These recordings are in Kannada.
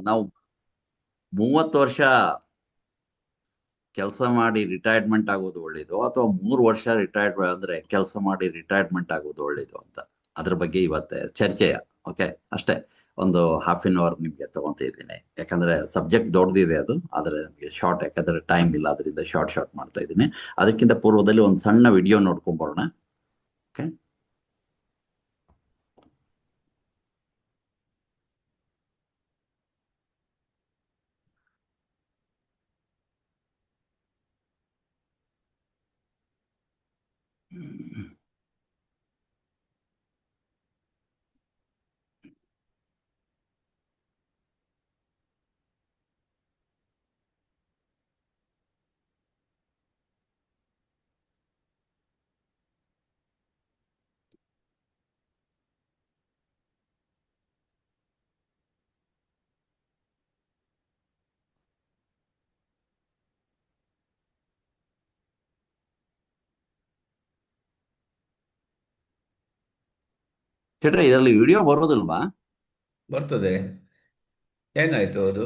ನಾವು 30 ವರ್ಷ ಕೆಲಸ ಮಾಡಿ ರಿಟೈರ್ಮೆಂಟ್ ಆಗೋದು ಒಳ್ಳೇದು, ಅಥವಾ 3 ವರ್ಷ ಅಂದ್ರೆ ಕೆಲಸ ಮಾಡಿ ರಿಟೈರ್ಮೆಂಟ್ ಆಗೋದು ಒಳ್ಳೇದು ಅಂತ ಅದ್ರ ಬಗ್ಗೆ ಇವತ್ತೆ ಚರ್ಚೆಯ. ಓಕೆ, ಅಷ್ಟೇ. ಒಂದು ½ ನಿಮ್ಗೆ ತಗೊಂತ ಇದ್ದೀನಿ, ಯಾಕಂದ್ರೆ ಸಬ್ಜೆಕ್ಟ್ ದೊಡ್ಡದಿದೆ ಅದು, ಆದ್ರೆ ನಮಗೆ ಶಾರ್ಟ್, ಯಾಕಂದ್ರೆ ಟೈಮ್ ಇಲ್ಲ, ಅದರಿಂದ ಶಾರ್ಟ್ ಮಾಡ್ತಾ ಇದ್ದೀನಿ. ಅದಕ್ಕಿಂತ ಪೂರ್ವದಲ್ಲಿ ಒಂದು ಸಣ್ಣ ವಿಡಿಯೋ ನೋಡ್ಕೊಂಡ್ ಬರೋಣ. ಓಕೆ. ಚಟ್ರೆ, ಇದರಲ್ಲಿ ವಿಡಿಯೋ ಬರೋದಿಲ್ವಾ? ಬರ್ತದೆ. ಏನಾಯ್ತು ಅದು?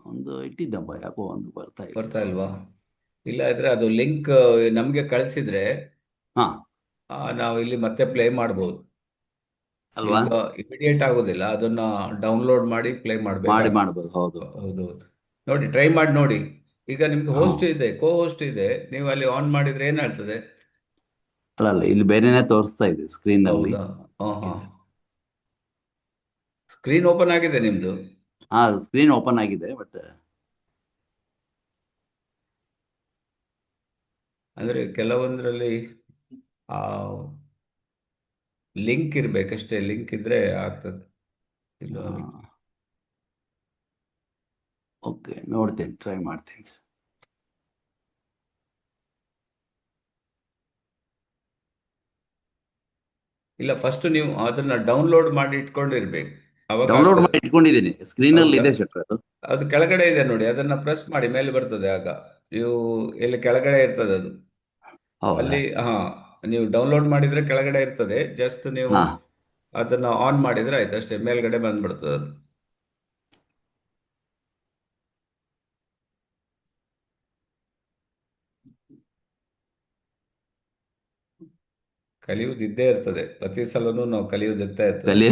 ಒಂದು ಇಟ್ಟಿದ್ದಪ್ಪ, ಯಾಕೋ ಒಂದು ಬರ್ತಾ ಇಲ್ಲ ಬರ್ತಾ ಇದು. ಇಲ್ವಾ? ಇಲ್ಲ ಇದ್ರೆ ಅದು ಲಿಂಕ್ ನಮಗೆ ಕಳಿಸಿದ್ರೆ ಹಾ. ನಾವು ಇಲ್ಲಿ ಮತ್ತೆ ಪ್ಲೇ ಮಾಡ್ಬೋದು. ಅಲ್ವಾ? ಈಗ ಇಮಿಡಿಯೇಟ್ ಆಗೋದಿಲ್ಲ, ಅದನ್ನ ಡೌನ್ಲೋಡ್ ಮಾಡಿ ಪ್ಲೇ ಮಾಡಬೇಕಾಗ್ತದೆ. ಮಾಡ್ಬೋದು, ಹೌದು. ಹೌದು. ನೋಡಿ, ಟ್ರೈ ಮಾಡಿ ನೋಡಿ. ಈಗ ನಿಮ್ಗೆ ಹ್ಞೂ. ಹೋಸ್ಟ್ ಇದೆ, ಕೋ ಹೋಸ್ಟ್ ಇದೆ, ನೀವು ಅಲ್ಲಿ ಆನ್ ಮಾಡಿದ್ರೆ ಏನ್ ಹೇಳ್ತದೆ? ಅಲ್ಲ, ಇಲ್ಲಿ ಬೇರೆನೆ ತೋರಿಸ್ತಾ ಇದೆ ಸ್ಕ್ರೀನ್ ಅಲ್ಲಿ. ಹೌದಾ? ಹಾ ಹಾ. ಸ್ಕ್ರೀನ್ ಓಪನ್ ಆಗಿದೆ ನಿಮ್ದು? ಹಾ, ಸ್ಕ್ರೀನ್ ಓಪನ್ ಆಗಿದೆ, ಬಟ್ ಅಂದ್ರೆ ಕೆಲವೊಂದರಲ್ಲಿ ಆ ಲಿಂಕ್ ಇರ್ಬೇಕಷ್ಟೇ, ಲಿಂಕ್ ಇದ್ರೆ ಆಗ್ತದೆ. ಇಲ್ಲ. ಓಕೆ, ನೋಡ್ತೇನೆ, ಟ್ರೈ ಮಾಡ್ತೇನೆ. ಇಲ್ಲ, ಫಸ್ಟ್ ನೀವು ಅದನ್ನ ಡೌನ್ಲೋಡ್ ಮಾಡಿ ಇಟ್ಕೊಂಡಿರ್ಬೇಕು, ಅವಾಗ ಡೌನ್ಲೋಡ್ ಆಗ್ತದೆ. ಮಾಡಿ ಇಟ್ಕೊಂಡಿದ್ದೀನಿ, ಸ್ಕ್ರೀನ್ ಅಲ್ಲಿ ಹೌದಾ? ಇದೆ ಶೆಟ್ರೆ ಅದು. ಅದು ಕೆಳಗಡೆ ಇದೆ ನೋಡಿ, ಅದನ್ನ ಪ್ರೆಸ್ ಮಾಡಿ ಮೇಲೆ ಬರ್ತದೆ. ಆಗ ನೀವು ಇಲ್ಲಿ ಕೆಳಗಡೆ ಇರ್ತದೆ ಅದು. ಹೌದಾ? ಅಲ್ಲಿ ಹಾ, ನೀವು ಡೌನ್ಲೋಡ್ ಮಾಡಿದ್ರೆ ಕೆಳಗಡೆ ಇರ್ತದೆ. ಜಸ್ಟ್ ನೀವು ಹಾ. ಅದನ್ನ ಆನ್ ಮಾಡಿದ್ರೆ ಆಯ್ತು ಅಷ್ಟೇ, ಮೇಲ್ಗಡೆ ಬಂದ್ಬಿಡ್ತದೆ ಅದು. ಕಲಿಯುವುದು ಇದ್ದೇ ಇರ್ತದೆ, ಪ್ರತಿ ಸಲನೂ ನಾವು ಕಲಿಯುವುದು ಇರ್ತಾ ಇರ್ತದೆ. ಕಲಿ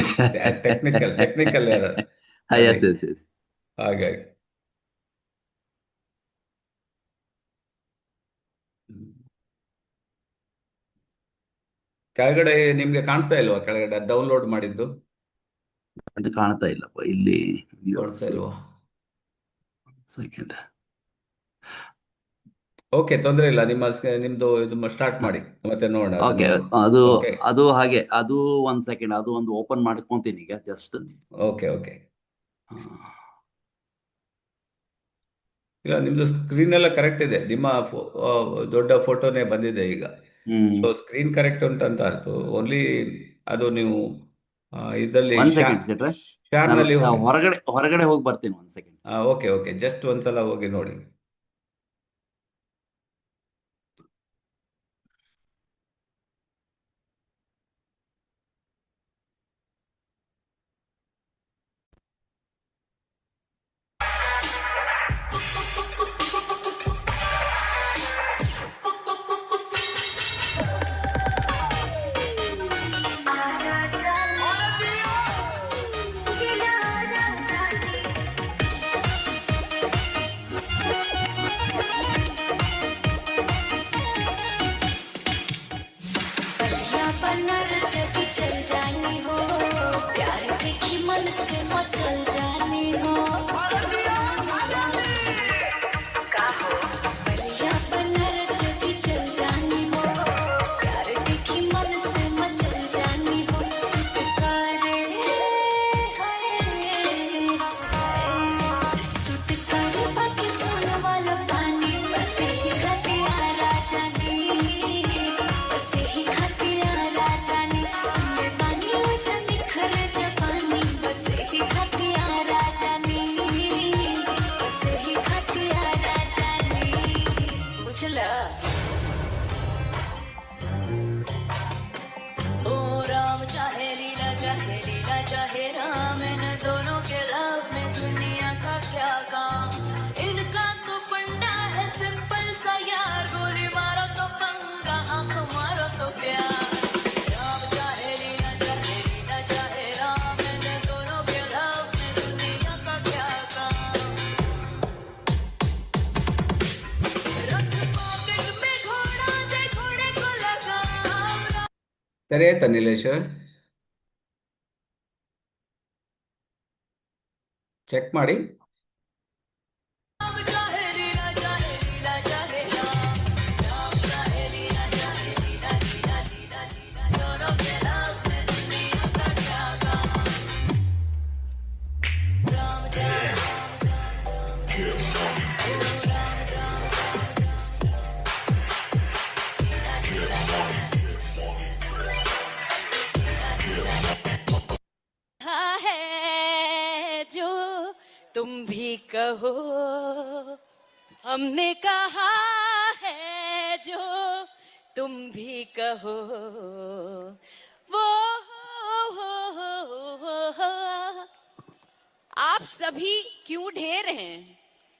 ಟೆಕ್ನಿಕಲ್ ಟೆಕ್ನಿಕಲ್ ಎರರ್ ಅಲ್ಲಿ. Yes yes yes. ಹಾಗಾಗಿ ಕೆಳಗಡೆ ನಿಮ್ಗೆ ಕಾಣ್ತಾ ಇಲ್ವಾ? ಕೆಳಗಡೆ ಡೌನ್ಲೋಡ್ ಮಾಡಿದ್ದು ಅದು ಕಾಣ್ತಾ ಇಲ್ಲಪ್ಪ ಇಲ್ಲಿ. ಕಾಣ್ತಾ ವ್ಯೂಸ್. ಇಲ್ವಾ? ಸೆಕೆಂಡ್. ಓಕೆ, ತೊಂದರೆ ಇಲ್ಲ. ನಿಮ್ದು ಇದು ಸ್ಟಾರ್ಟ್ ಮಾಡಿ, ಮತ್ತೆ ನೋಡೋಣ ಓಕೆ. ಅದನ್ನು. ಅದು ಓಕೆ ಅದು ಹಾಗೆ, ಅದು ಒಂದ್ ಸೆಕೆಂಡ್, ಅದು ಒಂದು ಓಪನ್ ಮಾಡ್ಕೊಂತೀನಿ ಈಗ ಜಸ್ಟ್. Okay okay. ಇಲ್ಲ, ನಿಮ್ದು ಸ್ಕ್ರೀನ್ ಎಲ್ಲ ಕರೆಕ್ಟ್ ಇದೆ. ನಿಮ್ಮ ದೊಡ್ಡ ಫೋಟೋನೇ ಬಂದಿದೆ ಈಗ. ಹ್ಮ್. ಸೊ ಸ್ಕ್ರೀನ್ ಕರೆಕ್ಟ್ ಉಂಟಂತ ಆಯ್ತು. ಓನ್ಲಿ ಅದು ನೀವು ಇದರಲ್ಲಿ ಒಂದ್ ಸೆಕೆಂಡ್ ಸೆಟ್ರೆ, ನಾನು ಶಾರ್ನಲ್ಲಿ ಹೋಗಿ. ಹೊರಗಡೆ ಹೋಗಿ ಬರ್ತೀನಿ, ಒಂದ್ ಸೆಕೆಂಡ್. ಓಕೆ ಓಕೆ, ಜಸ್ಟ್ ಒಂದ್ಸಲ ಹೋಗಿ ನೋಡಿ. चल जानी हो, प्यार देखी मन से मचल जानी हो। बलिया बनारस की चल जानी हो, प्यार देखी मन से मचल जानी हो। सुटकारे सुटकारे बाकी सोन वाला पानी, बस ही खटिया राजा नी, बस ही खटिया राजा नी। सुन पानी हो जानी खर जवानी, बस ही खटिया राजा नी। ಸರಿ ಆಯ್ತಾ ನಿಲೇಶ್? ಚೆಕ್ ಮಾಡಿ. हाँ है जो तुम भी कहो, हमने कहा है जो तुम भी कहो, वो हो। आप सभी क्यों ढेर हैं,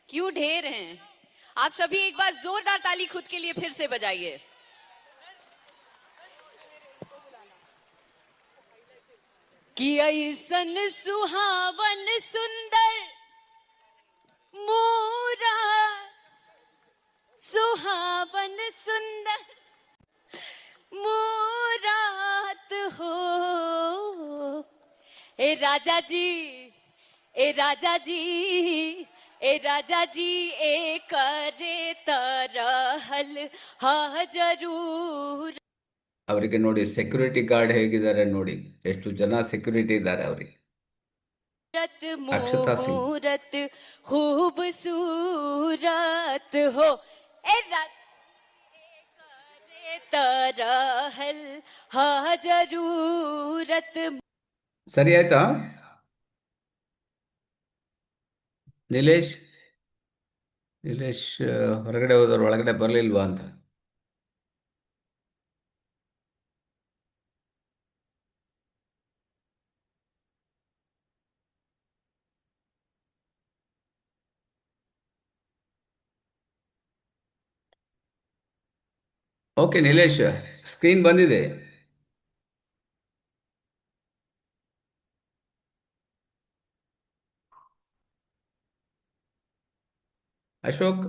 क्यों ढेर हैं? आप सभी एक बार जोरदार ताली खुद के लिए फिर से बजाइए। कि ऐसन सुहावन सुंदर मोरा, सुहावन सुंदर मोरात हो। ए राजा जी, ए राजा जी, ए राजा जी, ए करे तरहल हाँ जरूर। ಅವರಿಗೆ ನೋಡಿ ಸೆಕ್ಯೂರಿಟಿ ಗಾರ್ಡ್ ಹೇಗಿದ್ದಾರೆ ನೋಡಿ, ಎಷ್ಟು ಜನ ಸೆಕ್ಯೂರಿಟಿ ಇದ್ದಾರೆ ಅವರಿಗೆ. ಅಕ್ಷತಾ ಸಿಂಗ್. मुहूर्त खूबसूरत हो, ए करे तरहल हाँ जरूरत। ಸರಿ ಆಯ್ತಾ ನಿಲೇಶ್? ನಿಲೇಶ್ ಹೊರಗಡೆ ಹೋದವ್ರು ಒಳಗಡೆ ಬರಲಿಲ್ವಾ ಅಂತ. ಓಕೆ ನಿಲೇಶ್, ಸ್ಕ್ರೀನ್ ಬಂದಿದೆ. ಅಶೋಕ್,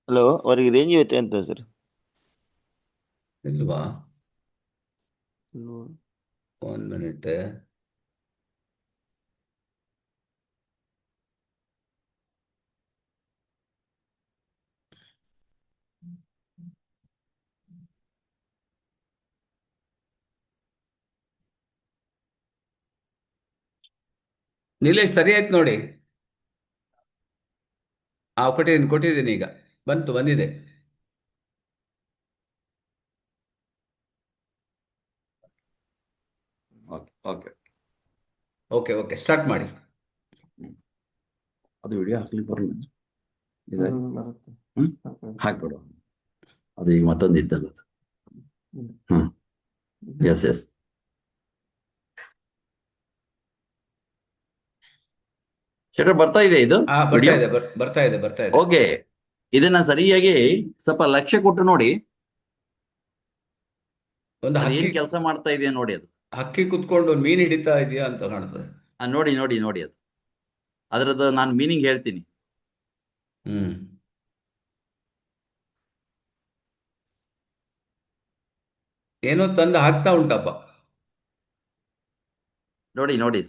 ಹಲೋ, ಅವರಿಗೆ ರೇಂಜ್ ಐತೆ ಅಂತ ಸರ್. ಇಲ್ವಾ? 1 ಮಿನಿಟ್. ನಿಲೇಶ್ ಸರಿ ಆಯ್ತು ನೋಡಿ. ಕೊಟ್ಟಿದ್ದೀನಿ ಈಗ. ಬಂದಿದೆ. Okay okay okay okay, start ಮಾಡಿ. ಅದು ವಿಡಿಯೋ ಹಾಕ್ಲಿಕ್ಕೆ ಬರಲ್ಲ ಇದೆ. ಬರುತ್ತೆ. ಹಾಕ್ಬಿಡು. ಅದು ಈಗ ಮತ್ತೊಂದು ಇದ್ದಲ್ಲ ಅದು. S S. ಶೇಖರ್ ಬರ್ತಾ ಇದೆ ಇದು ಬರ್ತಾ ಇದೆ, ಬರ್ತಾ ಇದೆ, ಬರ್ತಾ ಇದೆ. ಓಕೆ, ಇದನ್ನ ಸರಿಯಾಗಿ ಸ್ವಲ್ಪ ಲಕ್ಷ್ಯ ಕೊಟ್ಟು ನೋಡಿ. ಒಂದು ಏನ್ ಹಕ್ಕಿ ಕೆಲಸ ಮಾಡ್ತಾ ಇದೆಯಾ ನೋಡಿ. ಅದು ಹಕ್ಕಿ ಕುತ್ಕೊಂಡು ಒಂದು ಮೀನು ಹಿಡಿತಾ ಇದೆಯಾ ಅಂತ ಕಾಣ್ತದೆ. ನೋಡಿ ನೋಡಿ ನೋಡಿ, ಅದು ಅದರದ್ದು ನಾನು ಮೀನಿಂಗ್ ಹೇಳ್ತೀನಿ. ಏನೋ ತಂದು ಹಾಕ್ತಾ ಉಂಟಪ್ಪ. ನೋಡಿ ನೋಡಿ,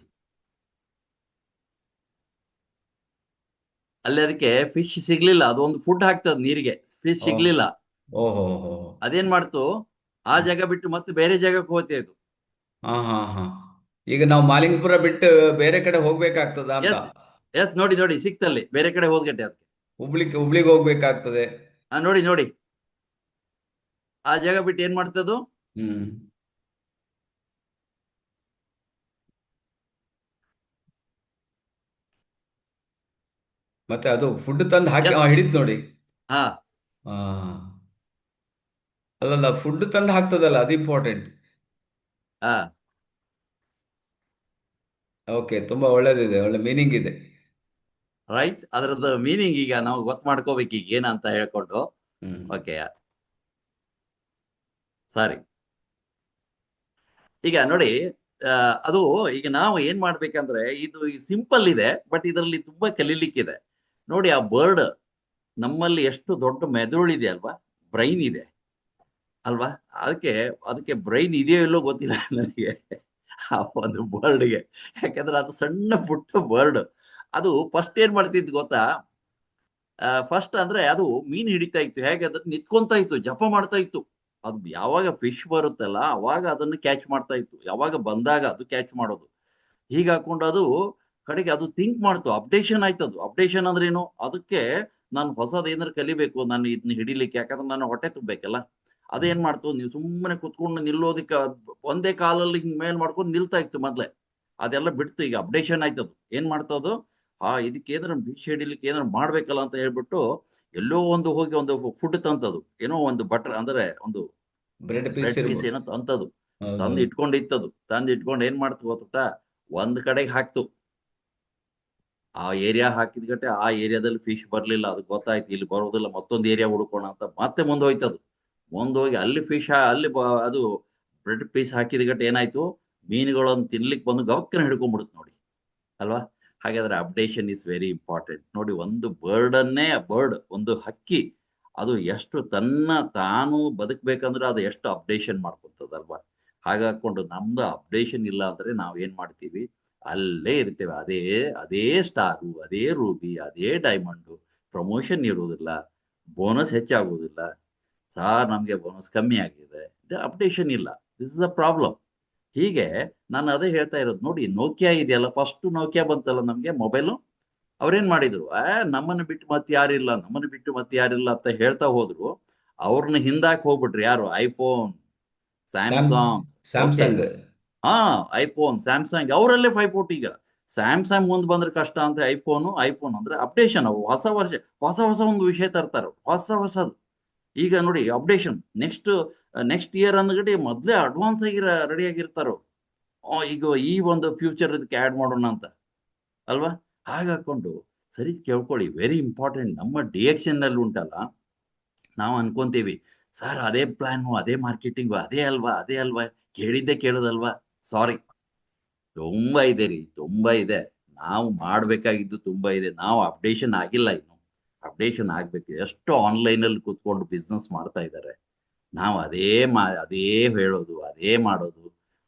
ಅಲ್ಲಿ ಅದಕ್ಕೆ ಫಿಶ್ ಸಿಗ್ಲಿಲ್ಲ. ಅದು ಒಂದು ಫುಡ್ ಹಾಕ್ತದ ನೀರಿಗೆ, ಫಿಶ್ ಸಿಗ್ಲಿಲ್ಲ. ಓಹೋ, ಅದೇನ್ ಮಾಡ್ತು, ಆ ಜಾಗ ಬಿಟ್ಟು ಮತ್ತೆ ಬೇರೆ ಜಾಗಕ್ಕೆ ಹೋಗ್ತಾ ಇತ್ತು. ಹಾ. ಈಗ ನಾವು ಮಾಲಿಂಗಪುರ ಬಿಟ್ಟು ಬೇರೆ ಕಡೆ ಹೋಗ್ಬೇಕಾಗ್ತದ ಅಂತ. ಎಸ್ ನೋಡಿ ನೋಡಿ, ಸಿಕ್ತಲ್ಲಿ ಬೇರೆ ಕಡೆ ಹೋದ್ಗಟ್ಟೆ ಅದಕ್ಕೆ. ಹುಬ್ಳಿಗೆ ಹೋಗ್ಬೇಕಾಗ್ತದೆ. ನೋಡಿ ನೋಡಿ, ಆ ಜಾಗ ಬಿಟ್ಟು ಏನ್ ಮಾಡ್ತದು. ಮತ್ತೆ ಅದು ಫುಡ್ ತಂದು ಹಾಕಿ ಹಿಡಿತ್ ನೋಡಿ. ಹಾ, ಅಲ್ಲಲ್ಲ, ಫುಡ್ ತಂದು ಹಾಕ್ತದಲ್ಲ, ಅದು ಇಂಪಾರ್ಟೆಂಟ್. ಹಾ, ಓಕೆ, ತುಂಬಾ ಒಳ್ಳೇದಿದೆ, ಒಳ್ಳೆ ಮೀನಿಂಗ್ ಇದೆ. ರೈಟ್. ಅದರದ್ದು ಮೀನಿಂಗ್ ಈಗ ನಾವು ಗೊತ್ತು ಮಾಡ್ಕೋಬೇಕು ಈಗ ಏನಂತ ಹೇಳ್ಕೊಂಡು. ಓಕೆ, ಸರಿ. ಈಗ ನೋಡಿ, ಅದು ಈಗ ನಾವು ಏನ್ ಮಾಡ್ಬೇಕಂದ್ರೆ, ಇದು ಸಿಂಪಲ್ ಇದೆ, ಬಟ್ ಇದರಲ್ಲಿ ತುಂಬಾ ಕಲೀಲಿಕ್ಕಿದೆ. ನೋಡಿ ಆ ಬರ್ಡ್ ನಮ್ಮಲ್ಲಿ ಎಷ್ಟು ದೊಡ್ಡ ಮೆದುಳಿದೆ ಅಲ್ವಾ, ಬ್ರೈನ್ ಇದೆ ಅಲ್ವಾ, ಅದಕ್ಕೆ ಅದಕ್ಕೆ ಬ್ರೈನ್ ಇದೆಯೋ ಇಲ್ಲೋ ಗೊತ್ತಿಲ್ಲ ನನಗೆ ಆ ಒಂದು ಬರ್ಡ್ಗೆ. ಯಾಕಂದ್ರೆ ಅದು ಸಣ್ಣ ಪುಟ್ಟ ಬರ್ಡ್. ಅದು ಫಸ್ಟ್ ಏನ್ ಮಾಡ್ತಿದ್ದು ಗೊತ್ತಾ, ಫಸ್ಟ್ ಅಂದ್ರೆ ಅದು ಮೀನ್ ಹಿಡಿತಾ ಇತ್ತು. ಹೇಗೆ ಅದ್ರ ನಿಂತ್ಕೊಂತ ಇತ್ತು, ಜಪ ಮಾಡ್ತಾ ಇತ್ತು. ಅದು ಯಾವಾಗ ಫಿಶ್ ಬರುತ್ತಲ್ಲ ಅವಾಗ ಅದನ್ನು ಕ್ಯಾಚ್ ಮಾಡ್ತಾ ಇತ್ತು, ಯಾವಾಗ ಬಂದಾಗ ಅದು ಕ್ಯಾಚ್ ಮಾಡೋದು. ಹೀಗೆ ಹಾಕೊಂಡು ಅದು ಕಡೆಗೆ ಅದು ಥಿಂಕ್ ಮಾಡ್ತು, ಅಪ್ಡೇಷನ್ ಆಯ್ತು. ಅದು ಅಪ್ಡೇಷನ್ ಅಂದ್ರೆ ಏನು, ಅದಕ್ಕೆ ನಾನು ಹೊಸದು ಏನಾರು ಕಲಿಬೇಕು ನಾನು ಇದನ್ನ ಹಿಡಿಲಿಕ್ಕೆ, ಯಾಕಂದ್ರೆ ನಾನು ಹೊಟ್ಟೆ ತುಂಬಬೇಕಲ್ಲ. ಅದೇನ್ ಮಾಡ್ತು, ನೀವು ಸುಮ್ಮನೆ ಕುತ್ಕೊಂಡು ನಿಲ್ಲೋದಕ್ಕೆ ಒಂದೇ ಕಾಲಲ್ಲಿ ಹಿಂಗ್ ಮೇಲ್ ಮಾಡ್ಕೊಂಡು ನಿಲ್ತಾ ಇತ್ತು ಮೊದ್ಲೇ. ಅದೆಲ್ಲ ಬಿಡ್ತು, ಈಗ ಅಪ್ಡೇಷನ್ ಆಯ್ತದು. ಏನ್ ಮಾಡ್ತದು, ಇದಕ್ಕೆ ಏನಾರ ಫಿಶ್ ಹಿಡಿಲಿಕ್ಕೆ ಏನಾರು ಮಾಡ್ಬೇಕಲ್ಲ ಅಂತ ಹೇಳ್ಬಿಟ್ಟು ಎಲ್ಲೋ ಒಂದು ಹೋಗಿ ಒಂದು ಫುಡ್ ತಂತದು, ಏನೋ ಒಂದು ಬಟರ್ ಅಂದ್ರೆ ಒಂದು ಬ್ರೆಡ್ ಪೀಸ್ ಬ್ರೆಡ್ ಪೀಸ್ ಇರ್ಬೋದು. ಏನೋ ತಂತದು, ತಂದು ಹೌದೌದು. ಇಟ್ಕೊಂಡಿತ್ತದು. ತಂದು ಇಟ್ಕೊಂಡು ಏನ್ ಮಾಡ್ತು ಗೊತ್ತಾ, ಒಂದ್ ಕಡೆಗೆ ಹಾಕ್ತು. ಆ ಏರಿಯಾ ಹಾಕಿದ ಗಟ್ಟೆ ಆ ಏರಿಯಾದಲ್ಲಿ ಫಿಶ್ ಬರ್ಲಿಲ್ಲ, ಅದು ಗೊತ್ತಾಯ್ತು ಇಲ್ಲಿ ಬರೋದಿಲ್ಲ, ಮತ್ತೊಂದು ಏರಿಯಾ ಹುಡ್ಕೋಣ ಅಂತ ಮತ್ತೆ ಮುಂದೆ ಹೋಯ್ತದು. ಮುಂದೆ ಹೋಗಿ ಅಲ್ಲಿ ಫಿಶ್ ಅಲ್ಲಿ ಅದು ಬ್ರೆಡ್ ಪೀಸ್ ಹಾಕಿದ ಗಟ್ಟೆ ಏನಾಯ್ತು, ಮೀನುಗಳನ್ನು ತಿನ್ಲಿಕ್ಕೆ ಬಂದು ಗವಕ್ಕನ ಹಿಡ್ಕೊಂಡ್ಬಿಡುತ್ತೆ ನೋಡಿ ಅಲ್ವಾ. ಹಾಗಾದ್ರೆ ಅಪ್ಡೇಷನ್ ಇಸ್ ವೆರಿ ಇಂಪಾರ್ಟೆಂಟ್. ನೋಡಿ, ಒಂದು ಬರ್ಡ್ ಒಂದು ಹಕ್ಕಿ ಅದು ಎಷ್ಟು ತಾನು ಬದುಕಬೇಕಂದ್ರೆ ಅದು ಎಷ್ಟು ಅಪ್ಡೇಷನ್ ಮಾಡ್ಕೊತದಲ್ವಾ. ಹಾಗಾಕೊಂಡು ನಮ್ದು ಅಪ್ಡೇಷನ್ ಇಲ್ಲ ಅಂದ್ರೆ ನಾವ್ ಏನ್ ಮಾಡ್ತೀವಿ, ಅಲ್ಲೇ ಇರ್ತೇವೆ. ಅದೇ ಅದೇ ಸ್ಟಾರು, ಅದೇ ರೂಬಿ, ಅದೇ ಡೈಮಂಡು. ಪ್ರಮೋಷನ್ ಇರುವುದಿಲ್ಲ, ಬೋನಸ್ ಹೆಚ್ಚಾಗುವುದಿಲ್ಲ. ಸಾರ್ ನಮ್ಗೆ ಬೋನಸ್ ಕಮ್ಮಿ ಆಗಿದೆ, ಅಪ್ಡೇಷನ್ ಇಲ್ಲ. This is a problem. ಹೀಗೆ ನಾನು ಅದೇ ಹೇಳ್ತಾ ಇರೋದು. ನೋಡಿ, ನೋಕಿಯಾ ಇದೆಯಲ್ಲ, ಫಸ್ಟ್ ನೋಕಿಯಾ ಬಂತಲ್ಲ ನಮ್ಗೆ ಮೊಬೈಲು, ಅವ್ರೇನ್ ಮಾಡಿದ್ರು, ನಮ್ಮನ್ನ ಬಿಟ್ಟು ಮತ್ತೆ ಯಾರಿಲ್ಲ, ನಮ್ಮನ್ನ ಬಿಟ್ಟು ಮತ್ತೆ ಯಾರಿಲ್ಲ ಅಂತ ಹೇಳ್ತಾ ಹೋದ್ರು. ಅವ್ರನ್ನ ಹಿಂದಾಕ್ ಹೋಗ್ಬಿಟ್ರು ಯಾರು, iPhone, Sam Samsung. Okay, Samsung. ಹಾ, ಐಫೋನ್ ಸ್ಯಾಮ್ಸಂಗ್ ಅವರಲ್ಲೇ ಫೈಪೋಟಿ. ಈಗ ಸ್ಯಾಮ್ಸಂಗ್ ಮುಂದ್ ಬಂದ್ರೆ ಕಷ್ಟ ಅಂತ ಐಫೋನ್ ಅಂದ್ರೆ ಅಪ್ಡೇಷನ್. ಅವು ಹೊಸ ವರ್ಷ ಹೊಸ ಒಂದು ವಿಷಯ ತರ್ತಾರೆ, ಹೊಸದು. ಈಗ ನೋಡಿ ಅಪ್ಡೇಷನ್, ನೆಕ್ಸ್ಟ್ ಇಯರ್ ಅಂದ್ಗಡೆ ಮೊದ್ಲೇ ಅಡ್ವಾನ್ಸ್ ಆಗಿ ರೆಡಿ ಆಗಿರ್ತಾರ. ಈಗ ಈ ಒಂದು ಫ್ಯೂಚರ್ ಇದಕ್ಕೆ ಆಡ್ ಮಾಡೋಣ ಅಂತ ಅಲ್ವಾ. ಹಾಗಾಕೊಂಡು ಸರಿ ಕೇಳ್ಕೊಳ್ಳಿ, ವೆರಿ ಇಂಪಾರ್ಟೆಂಟ್. ನಮ್ಮ ಡಿಎಕ್ಷನ್ ನಲ್ಲಿ ಉಂಟಲ್ಲ, ನಾವು ಅನ್ಕೊಂತೀವಿ ಸರ್ ಅದೇ ಪ್ಲಾನು, ಅದೇ ಮಾರ್ಕೆಟಿಂಗು, ಅದೇ ಅಲ್ವಾ ಕೇಳಿದ್ದೆ ಕೇಳೋದಲ್ವಾ. ಸಾರಿ, ತುಂಬಾ ಇದೆ ರೀ, ತುಂಬಾ ಇದೆ. ನಾವು ಮಾಡ್ಬೇಕಾಗಿದ್ದು ತುಂಬಾ ಇದೆ. ನಾವು ಅಪ್ಡೇಷನ್ ಆಗಿಲ್ಲ ಇನ್ನು, ಅಪ್ಡೇಷನ್ ಆಗ್ಬೇಕು. ಎಷ್ಟು ಆನ್ಲೈನ್ ಅಲ್ಲಿ ಕೂತ್ಕೊಂಡು ಬಿಸ್ನೆಸ್ ಮಾಡ್ತಾ ಇದ್ದಾರೆ. ನಾವು ಅದೇ ಹೇಳೋದು, ಅದೇ ಮಾಡೋದು.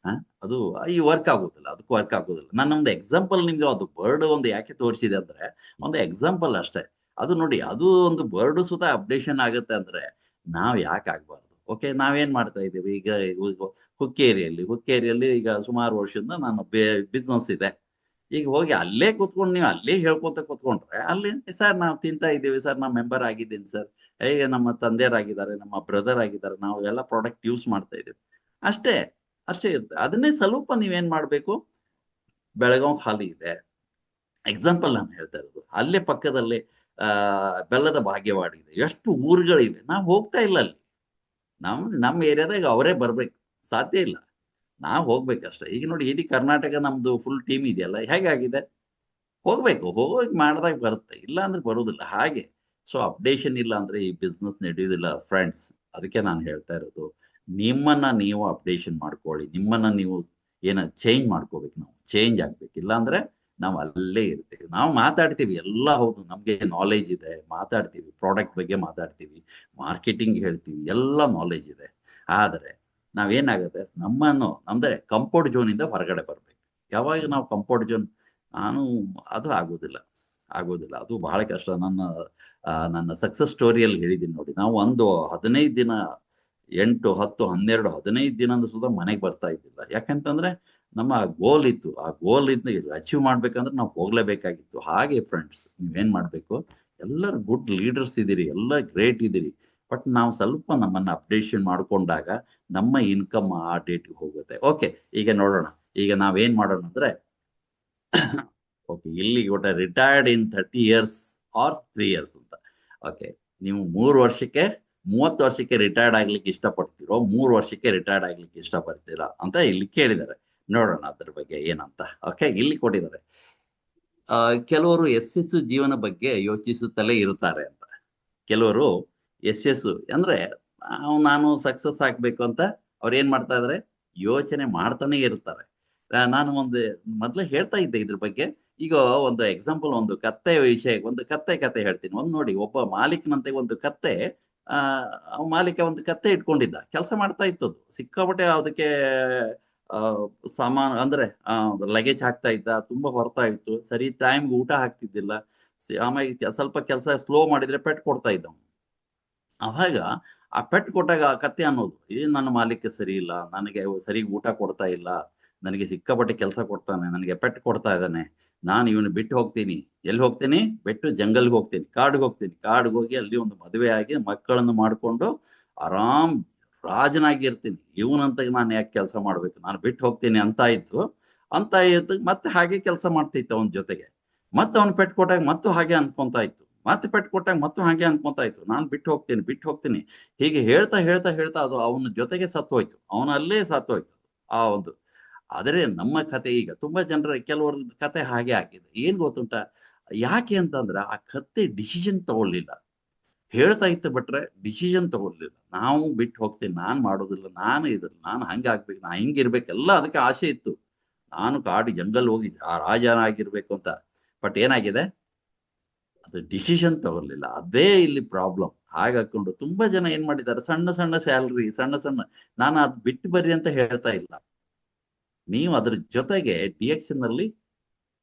ಅದು ಈ ವರ್ಕ್ ಆಗೋದಿಲ್ಲ, ಅದಕ್ಕೂ ವರ್ಕ್ ಆಗೋದಿಲ್ಲ. ನಾನೊಂದು ಎಕ್ಸಾಂಪಲ್ ನಿಮ್ಗೆ, ಅದು ಬರ್ಡ್ ಒಂದು ಯಾಕೆ ತೋರಿಸಿದೆ ಅಂದ್ರೆ ಒಂದು ಎಕ್ಸಾಂಪಲ್ ಅಷ್ಟೇ. ಅದು ನೋಡಿ, ಅದು ಒಂದು ಬರ್ಡ್ ಸುತ ಅಪ್ಡೇಷನ್ ಆಗುತ್ತೆ ಅಂದ್ರೆ ನಾವ್ ಯಾಕೆ ಆಗ್ಬಾರ್ದು. ಓಕೆ, ನಾವೇನ್ ಮಾಡ್ತಾ ಇದ್ದೀವಿ ಈಗ, ಹುಕ್ಕೇರಿಯಲ್ಲಿ ಈಗ ಸುಮಾರು ವರ್ಷದಿಂದ ನಾನು ಬಿಸ್ನೆಸ್ ಇದೆ. ಈಗ ಹೋಗಿ ಅಲ್ಲೇ ಕೂತ್ಕೊಂಡು ನೀವು ಅಲ್ಲೇ ಹೇಳ್ಕೊಂತ ಕೂತ್ಕೊಂಡ್ರೆ, ಅಲ್ಲಿ ಸರ್ ನಾವು ತಿಂತಾ ಇದ್ದೀವಿ ಸರ್, ನಾವು ಮೆಂಬರ್ ಆಗಿದ್ದೀನಿ ಸರ್, ಹೇಗೆ ನಮ್ಮ ತಂದೆಯರಾಗಿದ್ದಾರೆ, ನಮ್ಮ ಬ್ರದರ್ ಆಗಿದ್ದಾರೆ, ನಾವು ಎಲ್ಲ ಪ್ರಾಡಕ್ಟ್ ಯೂಸ್ ಮಾಡ್ತಾ ಇದ್ದೀವಿ, ಅಷ್ಟೇ ಇರುತ್ತೆ. ಅದನ್ನೇ ಸ್ವಲ್ಪ ನೀವೇನ್ ಮಾಡ್ಬೇಕು, ಬೆಳಗಾವ್ ಖಾಲಿ ಇದೆ ಎಕ್ಸಾಂಪಲ್ ನಾನು ಹೇಳ್ತಾ ಇರೋದು. ಅಲ್ಲೇ ಪಕ್ಕದಲ್ಲಿ ಬೆಲ್ಲದ ಭಾಗ್ಯವಾಡಿ ಇದೆ, ಎಷ್ಟು ಊರುಗಳಿವೆ. ನಾವು ಹೋಗ್ತಾ ಇಲ್ಲ ಅಲ್ಲಿ. ನಮ್ಮ ಏರಿಯಾದಾಗ ಅವರೇ ಬರ್ಬೇಕು, ಸಾಧ್ಯ ಇಲ್ಲ. ನಾವು ಹೋಗ್ಬೇಕಷ್ಟೇ. ಈಗ ನೋಡಿ, ಇಡೀ ಕರ್ನಾಟಕ ನಮ್ದು ಫುಲ್ ಟೀಮ್ ಇದೆಯಲ್ಲ, ಹೇಗಾಗಿದೆ, ಹೋಗಿ ಮಾಡಿದಾಗ ಬರುತ್ತೆ, ಇಲ್ಲ ಅಂದ್ರೆ ಬರುವುದಿಲ್ಲ. ಹಾಗೆ ಸೊ ಅಪ್ಡೇಷನ್ ಇಲ್ಲ ಅಂದ್ರೆ ಈ ಬಿಸ್ನೆಸ್ ನಡೆಯುವುದಿಲ್ಲ ಫ್ರೆಂಡ್ಸ್. ಅದಕ್ಕೆ ನಾನು ಹೇಳ್ತಾ ಇರೋದು, ನಿಮ್ಮನ್ನ ನೀವು ಅಪ್ಡೇಷನ್ ಮಾಡ್ಕೊಳ್ಳಿ, ನಿಮ್ಮನ್ನ ನೀವು ಚೇಂಜ್ ಮಾಡ್ಕೋಬೇಕು. ನಾವು ಚೇಂಜ್ ಆಗ್ಬೇಕು, ಇಲ್ಲ ಅಂದ್ರೆ ನಾವು ಅಲ್ಲೇ ಇರ್ತೀವಿ. ನಾವು ಮಾತಾಡ್ತೀವಿ ಎಲ್ಲ ಹೌದು, ನಮ್ಗೆ ನಾಲೆಜ್ ಇದೆ, ಮಾತಾಡ್ತೀವಿ, ಪ್ರಾಡಕ್ಟ್ ಬಗ್ಗೆ ಮಾತಾಡ್ತೀವಿ, ಮಾರ್ಕೆಟಿಂಗ್ ಹೇಳ್ತೀವಿ, ಎಲ್ಲ ನಾಲೆಜ್ ಇದೆ. ಆದರೆ ನಾವೇನಾಗುತ್ತೆ, ನಮ್ದೇ ಕಂಫರ್ಟ್ ಝೋನ್ ಇಂದ ಹೊರಗಡೆ ಬರ್ಬೇಕು. ಯಾವಾಗ ನಾವು ಕಂಫರ್ಟ್ ಝೋನ್, ಅದು ಆಗೋದಿಲ್ಲ. ಅದು ಬಹಳ ಕಷ್ಟ. ನನ್ನ ಸಕ್ಸಸ್ ಸ್ಟೋರಿಯಲ್ಲಿ ಹೇಳಿದ್ದೀನಿ ನೋಡಿ. ನಾವು ಒಂದು 15 ದಿನ, 8, 10, 12, 15 ದಿನ ಅಂದ್ರೆ ಸುಧಾ ಮನೆಗೆ ಬರ್ತಾ ಇದ್ದಿಲ್ಲ. ಯಾಕಂತಂದ್ರೆ ನಮ್ಮ ಗೋಲ್ ಇತ್ತು, ಆ ಗೋಲ್ ಅಚೀವ್ ಮಾಡ್ಬೇಕಂದ್ರೆ ನಾವು ಹೋಗ್ಲೇಬೇಕಾಗಿತ್ತು. ಹಾಗೆ ಫ್ರೆಂಡ್ಸ್, ನೀವೇನ್ ಮಾಡ್ಬೇಕು, ಎಲ್ಲರೂ ಗುಡ್ ಲೀಡರ್ಸ್ ಇದ್ದೀರಿ, ಎಲ್ಲ ಗ್ರೇಟ್ ಇದ್ದೀರಿ. ಬಟ್ ನಾವು ಸ್ವಲ್ಪ ನಮ್ಮನ್ನ ಅಪ್ಡೇಷನ್ ಮಾಡ್ಕೊಂಡಾಗ ನಮ್ಮ ಇನ್ಕಮ್ ಆ ಡೇಟ್ಗೆ ಹೋಗುತ್ತೆ. ಓಕೆ, ಈಗ ನೋಡೋಣ. ಈಗ ನಾವೇನ್ ಮಾಡೋಣ ಅಂದ್ರೆ, ಓಕೆ, ಇಲ್ಲಿ ಒಟ್ಟು ರಿಟೈರ್ಡ್ ಇನ್ 30 years ಆರ್ 3 years ಅಂತ. ಓಕೆ, ನೀವು 30 ವರ್ಷಕ್ಕೆ ರಿಟೈರ್ಡ್ ಆಗ್ಲಿಕ್ಕೆ ಇಷ್ಟಪಡ್ತೀರೋ, 3 ವರ್ಷಕ್ಕೆ ರಿಟೈರ್ಡ್ ಆಗ್ಲಿಕ್ಕೆ ಇಷ್ಟಪಡ್ತೀರಾ ಅಂತ ಇಲ್ಲಿ ಕೇಳಿದ್ದಾರೆ. ನೋಡೋಣ ಅದ್ರ ಬಗ್ಗೆ ಏನಂತ. ಓಕೆ, ಇಲ್ಲಿ ಕೊಟ್ಟಿದ್ದಾರೆ, ಕೆಲವರು ಯಶಸ್ಸು ಜೀವನ ಬಗ್ಗೆ ಯೋಚಿಸುತ್ತಲೇ ಇರುತ್ತಾರೆ ಅಂತ. ಕೆಲವರು ಯಶಸ್ಸು ಅಂದ್ರೆ ನಾನು ಸಕ್ಸಸ್ ಆಗ್ಬೇಕು ಅಂತ ಅವ್ರು ಏನ್ ಮಾಡ್ತಾ ಇದಾರೆ, ಯೋಚನೆ ಮಾಡ್ತಾನೆ ಇರ್ತಾರೆ. ನಾನು ಮೊದ್ಲೇ ಹೇಳ್ತಾ ಇದ್ದೆ ಇದ್ರ ಬಗ್ಗೆ. ಈಗ ಒಂದು ಎಕ್ಸಾಂಪಲ್, ಒಂದು ಕತ್ತೆ ವಿಷಯ, ಒಂದು ಕತೆ ಹೇಳ್ತೀನಿ. ಒಂದು ನೋಡಿ, ಒಬ್ಬ ಮಾಲೀಕನಂತೆ ಒಂದು ಕತ್ತೆ, ಮಾಲೀಕ ಒಂದು ಕತ್ತೆ ಇಟ್ಕೊಂಡಿದ್ದ, ಕೆಲಸ ಮಾಡ್ತಾ ಇತ್ತು. ಅದು ಸಿಕ್ಕಾಪಟ್ಟೆ ಅದಕ್ಕೆ ಆ, ಸಾಮಾನು ಅಂದ್ರೆ ಲಗೇಜ್ ಹಾಕ್ತಾ ಇದ್ದ, ತುಂಬಾ ಹೊರ್ತಾ ಇತ್ತು, ಸರಿ ಟೈಮ್ಗೆ ಊಟ ಹಾಕ್ತಿದ್ದಿಲ್ಲ. ಆಮೇಲೆ ಸ್ವಲ್ಪ ಕೆಲಸ ಸ್ಲೋ ಮಾಡಿದ್ರೆ ಪೆಟ್ ಕೊಡ್ತಾ ಇದ್ದ ಅವ್ನು. ಅವಾಗ ಆ ಪೆಟ್ ಕೊಟ್ಟಾಗ ಆ ಕತ್ತೆ ಅನ್ನೋದು, ನನ್ನ ಮಾಲೀಕ ಸರಿ ಇಲ್ಲ, ನನಗೆ ಸರಿ ಊಟ ಕೊಡ್ತಾ ಇಲ್ಲ, ನನಗೆ ಸಿಕ್ಕಾಪಟ್ಟೆ ಕೆಲಸ ಕೊಡ್ತಾನೆ, ನನಗೆ ಪೆಟ್ ಕೊಡ್ತಾ ಇದ್ದಾನೆ, ನಾನು ಇವನು ಬಿಟ್ಟು ಹೋಗ್ತೀನಿ. ಎಲ್ಲಿ ಹೋಗ್ತೀನಿ? ಬಿಟ್ಟು ಜಂಗಲ್ಗೆ ಹೋಗ್ತೀನಿ, ಕಾಡಿಗೆ ಹೋಗ್ತೀನಿ. ಕಾಡಿಗೆ ಹೋಗಿ ಅಲ್ಲಿ ಒಂದು ಮದುವೆ ಆಗಿ ಮಕ್ಕಳನ್ನು ಮಾಡಿಕೊಂಡು ಆರಾಮ್ ರಾಜನಾಗಿರ್ತೀನಿ. ಇವನಂತ ನಾನು ಯಾಕೆ ಕೆಲಸ ಮಾಡ್ಬೇಕು, ನಾನು ಬಿಟ್ಟು ಹೋಗ್ತೀನಿ ಅಂತ ಇತ್ತು. ಮತ್ತೆ ಹಾಗೆ ಕೆಲಸ ಮಾಡ್ತಿತ್ತು ಅವನ ಜೊತೆಗೆ. ಮತ್ತೆ ಅವ್ನು ಪೆಟ್ ಕೊಟ್ಟಾಗ ಮತ್ತು ಹಾಗೆ ಅನ್ಕೊಂತಾ ಇತ್ತು, ಮತ್ತೆ ಪೆಟ್ ಕೊಟ್ಟಾಗ ಮತ್ತು ಹಾಗೆ ಅನ್ಕೊಂತಾ ಇತ್ತು, ನಾನು ಬಿಟ್ಟು ಹೋಗ್ತೀನಿ. ಹೀಗೆ ಹೇಳ್ತಾ ಹೇಳ್ತಾ ಹೇಳ್ತಾ ಅದು ಅವನ ಜೊತೆಗೆ ಸತ್ತೋಯ್ತು, ಅವನ ಅಲ್ಲೇ ಸತ್ತೋಯ್ತು ಆ ಒಂದು. ಆದರೆ ನಮ್ಮ ಕತೆ ಈಗ ತುಂಬಾ ಜನರ ಕೆಲವರ ಕತೆ ಹಾಗೆ ಆಗಿದೆ. ಏನ್ ಗೊತ್ತುಂಟ, ಯಾಕೆ ಅಂತಂದ್ರೆ ಆ ಕತ್ತೆ ಡಿಸಿಷನ್ ತಗೊಳ್ಳಿಲ್ಲ. ಹೇಳ್ತಾ ಇತ್ತು ಬಿಟ್ರೆ ಡಿಸಿಷನ್ ತಗೊಳ್ಳಿಲ್ಲ. ನಾವು ಬಿಟ್ಟು ಹೋಗ್ತೀನಿ, ನಾನ್ ಮಾಡೋದಿಲ್ಲ, ನಾನು ಹಂಗಾಗ್ಬೇಕು, ನಾ ಹಿಂಗಿರ್ಬೇಕೆಲ್ಲ ಅದಕ್ಕೆ ಆಸೆ ಇತ್ತು. ನಾನು ಕಾಡು ಜಂಗಲ್ ಹೋಗಿ ಆ ರಾಜನಾಗಿರ್ಬೇಕು ಅಂತ. ಬಟ್ ಏನಾಗಿದೆ, ಅದು ಡಿಸಿಷನ್ ತಗೊಳ್ಳಿಲ್ಲ. ಅದೇ ಇಲ್ಲಿ ಪ್ರಾಬ್ಲಮ್. ಹಾಗಾಕೊಂಡು ತುಂಬಾ ಜನ ಏನ್ ಮಾಡಿದ್ದಾರೆ, ಸಣ್ಣ ಸಣ್ಣ ಸ್ಯಾಲ್ರಿ, ನಾನು ಅದು ಬಿಟ್ಟು ಬರ್ರಿ ಅಂತ ಹೇಳ್ತಾ ಇಲ್ಲ. ನೀವು ಅದ್ರ ಜೊತೆಗೆ ಡಿಎಕ್ಷನ್ ಅಲ್ಲಿ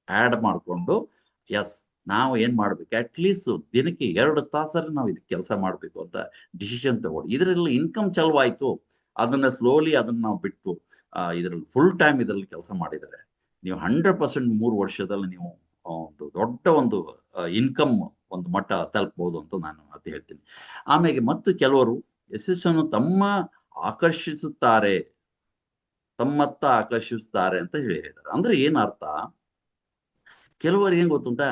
ಆಡ್ ಮಾಡಿಕೊಂಡು, ಎಸ್ ನಾವು ಏನ್ ಮಾಡ್ಬೇಕು, ಅಟ್ಲೀಸ್ಟ್ ದಿನಕ್ಕೆ 2 ತಾಸಲ್ಲಿ ನಾವು ಇದಕ್ಕೆ ಕೆಲಸ ಮಾಡ್ಬೇಕು ಅಂತ ಡಿಸಿಷನ್ ತಗೊಳ್ಳಿ. ಇದರಲ್ಲಿ ಇನ್ಕಮ್ ಚಲವಾಯ್ತು, ಅದನ್ನ ಸ್ಲೋಲಿ ಅದನ್ನ ನಾವು ಬಿಟ್ಟು ಇದರಲ್ಲಿ ಫುಲ್ ಟೈಮ್ ಇದರಲ್ಲಿ ಕೆಲಸ ಮಾಡಿದರೆ ನೀವು 100% 3 ವರ್ಷದಲ್ಲಿ ನೀವು ಒಂದು ದೊಡ್ಡ ಒಂದು ಇನ್ಕಮ್ ಒಂದು ಮಟ್ಟ ತಲುಪಬಹುದು ಅಂತ ನಾನು ಅದು ಹೇಳ್ತೀನಿ. ಆಮೇಲೆ ಮತ್ತು ಕೆಲವರು ಯಶಸ್ಸನ್ನು ತಮ್ಮತ್ತ ಆಕರ್ಷಿಸುತ್ತಾರೆ ಅಂತ ಹೇಳಿದ್ದಾರೆ. ಅಂದ್ರೆ ಏನ್ ಅರ್ಥ, ಕೆಲವರು ಏನ್ ಗೊತ್ತುಂಟಾ,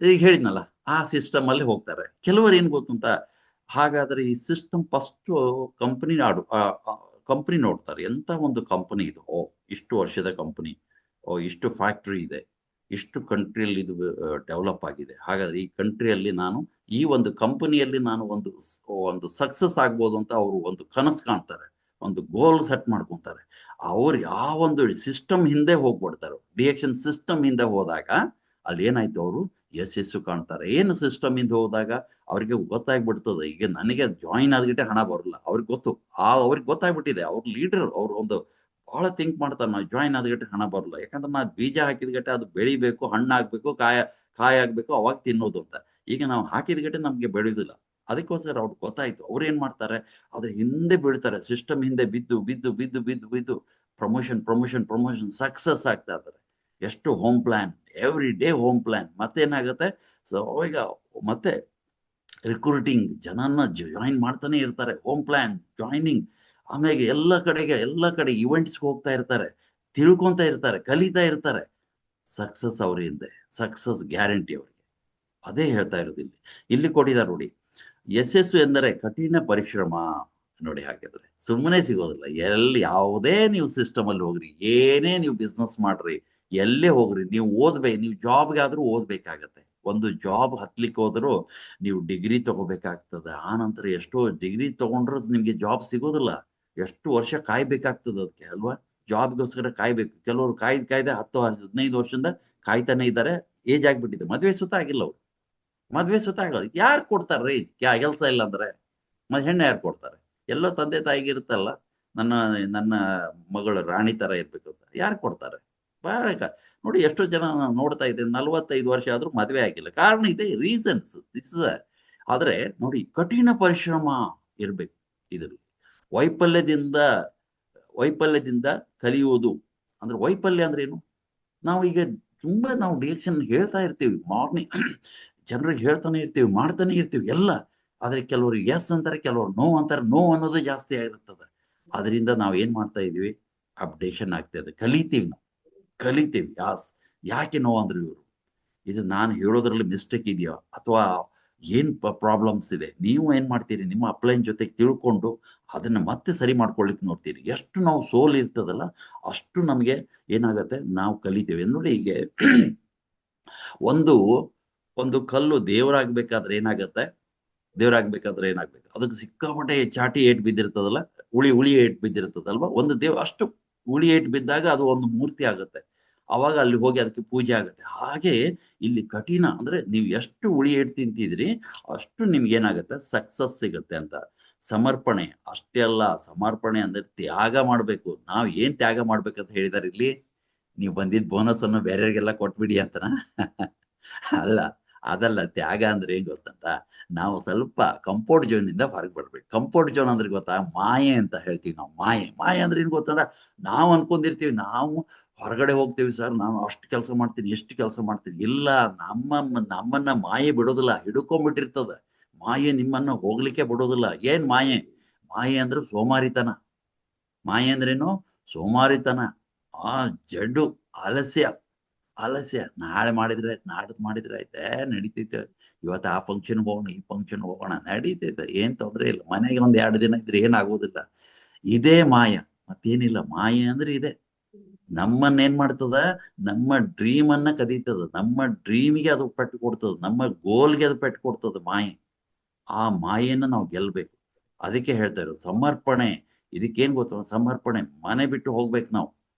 ಈಗ ಹೇಳಿದ್ನಲ್ಲ, ಆ ಸಿಸ್ಟಮ್ ಅಲ್ಲಿ ಹೋಗ್ತಾರೆ. ಕೆಲವರು ಏನ್ ಗೊತ್ತುಂಟಾ, ಹಾಗಾದ್ರೆ ಈ ಸಿಸ್ಟಮ್ ಫಸ್ಟ್ ಕಂಪನಿ ನೋಡ್ತಾರೆ. ಎಂತ ಒಂದು ಕಂಪನಿ ಇದು, ಇಷ್ಟು ವರ್ಷದ ಕಂಪನಿ, ಇಷ್ಟು ಫ್ಯಾಕ್ಟ್ರಿ ಇದೆ, ಇಷ್ಟು ಕಂಟ್ರಿಯಲ್ಲಿ ಇದು ಡೆವಲಪ್ ಆಗಿದೆ, ಹಾಗಾದ್ರೆ ಈ ಕಂಟ್ರಿಯಲ್ಲಿ ಈ ಒಂದು ಕಂಪನಿಯಲ್ಲಿ ನಾನು ಒಂದು ಸಕ್ಸಸ್ ಆಗ್ಬೋದು ಅಂತ ಅವರು ಒಂದು ಕನಸು ಕಾಣ್ತಾರೆ, ಒಂದು ಗೋಲ್ ಸೆಟ್ ಮಾಡ್ಕೊಂತಾರೆ. ಅವ್ರು ಯಾವ ಒಂದು ಸಿಸ್ಟಮ್ ಹಿಂದೆ ಹೋಗ್ಬಿಡ್ತಾರೆ. ಡಿಎಕ್ಷನ್ ಸಿಸ್ಟಮ್ ಹಿಂದೆ ಹೋದಾಗ ಅಲ್ಲಿ ಏನಾಯ್ತು, ಅವರು ಯಶಸ್ಸು ಕಾಣ್ತಾರೆ. ಏನು ಸಿಸ್ಟಮ್ ಹಿಂದೆ ಹೋದಾಗ ಅವ್ರಿಗೆ ಗೊತ್ತಾಗ್ಬಿಡ್ತದೆ, ಈಗ ನನಗೆ ಜಾಯಿನ್ ಆದ್ಗಿಟ್ಟೆ ಹಣ ಬರಲ್ಲ. ಅವ್ರಿಗೆ ಅವ್ರಿಗೆ ಗೊತ್ತಾಗ್ಬಿಟ್ಟಿದೆ. ಅವ್ರ ಲೀಡರ್ ಅವ್ರು ಒಂದು ಬಹಳ ಥಿಂಕ್ ಮಾಡ್ತಾರೆ, ನಾವು ಜಾಯಿನ್ ಆದ್ಗಟ್ಟೆ ಹಣ ಬರಲ್ಲ, ಯಾಕಂದ್ರೆ ನಾವು ಬೀಜ ಹಾಕಿದ್ಗಟ್ಟೆ ಅದು ಬೆಳಿಬೇಕು, ಹಣ್ಣಾಗ್ಬೇಕು, ಕಾಯ ಆಗ್ಬೇಕು, ಅವಾಗ ತಿನ್ನೋದು ಅಂತ. ಈಗ ನಾವು ಹಾಕಿದ್ಗಟ್ಟೆ ನಮ್ಗೆ ಬೆಳೆಯುದಿಲ್ಲ. ಅದಕ್ಕೋಸ್ಕರ ಅವ್ರಿಗೆ ಗೊತ್ತಾಯ್ತು. ಅವ್ರು ಏನ್ ಮಾಡ್ತಾರೆ, ಅದ್ರ ಹಿಂದೆ ಬೀಳ್ತಾರೆ, ಸಿಸ್ಟಮ್ ಹಿಂದೆ ಬಿದ್ದು ಬಿದ್ದು ಬಿದ್ದು ಬಿದ್ದು ಬಿದ್ದು ಪ್ರಮೋಷನ್ ಸಕ್ಸಸ್ ಆಗ್ತಾ ಇದ್ದಾರೆ. ಎಷ್ಟು home plan, every day home plan. ಮತ್ತೇನಾಗುತ್ತೆ, ಸೊ ಈಗ ಮತ್ತೆ ರಿಕ್ರೂಟಿಂಗ್, ಜನನ್ನ ಜಾಯಿನ್ ಮಾಡ್ತಾನೆ ಇರ್ತಾರೆ, ಹೋಮ್ ಪ್ಲಾನ್ ಜಾಯಿನಿಂಗ್. ಆಮೇಲೆ ಎಲ್ಲ ಕಡೆ ಇವೆಂಟ್ಸ್ಗೆ ಹೋಗ್ತಾ ಇರ್ತಾರೆ, ತಿಳ್ಕೊಂತ ಇರ್ತಾರೆ, ಕಲಿತಾ ಇರ್ತಾರೆ. ಸಕ್ಸಸ್ ಅವರಿಂದ, ಸಕ್ಸಸ್ ಗ್ಯಾರಂಟಿ ಅವರಿಗೆ. ಅದೇ ಹೇಳ್ತಾ ಇರೋದು ಇಲ್ಲಿ ಕೊಟ್ಟಿದ್ದಾರೆ ನೋಡಿ. ಯಶಸ್ಸು ಎಂದರೆ ಕಠಿಣ ಪರಿಶ್ರಮ. ನೋಡಿ, ಹಾಗಾದ್ರೆ ಸುಮ್ಮನೆ ಸಿಗೋದಿಲ್ಲ. ಯಾವುದೇ ನೀವು ಸಿಸ್ಟಮ್ ಅಲ್ಲಿ ಹೋಗ್ರಿ, ಏನೇ ನೀವು ಬಿಸ್ನೆಸ್ ಮಾಡ್ರಿ, ಎಲ್ಲೇ ಹೋಗ್ರಿ, ನೀವು ನೀವು ಜಾಬ್ಗಾದ್ರೂ ಓದ್ಬೇಕಾಗತ್ತೆ. ಒಂದು ಜಾಬ್ ಹತ್ಲಿಕ್ಕೆ ಹೋದ್ರು ನೀವು ಡಿಗ್ರಿ ತಗೋಬೇಕಾಗ್ತದೆ. ಆ ನಂತರ ಎಷ್ಟೋ ಡಿಗ್ರಿ ತಗೊಂಡ್ರೆ ನಿಮ್ಗೆ ಜಾಬ್ ಸಿಗೋದಿಲ್ಲ. ಎಷ್ಟು ವರ್ಷ ಕಾಯ್ಬೇಕಾಗ್ತದೆ ಅದಕ್ಕೆ, ಅಲ್ವಾ? ಜಾಬ್ಗೋಸ್ಕರ ಕಾಯ್ಬೇಕು. ಕೆಲವರು ಕಾಯ್ದೆ 10-15 ವರ್ಷದಿಂದ ಕಾಯ್ತಾನೆ ಇದ್ದಾರೆ. ಏಜ್ ಆಗ್ಬಿಟ್ಟಿದೆ, ಮದ್ವೆ ಸುತ್ತ ಆಗಿಲ್ಲ ಅವ್ರು. ಮದ್ವೆ ಸುತ್ತ ಆಗೋದು ಯಾರು ಕೊಡ್ತಾರೆ? ಕೆಲಸ ಇಲ್ಲ ಅಂದ್ರೆ ಹೆಣ್ಣು ಯಾರು ಕೊಡ್ತಾರೆ? ಎಲ್ಲೋ ತಂದೆ ತಾಯಿಗೆ ಇರುತ್ತಲ್ಲ, ನನ್ನ ಮಗಳು ರಾಣಿ ತರ ಇರ್ಬೇಕು ಅಂತ. ಯಾರು ಕೊಡ್ತಾರೆ? ನೋಡಿ, ಎಷ್ಟೋ ಜನ ನೋಡ್ತಾ ಇದ್ದೇನೆ, 45 ವರ್ಷ ಆದ್ರೂ ಮದ್ವೆ ಆಗಿಲ್ಲ. ಕಾರಣ ಇದೆ, ರೀಸನ್ಸ್ ದಿಸ್. ಆದ್ರೆ ನೋಡಿ, ಕಠಿಣ ಪರಿಶ್ರಮ ಇರ್ಬೇಕು ಇದರಲ್ಲಿ. ವೈಫಲ್ಯದಿಂದ ಕಲಿಯುವುದು. ಅಂದ್ರೆ ವೈಫಲ್ಯ ಅಂದ್ರೆ ಏನು? ನಾವು ಡಿರೆಕ್ಷನ್ ಹೇಳ್ತಾ ಇರ್ತೀವಿ, ಮಾರ್ನಿಂಗ್ ಜನರಿಗೆ ಹೇಳ್ತಾನೆ ಇರ್ತೀವಿ, ಮಾಡ್ತಾನೆ ಇರ್ತೀವಿ ಎಲ್ಲ. ಆದ್ರೆ ಕೆಲವರು ಎಸ್ ಅಂತಾರೆ, ಕೆಲವರು ನೋ ಅಂತಾರೆ. ನೋ ಅನ್ನೋದು ಜಾಸ್ತಿ ಆಗಿರ್ತದೆ. ಅದರಿಂದ ನಾವು ಏನ್ ಮಾಡ್ತಾ ಇದೀವಿ, ಅಪ್ಡೇಷನ್ ಆಗ್ತದೆ, ಕಲಿತೀವಿ. ಯಾಕೆ ನೋ ಅಂದ್ರೆ ಇದು ನಾನು ಹೇಳೋದ್ರಲ್ಲಿ ಮಿಸ್ಟೇಕ್ ಇದೆಯಾ, ಅಥವಾ ಏನ್ ಪ್ರಾಬ್ಲಮ್ಸ್ ಇದೆ, ನೀವು ಏನ್ ಮಾಡ್ತೀರಿ, ನಿಮ್ಮ ಅಪ್ಲೈನ್ ಜೊತೆಗೆ ತಿಳ್ಕೊಂಡು ಅದನ್ನ ಮತ್ತೆ ಸರಿ ಮಾಡ್ಕೊಳ್ಳಿಕ್ಕೆ ನೋಡ್ತೀರಿ. ಎಷ್ಟು ನಾವು ಸೋಲ್ ಇರ್ತದಲ್ಲ, ಅಷ್ಟು ನಮಗೆ ಏನಾಗತ್ತೆ, ನಾವು ಕಲಿತೀವಿ. ನೋಡಿ, ಈಗ ಒಂದು ಕಲ್ಲು ದೇವರಾಗ್ಬೇಕಾದ್ರೆ ಏನಾಗತ್ತೆ, ಅದಕ್ಕೆ ಸಿಕ್ಕಾಪಟ್ಟೆ ಚಾಟಿ ಏಟ್ ಬಿದ್ದಿರ್ತದಲ್ಲ, ಉಳಿ ಏಟ್ ಬಿದ್ದಿರ್ತದಲ್ವಾ. ಒಂದು ಅಷ್ಟು ಉಳಿ ಏಟ್ ಬಿದ್ದಾಗ ಅದು ಒಂದು ಮೂರ್ತಿ ಆಗುತ್ತೆ. ಅವಾಗ ಅಲ್ಲಿ ಹೋಗಿ ಅದಕ್ಕೆ ಪೂಜೆ ಆಗುತ್ತೆ. ಹಾಗೆ ಇಲ್ಲಿ ಕಠಿಣ ಅಂದ್ರೆ ನೀವು ಎಷ್ಟು ಉಳಿ ಇಟ್ಟು ತಿಂತಿದ್ರಿ ಅಷ್ಟು ನಿಮ್ಗೆ ಏನಾಗುತ್ತೆ ಸಕ್ಸಸ್ ಸಿಗುತ್ತೆ ಅಂತ. ಸಮರ್ಪಣೆ ಅಷ್ಟೇ ಅಲ್ಲ, ಸಮರ್ಪಣೆ ಅಂದ್ರೆ ತ್ಯಾಗ ಮಾಡ್ಬೇಕು. ನಾವು ಏನ್ ತ್ಯಾಗ ಮಾಡ್ಬೇಕಂತ ಹೇಳಿದಾರೆ ಇಲ್ಲಿ? ನೀವು ಬಂದಿದ್ದ ಬೋನಸ್ ಅನ್ನು ಬೇರೆಯವ್ರಿಗೆಲ್ಲ ಕೊಟ್ಬಿಡಿ ಅಂತನ? ಅಲ್ಲ, ಅದಲ್ಲ. ತ್ಯಾಗ ಅಂದ್ರೆ ಏನ್ ಗೊತ್ತಂತ, ನಾವು ಸ್ವಲ್ಪ ಕಂಫರ್ಟ್ ಝೋನ್ ಇಂದ ಹೊರಗೆ ಬರ್ಬೇಕು. ಕಂಫರ್ಟ್ ಝೋನ್ ಅಂದ್ರೆ ಗೊತ್ತಾ, ಮಾಯೆ ಅಂತ ಹೇಳ್ತೀವಿ ನಾವು. ಮಾಯೆ ಅಂದ್ರೆ ಏನ್ ಗೊತ್ತಂದ್ರ, ನಾವು ಅನ್ಕೊಂಡಿರ್ತೀವಿ ನಾವು ಹೊರಗಡೆ ಹೋಗ್ತೀವಿ ಸರ್, ನಾನು ಅಷ್ಟು ಕೆಲಸ ಮಾಡ್ತೀನಿ, ಎಷ್ಟು ಕೆಲಸ ಮಾಡ್ತೀನಿ. ಇಲ್ಲ, ನಮ್ಮನ್ನ ಮಾಯೆ ಬಿಡೋದಿಲ್ಲ, ಹಿಡ್ಕೊಂಡ್ಬಿಟ್ಟಿರ್ತದ. ಮಾಯೆ ನಿಮ್ಮನ್ನ ಹೋಗ್ಲಿಕ್ಕೆ ಬಿಡೋದಿಲ್ಲ. ಏನ್ ಮಾಯೆ? ಮಾಯೆ ಅಂದ್ರೆ ಸೋಮಾರಿತನ. ಮಾಯೆ ಅಂದ್ರೇನು? ಸೋಮಾರಿತನ, ಆ ಜಡ್ಡು, ಆಲಸ್ಯ. ನಾಳೆ ಮಾಡಿದ್ರೆ ಆಯ್ತು, ನಾಡ್ದು ಮಾಡಿದ್ರೆ ಆಯ್ತೆ, ನಡೀತೈತೆ. ಇವತ್ತು ಆ ಫಂಕ್ಷನ್ ಹೋಗೋಣ, ಈ ಫಂಕ್ಷನ್ ಹೋಗೋಣ, ನಡೀತೈತೆ, ಏನ್ ತೊಂದ್ರೆ ಇಲ್ಲ. ಮನೆಗೆ ಒಂದ್ 2 ದಿನ ಇದ್ರೆ ಏನಾಗೋದಿಲ್ಲ. ಇದೇ ಮಾಯ, ಮತ್ತೇನಿಲ್ಲ. ಮಾಯೆ ಅಂದ್ರೆ ಇದೆ. ನಮ್ಮನ್ನ ಏನ್ ಮಾಡ್ತದ, ನಮ್ಮ ಡ್ರೀಮ್ ಅನ್ನ ಕದೀತದ, ನಮ್ಮ ಡ್ರೀಮಿಗೆ ಅದು ಪೆಟ್ಟು ಕೊಡ್ತದ, ನಮ್ಮ ಗೋಲ್ಗೆ ಅದು ಪೆಟ್ಟು ಕೊಡ್ತದ ಮಾಯೆ. ಆ ಮಾಯೆಯನ್ನ ನಾವು ಗೆಲ್ಬೇಕು. ಅದಕ್ಕೆ ಹೇಳ್ತಾ ಇರೋದು ಸಮರ್ಪಣೆ. ಇದಕ್ಕೇನ್ ಗೊತ್ತ, ಸಮರ್ಪಣೆ. ಮನೆ ಬಿಟ್ಟು ಹೋಗ್ಬೇಕು ನಾವು.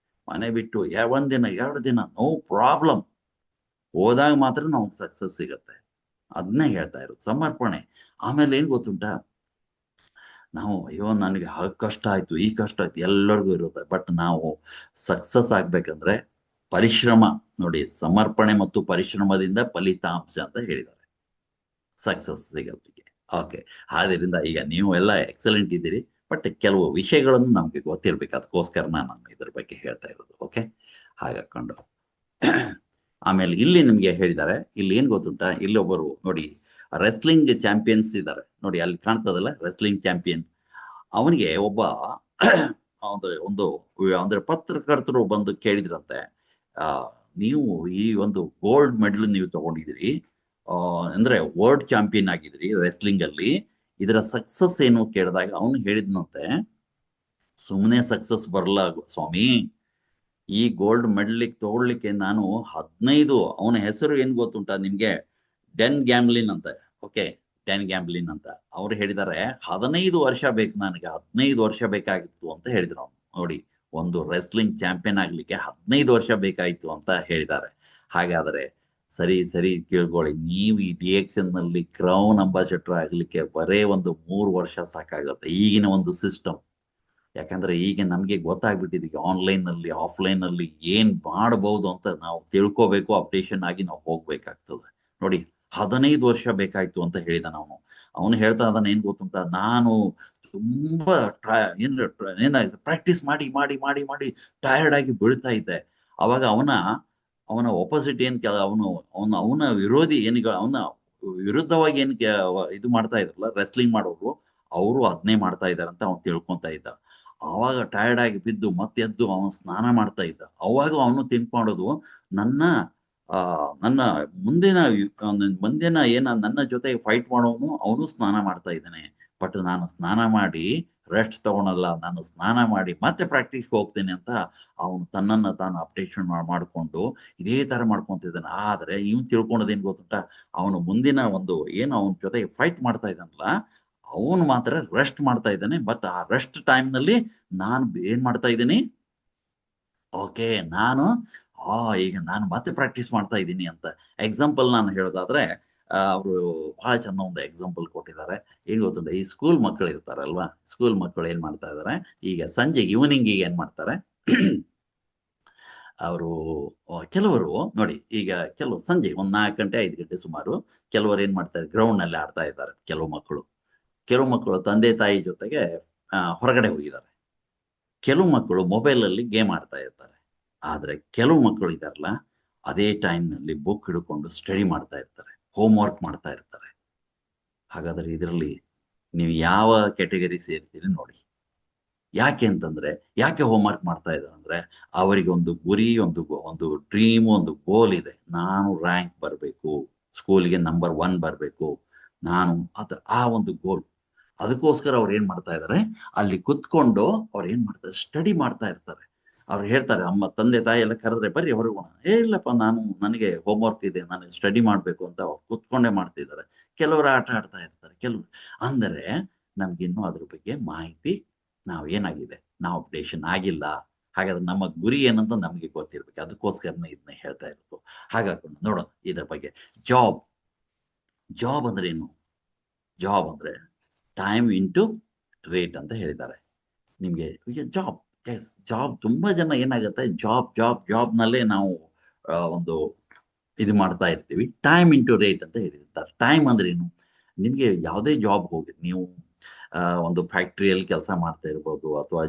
ಮನೆ ಬಿಟ್ಟು 1 ದಿನ 2 ದಿನ ನೋ ಪ್ರಾಬ್ಲಮ್, ಹೋದಾಗ ಮಾತ್ರ ನಾವು ಸಕ್ಸಸ್ ಸಿಗತ್ತೆ. ಅದನ್ನೇ ಹೇಳ್ತಾ ಇರೋದು ಸಮರ್ಪಣೆ. ಆಮೇಲೆ ಏನ್ ಗೊತ್ತುಂಟಾ, ನಾವು ಅಯ್ಯೋ ನನಗೆ ಆ ಕಷ್ಟ ಆಯ್ತು, ಈ ಕಷ್ಟ ಆಯ್ತು, ಎಲ್ಲರಿಗೂ ಇರುತ್ತೆ. ಬಟ್ ನಾವು ಸಕ್ಸಸ್ ಆಗ್ಬೇಕಂದ್ರೆ ಪರಿಶ್ರಮ. ನೋಡಿ, ಸಮರ್ಪಣೆ ಮತ್ತು ಪರಿಶ್ರಮದಿಂದ ಫಲಿತಾಂಶ ಅಂತ ಹೇಳಿದ್ದಾರೆ, ಸಕ್ಸಸ್ ಸಿಗೋದಕ್ಕೆ. ಓಕೆ, ಆದ್ದರಿಂದ ಈಗ ನೀವು ಎಲ್ಲ ಎಕ್ಸಲೆಂಟ್ ಇದ್ದೀರಿ, ಬಟ್ ಕೆಲವು ವಿಷಯಗಳನ್ನು ನಮ್ಗೆ ಗೊತ್ತಿರ್ಬೇಕು. ಅದಕ್ಕೋಸ್ಕರ ನಾನು ಇದ್ರ ಬಗ್ಗೆ ಹೇಳ್ತಾ ಇರೋದು. ಓಕೆ, ಹಾಗಾಕೊಂಡು ಆಮೇಲೆ ಇಲ್ಲಿ ನಿಮ್ಗೆ ಹೇಳಿದ್ದಾರೆ, ಇಲ್ಲಿ ಏನ್ ಗೊತ್ತುಂಟಾ, ಇಲ್ಲಿ ಒಬ್ಬರು ನೋಡಿ ರೆಸ್ಲಿಂಗ್ ಚಾಂಪಿಯನ್ಸ್ ಇದ್ದಾರೆ ನೋಡಿ, ಅಲ್ಲಿ ಕಾಣ್ತದಲ್ಲ ರೆಸ್ಲಿಂಗ್ ಚಾಂಪಿಯನ್. ಅವನಿಗೆ ಒಬ್ಬ ಅಂದ್ರೆ ಪತ್ರಕರ್ತರು ಬಂದು ಕೇಳಿದ್ರಂತೆ, ಆ ನೀವು ಈ ಒಂದು ಗೋಲ್ಡ್ ಮೆಡಲ್ ನೀವು ತಗೊಂಡಿದ್ದೀರಿ, ಅಂದ್ರೆ ವರ್ಲ್ಡ್ ಚಾಂಪಿಯನ್ ಆಗಿದ್ರಿ ರೆಸ್ಲಿಂಗ್ ಅಲ್ಲಿ, ಇದರ ಸಕ್ಸಸ್ ಏನು ಕೇಳಿದಾಗ ಅವನು ಹೇಳಿದ್ನಂತೆ, ಸುಮ್ಮನೆ ಸಕ್ಸಸ್ ಬರಲ್ಲ ಸ್ವಾಮಿ, ಈ ಗೋಲ್ಡ್ ಮೆಡಲ್ ತಗೊಳ್ಲಿಕ್ಕೆ ನಾನು 15, ಅವನ ಹೆಸರು ಏನ್ ಗೊತ್ತುಂಟಾ ನಿಮ್ಗೆ, ಡೆನ್ ಗ್ಯಾಮ್ಲಿನ್ ಅಂತ. ಓಕೆ, ಡೆನ್ ಗ್ಯಾಮ್ಲಿನ್ ಅಂತ. ಅವ್ರು ಹೇಳಿದ್ದಾರೆ 15 ವರ್ಷ ಬೇಕು ನನಗೆ, 15 ವರ್ಷ ಬೇಕಾಗಿತ್ತು ಅಂತ ಹೇಳಿದ್ರು ಅವ್ನು. ನೋಡಿ, ಒಂದು ರೆಸ್ಲಿಂಗ್ ಚಾಂಪಿಯನ್ ಆಗ್ಲಿಕ್ಕೆ 15 ವರ್ಷ ಬೇಕಾಯ್ತು ಅಂತ ಹೇಳಿದ್ದಾರೆ. ಹಾಗಾದ್ರೆ ಸರಿ ಕೇಳ್ಕೊಳ್ಳಿ, ನೀವು ಈ ಡಿಎಕ್ಷನ್ ನಲ್ಲಿ ಕ್ರೌನ್ ಅಂಬಾಸಿಡರ್ ಆಗ್ಲಿಕ್ಕೆ ಬರೇ ಒಂದು 3 ವರ್ಷ ಸಾಕಾಗುತ್ತೆ, ಈಗಿನ ಒಂದು ಸಿಸ್ಟಮ್. ಯಾಕಂದ್ರೆ ಈಗ ನಮ್ಗೆ ಗೊತ್ತಾಗ್ಬಿಟ್ಟಿದೆ, ಈಗ ಆನ್ಲೈನ್ ನಲ್ಲಿ ಆಫ್ಲೈನ್ ನಲ್ಲಿ ಏನ್ ಮಾಡಬಹುದು ಅಂತ ನಾವು ತಿಳ್ಕೋಬೇಕು, ಅಪ್ಡೇಷನ್ ಆಗಿ ನಾವು ಹೋಗ್ಬೇಕಾಗ್ತದೆ. ನೋಡಿ, 15 ವರ್ಷ ಬೇಕಾಯ್ತು ಅಂತ ಹೇಳಿದ ಅವನು ಹೇಳ್ತಾ ಇದ್ದಾನೆ, ಏನ್ ಗೊತ್ತುಂಟ, ನಾನು ತುಂಬಾ ಪ್ರಾಕ್ಟೀಸ್ ಮಾಡಿ ಮಾಡಿ ಮಾಡಿ ಮಾಡಿ ಟಯರ್ಡ್ ಆಗಿ ಬೀಳ್ತಾ ಇದ್ದೆ. ಅವಾಗ ಅವನ ಆಪೋಸಿಟ್ ಅವನ ವಿರೋಧಿ ಅವನ ವಿರುದ್ಧವಾಗಿ ಇದು ಮಾಡ್ತಾ ಇದ್ರಲ್ಲ ರೆಸ್ಲಿಂಗ್ ಮಾಡೋರು, ಅವರು ಅದನ್ನೇ ಮಾಡ್ತಾ ಇದಾರೆ ಅಂತ ಅವ್ನು ತಿಳ್ಕೊಂತ ಇದ್ದ. ಅವಾಗ ಟಯರ್ಡ್ ಆಗಿ ಬಿದ್ದು ಮತ್ತೆ ಎದ್ದು ಅವನು ಸ್ನಾನ ಮಾಡ್ತಾ ಇದ್ದ. ಅವಾಗ ಅವನು ಥಿಂಕ್ ಮಾಡೋದು, ನನ್ನ ಮುಂದಿನ ನನ್ನ ಜೊತೆಗೆ ಫೈಟ್ ಮಾಡೋನು ಅವನು ಸ್ನಾನ ಮಾಡ್ತಾ ಇದ್ದಾನೆ, ಬಟ್ ನಾನು ಸ್ನಾನ ಮಾಡಿ ರೆಸ್ಟ್ ತಗೊಳಲ್ಲ, ನಾನು ಸ್ನಾನ ಮಾಡಿ ಮತ್ತೆ ಪ್ರಾಕ್ಟೀಸ್ ಹೋಗ್ತೇನೆ ಅಂತ ಅವನು ತನ್ನನ್ನು ತಾನು ಅಪ್ಡೇಷನ್ ಮಾಡಿಕೊಂಡು ಇದೇ ತರ ಮಾಡ್ಕೊಂತಿದ್ದಾನೆ. ಆದ್ರೆ ಇವನು ತಿಳ್ಕೊಳೋದೇನ್ ಗೊತ್ತುಂಟ, ಅವನು ಮುಂದಿನ ಅವನ ಜೊತೆಗೆ ಫೈಟ್ ಮಾಡ್ತಾ ಇದ್ದಾನಲ್ಲ, ಅವನು ಮಾತ್ರ ರೆಸ್ಟ್ ಮಾಡ್ತಾ ಇದ್ದಾನೆ. ಬಟ್ ಆ ರೆಸ್ಟ್ ಟೈಮ್ ನಲ್ಲಿ ನಾನು ಏನ್ ಮಾಡ್ತಾ ಇದ್ದೀನಿ, ಓಕೆ ಈಗ ನಾನು ಮತ್ತೆ ಪ್ರಾಕ್ಟೀಸ್ ಮಾಡ್ತಾ ಇದ್ದೀನಿ ಅಂತ. ಎಕ್ಸಾಂಪಲ್ ನಾನು ಹೇಳೋದಾದ್ರೆ, ಅವರು ಬಹಳ ಚೆಂದ ಒಂದು ಎಕ್ಸಾಂಪಲ್ ಕೊಟ್ಟಿದ್ದಾರೆ. ಏನ್ ಗೊತ್ತುಂಟ, ಈ ಸ್ಕೂಲ್ ಮಕ್ಕಳು ಇರ್ತಾರಲ್ವಾ, ಸ್ಕೂಲ್ ಮಕ್ಕಳು ಏನ್ ಮಾಡ್ತಾ ಇದಾರೆ, ಈಗ ಸಂಜೆ ಈವ್ನಿಂಗಿಗೆ ಏನ್ ಮಾಡ್ತಾರೆ, ಅವರು ಕೆಲವರು ನೋಡಿ, ಈಗ ಕೆಲವು ಸಂಜೆ ಒಂದು 4 ಗಂಟೆ 5 ಗಂಟೆ ಸುಮಾರು ಕೆಲವರು ಏನ್ ಮಾಡ್ತಾರೆ, ಗ್ರೌಂಡ್ ನಲ್ಲಿ ಆಡ್ತಾ ಇದ್ದಾರೆ. ಕೆಲವು ಮಕ್ಕಳು ತಂದೆ ತಾಯಿ ಜೊತೆಗೆ ಹೊರಗಡೆ ಹೋಗಿದ್ದಾರೆ. ಕೆಲವು ಮಕ್ಕಳು ಮೊಬೈಲ್ ಅಲ್ಲಿ ಗೇಮ್ ಆಡ್ತಾ ಇರ್ತಾರೆ. ಆದ್ರೆ ಕೆಲವು ಮಕ್ಕಳು ಇದಾರಲ್ಲ, ಅದೇ ಟೈಮ್ ನಲ್ಲಿ ಬುಕ್ ಹಿಡ್ಕೊಂಡು ಸ್ಟಡಿ ಮಾಡ್ತಾ ಇರ್ತಾರೆ, ಹೋಮ್ ವರ್ಕ್ ಮಾಡ್ತಾ ಇರ್ತಾರೆ. ಹಾಗಾದ್ರೆ ಇದರಲ್ಲಿ ನೀವು ಯಾವ ಕ್ಯಾಟಗರಿ ಸೇರ್ತೀರಿ ನೋಡಿ. ಯಾಕೆ ಅಂತಂದ್ರೆ, ಯಾಕೆ ಹೋಮ್ ವರ್ಕ್ ಮಾಡ್ತಾ ಇದ್ದಾರೆ ಅಂದ್ರೆ, ಅವರಿಗೆ ಒಂದು ಗುರಿ, ಒಂದು ಡ್ರೀಮ್, ಒಂದು ಗೋಲ್ ಇದೆ. ನಾನು ರ್ಯಾಂಕ್ ಬರಬೇಕು, ಸ್ಕೂಲ್ಗೆ ನಂಬರ್ 1 ಬರಬೇಕು, ನಾನು ಆ ಒಂದು ಗೋಲ್. ಅದಕ್ಕೋಸ್ಕರ ಅವ್ರು ಏನ್ ಮಾಡ್ತಾ ಇದ್ದಾರೆ, ಅಲ್ಲಿ ಕುತ್ಕೊಂಡು ಅವ್ರು ಏನ್ ಮಾಡ್ತಾರೆ, ಸ್ಟಡಿ ಮಾಡ್ತಾ ಇರ್ತಾರೆ. ಅವ್ರು ಹೇಳ್ತಾರೆ, ತಂದೆ ತಾಯಿ ಎಲ್ಲ ಕರೆದ್ರೆ ಬರ್ರಿ ಹೊರಗೋಣ, ಇಲ್ಲಪ್ಪ ನನಗೆ ಹೋಮ್ ವರ್ಕ್ ಇದೆ, ನನಗೆ ಸ್ಟಡಿ ಮಾಡ್ಬೇಕು ಅಂತ ಅವ್ರು ಕುತ್ಕೊಂಡೇ ಮಾಡ್ತಿದ್ದಾರೆ. ಕೆಲವರು ಆಟ ಆಡ್ತಾ ಇರ್ತಾರೆ. ಅಂದರೆ ನಮ್ಗಿನ್ನೂ ಅದ್ರ ಬಗ್ಗೆ ಮಾಹಿತಿ ನಾವು ಅಪ್ಡೇಷನ್ ಆಗಿಲ್ಲ. ಹಾಗಾದ್ರೆ ನಮ್ಮ ಗುರಿ ಏನಂತ ನಮಗೆ ಗೊತ್ತಿರ್ಬೇಕು, ಅದಕ್ಕೋಸ್ಕರನೇ ಇದನ್ನ ಹೇಳ್ತಾ ಇರೋದು. ಹಾಗಾಕೊಂಡು ನೋಡೋಣ ಇದ್ರ ಬಗ್ಗೆ. ಜಾಬ್ ಜಾಬ್ ಅಂದ್ರೆ ಏನು? ಜಾಬ್ ಅಂದ್ರೆ ಟೈಮ್ ಇಂಟು ರೇಟ್ ಅಂತ ಹೇಳಿದ್ದಾರೆ ನಿಮಗೆ. Job, yes, job. ತುಂಬಾ ಜನ ಏನಾಗುತ್ತೆ, ಜಾಬ್ನಲ್ಲೇ ನಾವು ಒಂದು ಇದು ಮಾಡ್ತಾ ಇರ್ತೀವಿ. ಟೈಮ್ ಇಂಟು ರೇಟ್ ಅಂತ ಹೇಳಿರ್ತಾರೆ. ಟೈಮ್ ಅಂದ್ರೆ ಏನು? ನಿಮಗೆ ಯಾವುದೇ ಜಾಬ್ ಹೋಗಿ ನೀವು ಒಂದು ಫ್ಯಾಕ್ಟ್ರಿಯಲ್ಲಿ ಕೆಲಸ ಮಾಡ್ತಾ ಇರ್ಬೋದು, ಅಥವಾ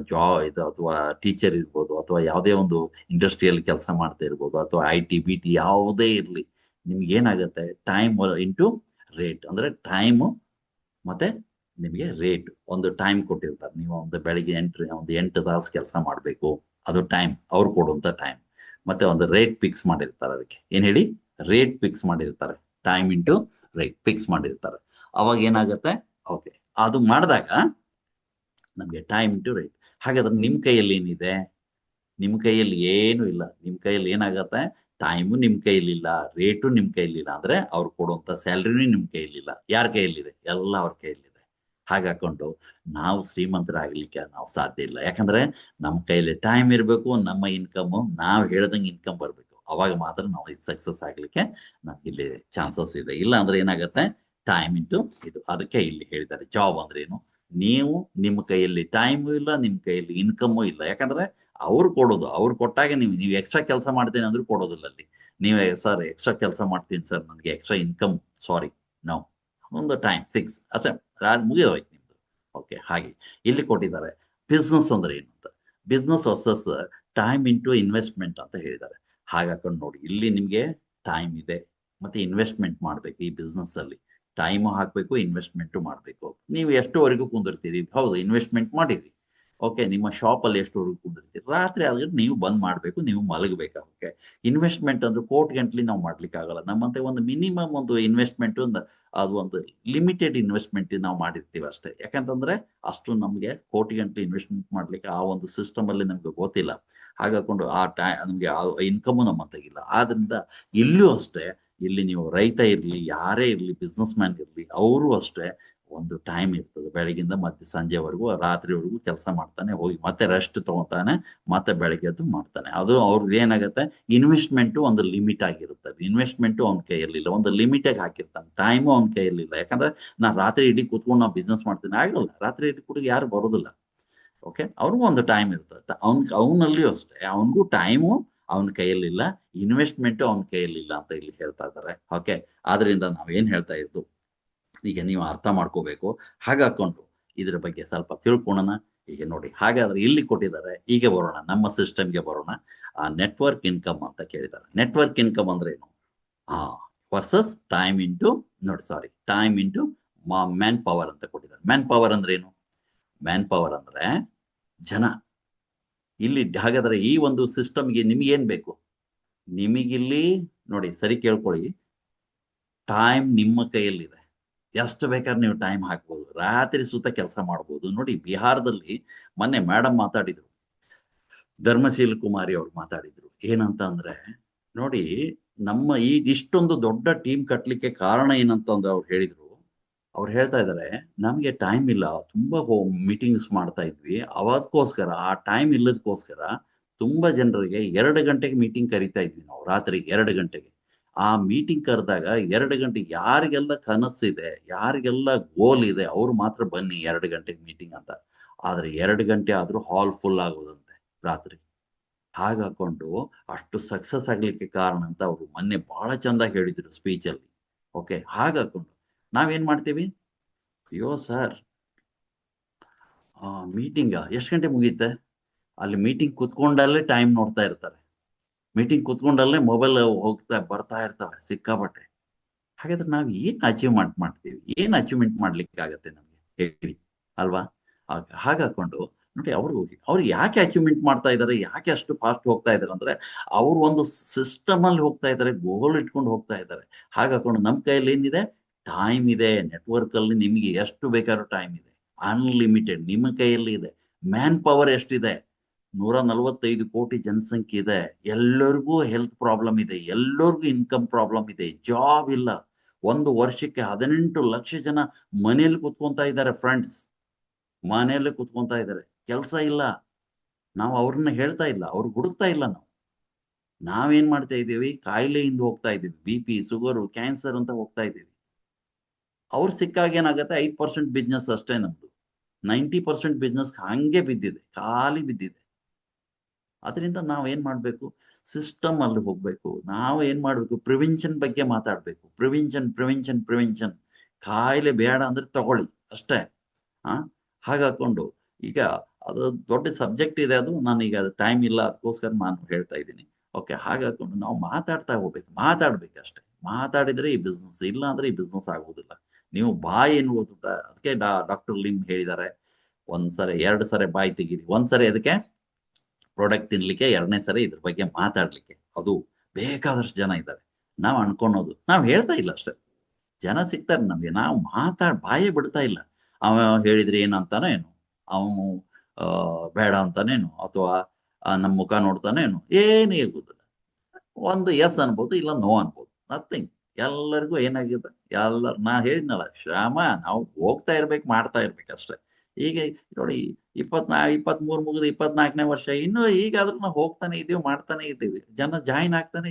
ಅಥವಾ ಟೀಚರ್ ಇರ್ಬೋದು, ಅಥವಾ ಯಾವುದೇ ಒಂದು ಇಂಡಸ್ಟ್ರಿಯಲ್ಲಿ ಕೆಲಸ ಮಾಡ್ತಾ ಇರ್ಬೋದು, ಅಥವಾ IT ಯಾವುದೇ ಇರಲಿ, ನಿಮ್ಗೆ ಏನಾಗುತ್ತೆ, ಟೈಮ್ ಇಂಟು ರೇಟ್ ಅಂದ್ರೆ ಟೈಮು ಮತ್ತೆ ನಿಮಗೆ ರೇಟ್. ಒಂದು ಟೈಮ್ ಕೊಟ್ಟಿರ್ತಾರೆ, ನೀವು ಒಂದು ಬೆಳಿಗ್ಗೆ 8 ತಾಸು ಕೆಲಸ ಮಾಡಬೇಕು, ಅದು ಟೈಮ್, ಅವ್ರು ಕೊಡುವಂತ ಟೈಮ್. ಮತ್ತೆ ಒಂದು ರೇಟ್ ಫಿಕ್ಸ್ ಮಾಡಿರ್ತಾರೆ. ಅದಕ್ಕೆ ಏನ್ ಹೇಳಿ? ರೇಟ್ ಫಿಕ್ಸ್ ಮಾಡಿರ್ತಾರೆ. ಟೈಮ್ ಇಂಟು ರೇಟ್ ಫಿಕ್ಸ್ ಮಾಡಿರ್ತಾರೆ. ಅವಾಗ ಏನಾಗುತ್ತೆ, ಓಕೆ, ಅದು ಮಾಡಿದಾಗ ನಮಗೆ ಟೈಮ್ ಇಂಟು ರೇಟ್. ಹಾಗಾದ್ರೆ ನಿಮ್ಮ ಕೈಯಲ್ಲಿ ಏನಿದೆ? ನಿಮ್ಮ ಕೈಯಲ್ಲಿ ಏನು ಇಲ್ಲ. ನಿಮ್ಮ ಕೈಯಲ್ಲಿ ಏನಾಗತ್ತೆ, ಟೈಮು ನಿಮ್ಮ ಕೈಯಲ್ಲಿಲ್ಲ, ರೇಟು ನಿಮ್ಮ ಕೈಯಲ್ಲಿಲ್ಲ, ಅಂದ್ರೆ ಅವ್ರು ಕೊಡುವಂತ ಸ್ಯಾಲ್ರಿನೂ ನಿಮ್ಮ ಕೈಯಲ್ಲಿಲ್ಲ. ಯಾರ ಕೈಯಲ್ಲಿದೆ? ಎಲ್ಲ ಅವ್ರ ಕೈಯಲ್ಲಿದೆ. ಹಾಗಾಕೊಂಡು ನಾವು ಶ್ರೀಮಂತರಾಗ್ಲಿಕ್ಕೆ ನಾವು ಸಾಧ್ಯ ಇಲ್ಲ. ಯಾಕಂದ್ರೆ ನಮ್ಮ ಕೈಯಲ್ಲಿ ಟೈಮ್ ಇರಬೇಕು, ನಮ್ಮ ಇನ್ಕಮ್ ನಾವು ಹೇಳ್ದಂಗೆ ಇನ್ಕಮ್ ಬರಬೇಕು. ಅವಾಗ ಮಾತ್ರ ನಾವು ಇದು ಸಕ್ಸಸ್ ಆಗ್ಲಿಕ್ಕೆ ನಮ್ಗೆ ಇಲ್ಲಿ ಚಾನ್ಸಸ್ ಇದೆ. ಇಲ್ಲ ಅಂದ್ರೆ ಏನಾಗುತ್ತೆ, ಟೈಮ್ ಇಂಟು ಇದು. ಅದಕ್ಕೆ ಇಲ್ಲಿ ಹೇಳಿದ್ದಾರೆ ಜಾಬ್ ಅಂದ್ರೆ ಏನು. ನೀವು ನಿಮ್ಮ ಕೈಯಲ್ಲಿ ಟೈಮು ಇಲ್ಲ, ನಿಮ್ಮ ಕೈಯಲ್ಲಿ ಇನ್ಕಮ್ಮು ಇಲ್ಲ. ಯಾಕಂದ್ರೆ ಅವ್ರು ಕೊಡೋದು, ಅವ್ರು ಕೊಟ್ಟಾಗ ನೀವು ಎಕ್ಸ್ಟ್ರಾ ಕೆಲಸ ಮಾಡ್ತೀನಿ ಅಂದ್ರೂ ಕೊಡೋದಿಲ್ಲ. ಅಲ್ಲಿ ನೀವು ಸರ್ ಎಕ್ಸ್ಟ್ರಾ ಕೆಲಸ ಮಾಡ್ತೀನಿ ಸರ್, ನನಗೆ ಎಕ್ಸ್ಟ್ರಾ ಇನ್ಕಮ್, ಸಾರಿ, ನೋ, ಒಂದು ಟೈಮ್ ಫಿಕ್ಸ್ ಅಷ್ಟೇ, ಮುಗಿದೋಯ್ತು ನಿಮ್ದು. ಓಕೆ, ಹಾಗೆ ಇಲ್ಲಿ ಕೊಟ್ಟಿದ್ದಾರೆ ಬಿಸ್ನೆಸ್ ಅಂದ್ರೆ ಏನು ಅಂತ. Business versus time into investment ಅಂತ ಹೇಳಿದ್ದಾರೆ. ಹಾಗಾಕೊಂಡು ನೋಡಿ, ಇಲ್ಲಿ ನಿಮಗೆ ಟೈಮ್ ಇದೆ, ಮತ್ತೆ ಇನ್ವೆಸ್ಟ್ಮೆಂಟ್ ಮಾಡಬೇಕು. ಈ ಬಿಸ್ನೆಸ್ ಅಲ್ಲಿ ಟೈಮು ಹಾಕಬೇಕು, ಇನ್ವೆಸ್ಟ್ಮೆಂಟು ಮಾಡಬೇಕು. ನೀವು ಎಷ್ಟುವರೆಗೂ ಕುಂದಿರ್ತೀರಿ? ಹೌದು, ಇನ್ವೆಸ್ಟ್ಮೆಂಟ್ ಮಾಡಿರಿ. ಓಕೆ, ನಿಮ್ಮ ಶಾಪಲ್ಲಿ ಎಷ್ಟುವರೆಗೂ ಕುಂದಿರ್ತೀರಿ? ರಾತ್ರಿ ಆದ್ರೆ ನೀವು ಬಂದ್ ಮಾಡಬೇಕು, ನೀವು ಮಲಗಬೇಕು. ಓಕೆ, ಇನ್ವೆಸ್ಟ್ಮೆಂಟ್ ಅಂದ್ರೆ ಕೋಟಿ ಗಂಟ್ಲಿ ನಾವು ಮಾಡ್ಲಿಕ್ಕೆ ಆಗಲ್ಲ. ನಮ್ಮಂತೆ ಒಂದು ಮಿನಿಮಮ್ ಒಂದು ಇನ್ವೆಸ್ಟ್ಮೆಂಟ್, ಅದು ಒಂದು ಲಿಮಿಟೆಡ್ ಇನ್ವೆಸ್ಟ್ಮೆಂಟ್ ನಾವು ಮಾಡಿರ್ತೀವಿ ಅಷ್ಟೇ. ಯಾಕಂತಂದ್ರೆ ಅಷ್ಟು ನಮಗೆ ಕೋಟಿ ಗಂಟ್ಲೆ ಇನ್ವೆಸ್ಟ್ಮೆಂಟ್ ಮಾಡ್ಲಿಕ್ಕೆ ಆ ಒಂದು ಸಿಸ್ಟಮ್ ಅಲ್ಲಿ ನಮ್ಗೆ ಗೊತ್ತಿಲ್ಲ. ಹಾಗಾಕೊಂಡು ನಮ್ಗೆ ಇನ್ಕಮು ನಮ್ಮ ತೆಗಿಲ್ಲ. ಆದ್ರಿಂದ ಇಲ್ಲೂ ಅಷ್ಟೇ, ಇಲ್ಲಿ ನೀವು ರೈತ ಇರ್ಲಿ, ಯಾರೇ ಇರ್ಲಿ, ಬಿಸ್ನೆಸ್ ಮ್ಯಾನ್ ಇರ್ಲಿ, ಅವರು ಅಷ್ಟೇ ಒಂದು ಟೈಮ್ ಇರ್ತದೆ. ಬೆಳಗಿಂದ ಮತ್ತೆ ಸಂಜೆವರೆಗೂ, ರಾತ್ರಿವರೆಗೂ ಕೆಲಸ ಮಾಡ್ತಾನೆ, ಹೋಗಿ ಮತ್ತೆ ರೆಸ್ಟ್ ತಗೋತಾನೆ, ಮತ್ತೆ ಬೆಳಗ್ಗೆ ಎದ್ದು ಮಾಡ್ತಾನೆ. ಅದು ಅವ್ರಿಗೆ ಏನಾಗುತ್ತೆ, ಇನ್ವೆಸ್ಟ್ಮೆಂಟು ಒಂದು ಲಿಮಿಟ್ ಆಗಿರುತ್ತೆ. ಇನ್ವೆಸ್ಟ್ಮೆಂಟು ಅವ್ನ ಕೈಯಲ್ಲಿಲ್ಲ, ಒಂದು ಲಿಮಿಟಾಗಿ ಹಾಕಿರ್ತಾನೆ. ಟೈಮು ಅವ್ನ ಕೈಯಲ್ಲಿಲ್ಲ. ಯಾಕಂದ್ರೆ ನಾನು ರಾತ್ರಿ ಇಡೀ ಕೂತ್ಕೊಂಡು ನಾವು ಬಿಸ್ನೆಸ್ ಮಾಡ್ತೀನಿ, ಆಗಲ್ಲ. ರಾತ್ರಿ ಇಡೀ ಕೂಡ ಯಾರು ಬರೋದಿಲ್ಲ. ಓಕೆ, ಅವ್ರಿಗೂ ಒಂದು ಟೈಮ್ ಇರ್ತದೆ. ಅವನಲ್ಲಿಯೂ ಅಷ್ಟೇ, ಅವನಿಗೂ ಟೈಮು ಅವನ ಕೈಯಲ್ಲಿಲ್ಲ, ಇನ್ವೆಸ್ಟ್ಮೆಂಟು ಅವನ ಕೈಯಲ್ಲಿಲ್ಲ ಅಂತ ಇಲ್ಲಿ ಹೇಳ್ತಾ ಇದ್ದಾರೆ. ಓಕೆ, ಆದ್ರಿಂದ ನಾವೇನ್ ಹೇಳ್ತಾ ಇದ್ದು, ಈಗ ನೀವು ಅರ್ಥ ಮಾಡ್ಕೋಬೇಕು. ಹಾಗಾಕೊಂಡು ಇದ್ರ ಬಗ್ಗೆ ಸ್ವಲ್ಪ ತಿಳ್ಕೊಳ್ಳೋಣ. ಈಗ ನೋಡಿ, ಹಾಗಾದ್ರೆ ಇಲ್ಲಿ ಕೊಟ್ಟಿದ್ದಾರೆ. ಈಗ ಬರೋಣ ನಮ್ಮ ಸಿಸ್ಟಮ್ಗೆ ಬರೋಣ. ನೆಟ್ವರ್ಕ್ ಇನ್ಕಮ್ ಅಂತ ಕೇಳಿದ್ದಾರೆ. ನೆಟ್ವರ್ಕ್ ಇನ್ಕಮ್ ಅಂದ್ರೆ ಏನು? ವರ್ಸಸ್ ಟೈಮ್ ಇಂಟು, ನೋಡಿ ಸಾರಿ, ಟೈಮ್ ಇಂಟು ಮ್ಯಾನ್ ಪವರ್ ಅಂತ ಕೊಟ್ಟಿದ್ದಾರೆ. ಮ್ಯಾನ್ ಪವರ್ ಅಂದ್ರೆ ಏನು? ಮ್ಯಾನ್ ಪವರ್ ಅಂದ್ರೆ ಜನ. ಇಲ್ಲಿ ಹಾಗಾದ್ರೆ ಈ ಒಂದು ಸಿಸ್ಟಮ್ಗೆ ನಿಮ್ಗೆ ಏನ್ ಬೇಕು? ನಿಮಗಿಲ್ಲಿ ನೋಡಿ, ಸರಿ ಕೇಳ್ಕೊಳ್ಳಿ, ಟೈಮ್ ನಿಮ್ಮ ಕೈಯಲ್ಲಿದೆ. ಎಷ್ಟು ಬೇಕಾದ್ರೆ ನೀವು ಟೈಮ್ ಹಾಕ್ಬೋದು, ರಾತ್ರಿ ಸುತ್ತ ಕೆಲಸ ಮಾಡ್ಬೋದು. ನೋಡಿ, ಬಿಹಾರದಲ್ಲಿ ಮೊನ್ನೆ ಮೇಡಮ್ ಮಾತಾಡಿದ್ರು, ಧರ್ಮಶೀಲ್ ಕುಮಾರಿ ಅವ್ರು ಮಾತಾಡಿದ್ರು. ಏನಂತ ಅಂದ್ರೆ, ನೋಡಿ, ನಮ್ಮ ಇಷ್ಟೊಂದು ದೊಡ್ಡ ಟೀಮ್ ಕಟ್ಲಿಕ್ಕೆ ಕಾರಣ ಏನಂತಂದ್ರೆ ಅವ್ರು ಹೇಳ್ತಾ ಇದ್ದಾರೆ, ನಮ್ಗೆ ಟೈಮ್ ಇಲ್ಲ, ತುಂಬಾ ಮೀಟಿಂಗ್ಸ್ ಮಾಡ್ತಾ ಇದ್ವಿ, ಅವತ್ಕೋಸ್ಕರ ಆ ಟೈಮ್ ಇಲ್ಲದಕ್ಕೋಸ್ಕರ ತುಂಬಾ ಜನರಿಗೆ 2 ಗಂಟೆಗೆ ಮೀಟಿಂಗ್ ಕರಿತಾ ಇದ್ವಿ ನಾವು, ರಾತ್ರಿ 2 ಗಂಟೆಗೆ. ಆ ಮೀಟಿಂಗ್ ಕರೆದಾಗ 2 ಗಂಟೆಗೆ ಯಾರಿಗೆಲ್ಲ ಕನಸಿದೆ, ಯಾರಿಗೆಲ್ಲ ಗೋಲ್ ಇದೆ, ಅವ್ರು ಮಾತ್ರ ಬನ್ನಿ 2 ಗಂಟೆಗೆ ಮೀಟಿಂಗ್ ಅಂತ. ಆದ್ರೆ 2 ಗಂಟೆ ಆದ್ರೂ ಹಾಲ್ ಫುಲ್ ಆಗೋದಂತೆ ರಾತ್ರಿ. ಹಾಗಾಕೊಂಡು ಅಷ್ಟು ಸಕ್ಸಸ್ ಆಗ್ಲಿಕ್ಕೆ ಕಾರಣ ಅಂತ ಅವರು ಮೊನ್ನೆ ಬಹಳ ಚಂದ ಹೇಳಿದ್ರು ಸ್ಪೀಚ್ ಅಲ್ಲಿ. ಓಕೆ, ಹಾಗಾಕೊಂಡು ನಾವೇನ್ ಮಾಡ್ತೀವಿ, ಅಯ್ಯೋ ಸರ್, ಮೀಟಿಂಗ್ ಎಷ್ಟು ಗಂಟೆ ಮುಗೀತೆ? ಅಲ್ಲಿ ಮೀಟಿಂಗ್ ಕುತ್ಕೊಂಡಲ್ಲೇ ಟೈಮ್ ನೋಡ್ತಾ ಇರ್ತಾರೆ, ಮೀಟಿಂಗ್ ಕುತ್ಕೊಂಡಲ್ಲೇ ಮೊಬೈಲ್ ಬರ್ತಾ ಇರ್ತವೆ ಸಿಕ್ಕಾಪಟ್ಟೆ. ಹಾಗಾದ್ರೆ ನಾವು ಏನ್ ಅಚೀವ್ಮೆಂಟ್ ಮಾಡ್ತೀವಿ? ಏನ್ ಅಚೀವ್ಮೆಂಟ್ ಮಾಡ್ಲಿಕ್ಕೆ ಆಗತ್ತೆ ನಮ್ಗೆ ಹೇಳಿ, ಅಲ್ವಾ? ಹಾಗಾಕೊಂಡು ನೋಡಿ, ಅವ್ರು ಯಾಕೆ ಅಚೀವ್ಮೆಂಟ್ ಮಾಡ್ತಾ ಇದ್ದಾರೆ, ಯಾಕೆ ಅಷ್ಟು ಫಾಸ್ಟ್ ಹೋಗ್ತಾ ಇದಾರೆ ಅಂದ್ರೆ, ಅವ್ರು ಒಂದು ಸಿಸ್ಟಮ್ ಅಲ್ಲಿ ಹೋಗ್ತಾ ಇದ್ದಾರೆ, ಗೋಲ್ ಇಟ್ಕೊಂಡು ಹೋಗ್ತಾ ಇದ್ದಾರೆ. ಹಾಗಾಕೊಂಡು ನಮ್ಮ ಕೈಯಲ್ಲಿ ಏನಿದೆ? ಟೈಮ್ ಇದೆ. ನೆಟ್ವರ್ಕ್ ಅಲ್ಲಿ ನಿಮಗೆ ಎಷ್ಟು ಬೇಕಾದ್ರೂ ಟೈಮ್ ಇದೆ, ಅನ್ಲಿಮಿಟೆಡ್ ನಿಮ್ಮ ಕೈಯಲ್ಲಿ ಇದೆ. ಮ್ಯಾನ್ ಪವರ್ ಎಷ್ಟಿದೆ? 145 ಕೋಟಿ ಜನಸಂಖ್ಯೆ ಇದೆ. ಎಲ್ಲರಿಗೂ ಹೆಲ್ತ್ ಪ್ರಾಬ್ಲಮ್ ಇದೆ, ಎಲ್ಲರಿಗೂ ಇನ್ಕಮ್ ಪ್ರಾಬ್ಲಮ್ ಇದೆ, ಜಾಬ್ ಇಲ್ಲ. ಒಂದು ವರ್ಷಕ್ಕೆ 18 ಲಕ್ಷ ಜನ ಮನೆಯಲ್ಲಿ ಕುತ್ಕೊಂತಾ ಇದ್ದಾರೆ ಫ್ರೆಂಡ್ಸ್, ಮನೆಯಲ್ಲೇ ಕುತ್ಕೊಂತಾ ಇದ್ದಾರೆ, ಕೆಲಸ ಇಲ್ಲ. ನಾವು ಅವ್ರನ್ನ ಹೇಳ್ತಾ ಇಲ್ಲ, ಅವ್ರಿಗೆ ಹುಡುಕ್ತಾ ಇಲ್ಲ. ನಾವೇನ್ ಮಾಡ್ತಾ ಇದ್ದೀವಿ, ಕಾಯಿಲೆಯಿಂದ ಹೋಗ್ತಾ ಇದ್ದೀವಿ, BP, ಶುಗರು, ಕ್ಯಾನ್ಸರ್ ಅಂತ ಹೋಗ್ತಾ ಇದ್ದೀವಿ. ಅವ್ರು ಸಿಕ್ಕಾಗ ಏನಾಗುತ್ತೆ, 5% ಬಿಸ್ನೆಸ್ ಅಷ್ಟೇ ನಮ್ದು. 90% ಬಿಸ್ನೆಸ್ ಹಂಗೆ ಬಿದ್ದಿದೆ, ಖಾಲಿ ಬಿದ್ದಿದೆ. ಅದರಿಂದ ನಾವು ಏನ್ ಮಾಡ್ಬೇಕು, ಸಿಸ್ಟಮ್ ಅಲ್ಲಿ ಹೋಗ್ಬೇಕು. ನಾವು ಏನ್ ಮಾಡ್ಬೇಕು, ಪ್ರಿವೆನ್ಷನ್ ಬಗ್ಗೆ ಮಾತಾಡ್ಬೇಕು. Prevention prevention prevention. ಕಾಯಿಲೆ ಬೇಡ ಅಂದ್ರೆ ತಗೊಳ್ಳಿ ಅಷ್ಟೇ. ಆ ಹಾಗಾಕೊಂಡು ಈಗ ಅದು ದೊಡ್ಡ ಸಬ್ಜೆಕ್ಟ್ ಇದೆ. ಅದು ನನಗೆ ಅದು ಟೈಮ್ ಇಲ್ಲ, ಅದಕ್ಕೋಸ್ಕರ ನಾನು ಹೇಳ್ತಾ ಇದ್ದೀನಿ. ಓಕೆ, ಹಾಗಾಕೊಂಡು ನಾವು ಮಾತಾಡ್ತಾ ಹೋಗ್ಬೇಕು, ಮಾತಾಡ್ಬೇಕು ಅಷ್ಟೇ. ಮಾತಾಡಿದ್ರೆ ಈ ಬಿಸ್ನೆಸ್, ಇಲ್ಲ ಅಂದ್ರೆ ಈ ಬಿಸ್ನೆಸ್ ಆಗುವುದಿಲ್ಲ. ನೀವು ಬಾಯಿ ಎನ್ನುವುದು ಅದಕ್ಕೆ ಡಾಕ್ಟರ್ ಲಿಮ್ ಹೇಳಿದ್ದಾರೆ, ಒಂದ್ಸರಿ 2 ಸರಿ ಬಾಯಿ ತೆಗೀರಿ. ಒಂದ್ಸರಿ ಅದಕ್ಕೆ ಪ್ರಾಡಕ್ಟ್ ತಿನ್ಲಿಕ್ಕೆ, 2ನೇ ಸರಿ ಇದ್ರ ಬಗ್ಗೆ ಮಾತಾಡ್ಲಿಕ್ಕೆ. ಅದು ಬೇಕಾದಷ್ಟು ಜನ ಇದ್ದಾರೆ. ನಾವು ಅನ್ಕೊಳೋದು, ನಾವು ಹೇಳ್ತಾ ಇಲ್ಲ ಅಷ್ಟೇ. ಜನ ಸಿಗ್ತಾರೆ ನಮ್ಗೆ, ನಾವು ಬಾಯೇ ಬಿಡ್ತಾ ಇಲ್ಲ. ಅವ ಹೇಳಿದ್ರೆ ಏನಂತಾನೋ ಏನು, ಅವನು ಬೇಡ ಅಂತಾನೇನು, ಅಥವಾ ನಮ್ಮ ಮುಖ ನೋಡ್ತಾನೇನು, ಏನೇ ಆಗುದಿಲ್ಲ. ಒಂದು ಎಸ್ ಅನ್ಬೋದು, ಇಲ್ಲ ನೋ ಅನ್ಬೋದು, ನಥಿಂಗ್. ಎಲ್ಲರಿಗೂ ಏನಾಗಿದೆ, ನಾ ಹೇಳಿದ್ನಲ್ಲ, ಶ್ರಮ. ನಾವು ಹೋಗ್ತಾ ಇರ್ಬೇಕು, ಮಾಡ್ತಾ ಇರ್ಬೇಕು ಅಷ್ಟೇ. ಈಗ ನೋಡಿ, 23 ಮುಗಿದು 24ನೇ ವರ್ಷ, ಇನ್ನೂ ಈಗಾದ್ರೂ ನಾವು ಹೋಗ್ತಾನೆ ಇದ್ದೀವಿ, ಮಾಡ್ತಾನೆ ಇದ್ದೀವಿ. ಜನ ಜಾಯಿನ್ ಆಗ್ತಾನೆ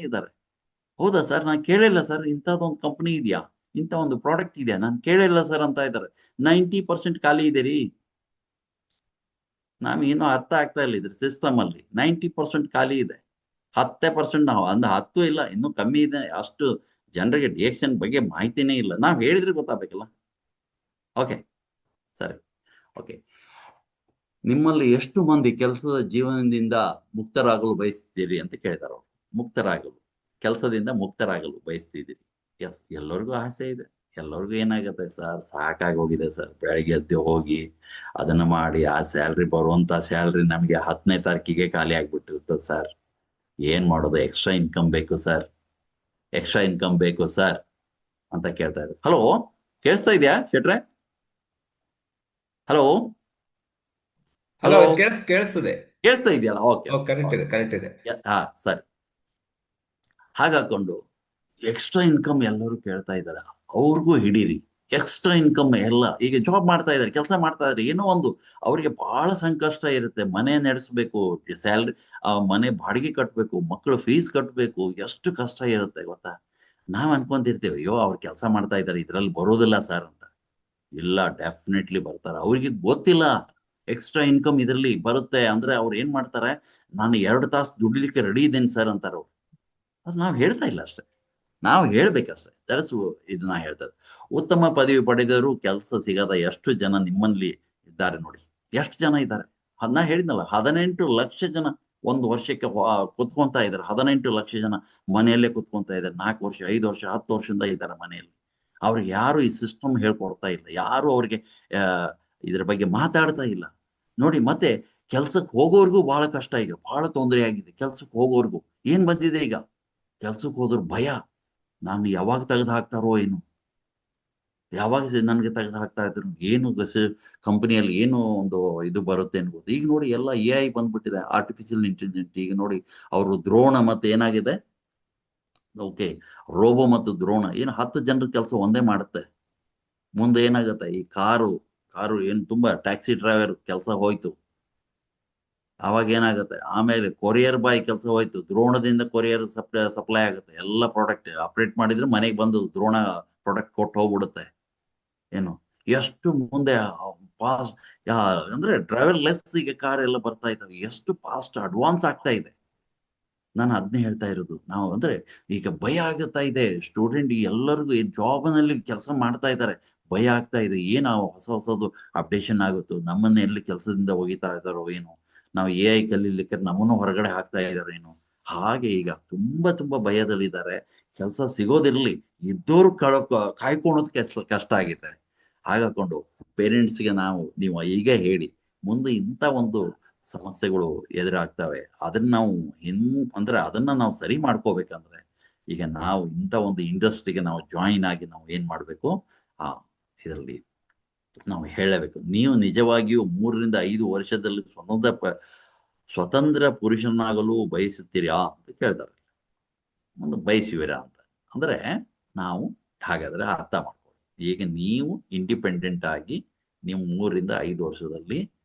ಇದ್ದಾರೆ. ಹೌದಾ ಸರ್, ನಾನು ಕೇಳಿಲ್ಲ ಸರ್, ಇಂಥದ್ದೊಂದು ಕಂಪನಿ ಇದೆಯಾ, ಇಂಥ ಒಂದು ಪ್ರಾಡಕ್ಟ್ ಇದೆಯಾ, ನಾನು ಕೇಳಿಲ್ಲ ಸರ್ ಅಂತ ಇದ್ದಾರೆ. 90% ಖಾಲಿ ಇದೆ ರೀ. ನಮ್ಗೆ ಇನ್ನೂ ಅರ್ಥ ಆಗ್ತಾ ಇಲ್ಲ ಇದ್ರ ಸಿಸ್ಟಮ್ ಅಲ್ಲಿ. 90% ಖಾಲಿ ಇದೆ. 10% ನಾವು 10 ಇಲ್ಲ, ಇನ್ನೂ ಕಮ್ಮಿ ಇದೆ. ಅಷ್ಟು ಜನರಿಗೆ ಡಿಎಕ್ಷನ್ ಬಗ್ಗೆ ಮಾಹಿತಿನೇ ಇಲ್ಲ. ನಾವು ಹೇಳಿದ್ರೆ ಗೊತ್ತಾಗಬೇಕಲ್ಲ. ಓಕೆ, ಸರಿ. ಓಕೆ, ನಿಮ್ಮಲ್ಲಿ ಎಷ್ಟು ಮಂದಿ ಕೆಲಸದ ಜೀವನದಿಂದ ಮುಕ್ತರಾಗಲು ಬಯಸ್ತೀರಿ ಅಂತ ಕೇಳಿದಾರೆ ಅವರು. ಮುಕ್ತರಾಗಲು, ಕೆಲಸದಿಂದ ಮುಕ್ತರಾಗಲು ಬಯಸ್ತಿದ್ದೀರಿ. ಎಸ್, ಎಲ್ಲರಿಗೂ ಆಸೆ ಇದೆ. ಎಲ್ಲರಿಗೂ ಏನಾಗುತ್ತೆ ಸರ್, ಸಾಕಾಗಿ ಹೋಗಿದೆ ಸರ್. ಬೆಳಗ್ಗೆ ಎದ್ದು ಹೋಗಿ ಅದನ್ನ ಮಾಡಿ, ಆ ಸ್ಯಾಲ್ರಿ, ಬರುವಂತ ಸ್ಯಾಲ್ರಿ ನಮಗೆ 10ನೇ ತಾರೀಕಿಗೆ ಖಾಲಿ ಆಗ್ಬಿಟ್ಟಿರ್ತದೆ ಸರ್. ಏನ್ ಮಾಡೋದು, ಎಕ್ಸ್ಟ್ರಾ ಇನ್ಕಮ್ ಬೇಕು ಸರ್, ಎಕ್ಸ್ಟ್ರಾ ಇನ್ಕಮ್ ಬೇಕು ಸರ್ ಅಂತ ಕೇಳ್ತಾ ಇದ್ದಾರೆ. ಹಲೋ, ಕೇಳಿಸ್ತಾ ಇದೆಯಾ ಶೆಟ್ರೆ? ಹಲೋ ಹಲೋ, ಹಲೋ, ಕೇಳಿಸ್ತದೆ. ಕೇಳಿಸ್ತಾ ಇದೆಯಲ್ಲ? ಓಕೆ, ಕರೆಕ್ಟ್ ಇದೆ. ಹಾ, ಸರಿ. ಹಾಗಾಕೊಂಡು ಎಕ್ಸ್ಟ್ರಾ ಇನ್ಕಮ್ ಎಲ್ಲರೂ ಕೇಳ್ತಾ ಇದ್ದಾರೆ. ಅವ್ರಿಗೂ ಹಿಡೀರಿ ಎಕ್ಸ್ಟ್ರಾ ಇನ್ಕಮ್. ಎಲ್ಲ ಈಗ ಜಾಬ್ ಮಾಡ್ತಾ ಇದ್ದಾರೆ, ಕೆಲಸ ಮಾಡ್ತಾ ಇದ್ದಾರೆ, ಏನೋ ಒಂದು ಅವರಿಗೆ ಬಹಳ ಸಂಕಷ್ಟ ಇರುತ್ತೆ. ಮನೆ ನಡೆಸಬೇಕು, ಸ್ಯಾಲ್ರಿ, ಮನೆ ಬಾಡಿಗೆ ಕಟ್ಟಬೇಕು, ಮಕ್ಕಳು ಫೀಸ್ ಕಟ್ಟಬೇಕು, ಎಷ್ಟು ಕಷ್ಟ ಇರುತ್ತೆ ಗೊತ್ತಾ. ನಾವ್ ಅನ್ಕೊಂತಿರ್ತೀವಿ, ಅಯ್ಯೋ ಅವ್ರು ಕೆಲಸ ಮಾಡ್ತಾ ಇದ್ದಾರೆ, ಇದ್ರಲ್ಲಿ ಬರೋದಿಲ್ಲ ಸರ್ ಅಂತ. ಇಲ್ಲ, ಡೆಫಿನೆಟ್ಲಿ ಬರ್ತಾರೆ. ಅವ್ರಿಗೆ ಗೊತ್ತಿಲ್ಲ ಎಕ್ಸ್ಟ್ರಾ ಇನ್ಕಮ್ ಇದರಲ್ಲಿ ಬರುತ್ತೆ ಅಂದ್ರೆ. ಅವ್ರು ಏನ್ ಮಾಡ್ತಾರೆ, ನಾನು 2 ತಾಸು ದುಡಿಲಿಕ್ಕೆ ರೆಡಿ ಇದ್ದೇನೆ ಸರ್ ಅಂತಾರೆ ಅವ್ರು. ಅದು ನಾವು ಹೇಳ್ತಾ ಇಲ್ಲ ಅಷ್ಟೇ, ನಾವು ಹೇಳ್ಬೇಕಷ್ಟೇ. ತರಿಸು ಇದನ್ನ ಹೇಳ್ತಾರೆ. ಉತ್ತಮ ಪದವಿ ಪಡೆದವರು ಕೆಲಸ ಸಿಗದ ಎಷ್ಟು ಜನ ನಿಮ್ಮಲ್ಲಿ ಇದ್ದಾರೆ ನೋಡಿ. ಎಷ್ಟು ಜನ ಇದ್ದಾರೆ? ನಾ ಹೇಳಿದ್ನಲ್ಲ, 18 ಲಕ್ಷ ಜನ ಒಂದು ವರ್ಷಕ್ಕೆ ಕುತ್ಕೊಂತಾ ಇದ್ದಾರೆ. 18 ಲಕ್ಷ ಜನ ಮನೆಯಲ್ಲೇ ಕುತ್ಕೊಂತಾ ಇದ್ದಾರೆ. 4 ವರ್ಷ, 5 ವರ್ಷ, 10 ವರ್ಷದಿಂದ ಇದ್ದಾರೆ ಮನೆಯಲ್ಲಿ. ಅವ್ರಿಗೆ ಯಾರು ಈ ಸಿಸ್ಟಮ್ ಹೇಳ್ಕೊಡ್ತಾ ಇಲ್ಲ, ಯಾರು ಅವ್ರಿಗೆ ಇದ್ರ ಬಗ್ಗೆ ಮಾತಾಡ್ತಾ ಇಲ್ಲ ನೋಡಿ. ಮತ್ತೆ ಕೆಲ್ಸಕ್ಕೆ ಹೋಗೋರ್ಗೂ ಬಹಳ ಕಷ್ಟ, ಈಗ ಬಹಳ ತೊಂದರೆ ಆಗಿದೆ ಕೆಲ್ಸಕ್ಕೆ ಹೋಗೋರ್ಗು. ಏನ್ ಬಂದಿದೆ ಈಗ, ಕೆಲ್ಸಕ್ಕೆ ಹೋದ್ರು ಭಯ. ನಾನು ಯಾವಾಗ ತೆಗೆದು ಹಾಕ್ತಾರೋ ಏನು, ಯಾವಾಗ ನನಗೆ ತೆಗೆದು ಹಾಕ್ತಾ ಇದ್ರು ಏನು, ಕಂಪನಿಯಲ್ಲಿ ಏನು ಒಂದು ಇದು ಬರುತ್ತೆ ಅನ್ಬೋದು. ಈಗ ನೋಡಿ, ಎಲ್ಲ AI ಬಂದ್ಬಿಟ್ಟಿದೆ, ಆರ್ಟಿಫಿಷಿಯಲ್ ಇಂಟೆಲಿಜೆಂಟ್. ಈಗ ನೋಡಿ, ಅವರು ದ್ರೋಣ ಮತ್ತೆ ಏನಾಗಿದೆ, ಓಕೆ, ರೋಬೋ ಮತ್ತು ದ್ರೋಣ ಏನು 10 ಜನರ ಕೆಲಸ ಒಂದೇ ಮಾಡುತ್ತೆ. ಮುಂದೆ ಏನಾಗುತ್ತೆ, ಈ ಕಾರು ಏನು ತುಂಬಾ ಟ್ಯಾಕ್ಸಿ ಡ್ರೈವರ್ ಕೆಲಸ ಹೋಯ್ತು. ಅವಾಗ ಏನಾಗುತ್ತೆ, ಆಮೇಲೆ ಕೊರಿಯರ್ ಬಾಯ್ ಕೆಲಸ ಹೋಯ್ತು. ದ್ರೋಣದಿಂದ ಕೊರಿಯರ್ ಸಪ್ಲೈ ಆಗುತ್ತೆ. ಎಲ್ಲ ಪ್ರಾಡಕ್ಟ್ ಆಪರೇಟ್ ಮಾಡಿದ್ರೆ ಮನೆಗೆ ಬಂದು ದ್ರೋಣ ಪ್ರಾಡಕ್ಟ್ ಕೊಟ್ಟು ಹೋಗ್ಬಿಡುತ್ತೆ. ಏನು ಎಷ್ಟು ಮುಂದೆ ಫಾಸ್ಟ್, ಅಂದ್ರೆ ಡ್ರೈವರ್ ಲೆಸ್ ಈಗ ಕಾರ್ ಎಲ್ಲ ಬರ್ತಾ ಇದ್ದಾವೆ. ಎಷ್ಟು ಫಾಸ್ಟ್ ಅಡ್ವಾನ್ಸ್ ಆಗ್ತಾ ಇದೆ. ನಾನು ಅದನ್ನೇ ಹೇಳ್ತಾ ಇರೋದು. ನಾವು ಅಂದ್ರೆ ಈಗ ಭಯ ಆಗುತ್ತಾ ಇದೆ. ಸ್ಟೂಡೆಂಟ್ ಎಲ್ಲರಿಗೂ ಜಾಬ್ನಲ್ಲಿ ಕೆಲಸ ಮಾಡ್ತಾ ಇದ್ದಾರೆ, ಭಯ ಆಗ್ತಾ ಇದೆ. ಏನು ಹೊಸದು ಅಪ್ಡೇಷನ್ ಆಗುತ್ತೋ, ನಮ್ಮನ್ನ ಎಲ್ಲಿ ಕೆಲಸದಿಂದ ಒಗಿತಾ ಇದ್ದಾರೋ ಏನು, ನಾವು AI ಕಲೀಲಿಕ್ಕೆ ನಮ್ಮನ್ನು ಹೊರಗಡೆ ಹಾಕ್ತಾ ಇದಾರೇನು. ಹಾಗೆ ಈಗ ತುಂಬಾ ಭಯದಲ್ಲಿದ್ದಾರೆ. ಕೆಲಸ ಸಿಗೋದಿರ್ಲಿ, ಇದ್ದೋರು ಕಾಯ್ಕೊಳೋದು ಕಷ್ಟ ಆಗಿದೆ. ಹಾಗಾಕೊಂಡು ಪೇರೆಂಟ್ಸ್ಗೆ ನೀವು ಈಗ ಹೇಳಿ, ಮುಂದೆ ಇಂಥ ಒಂದು ಸಮಸ್ಯೆಗಳು ಎದುರಾಗ್ತವೆ. ಅದನ್ನ ನಾವು ಅಂದ್ರೆ ಅದನ್ನ ನಾವು ಸರಿ ಮಾಡ್ಕೋಬೇಕಂದ್ರೆ, ಈಗ ನಾವು ಇಂಥ ಒಂದು ಇಂಡಸ್ಟ್ರಿಗೆ ನಾವು ಜಾಯಿನ್ ಆಗಿ ನಾವು ಏನ್ ಮಾಡ್ಬೇಕು, ಆ ಇದರಲ್ಲಿ ನಾವು ಹೇಳಬೇಕು. ನೀವು ನಿಜವಾಗಿಯೂ 3 ರಿಂದ 5 ವರ್ಷದಲ್ಲಿ ಸ್ವತಂತ್ರ ಪುರುಷನಾಗಲು ಬಯಸುತ್ತೀರಾ ಅಂತ ಕೇಳ್ತಾರೆ. ಒಂದು ಬಯಸುವಿರಾ ಅಂತ ಅಂದ್ರೆ, ನಾವು ಹಾಗಾದ್ರೆ ಅರ್ಥ ಮಾಡ್ಕೊಳ್ಳಿ. ಈಗ ನೀವು ಇಂಡಿಪೆಂಡೆಂಟ್ ಆಗಿ ನೀವು 3 ರಿಂದ 5 ವರ್ಷದಲ್ಲಿ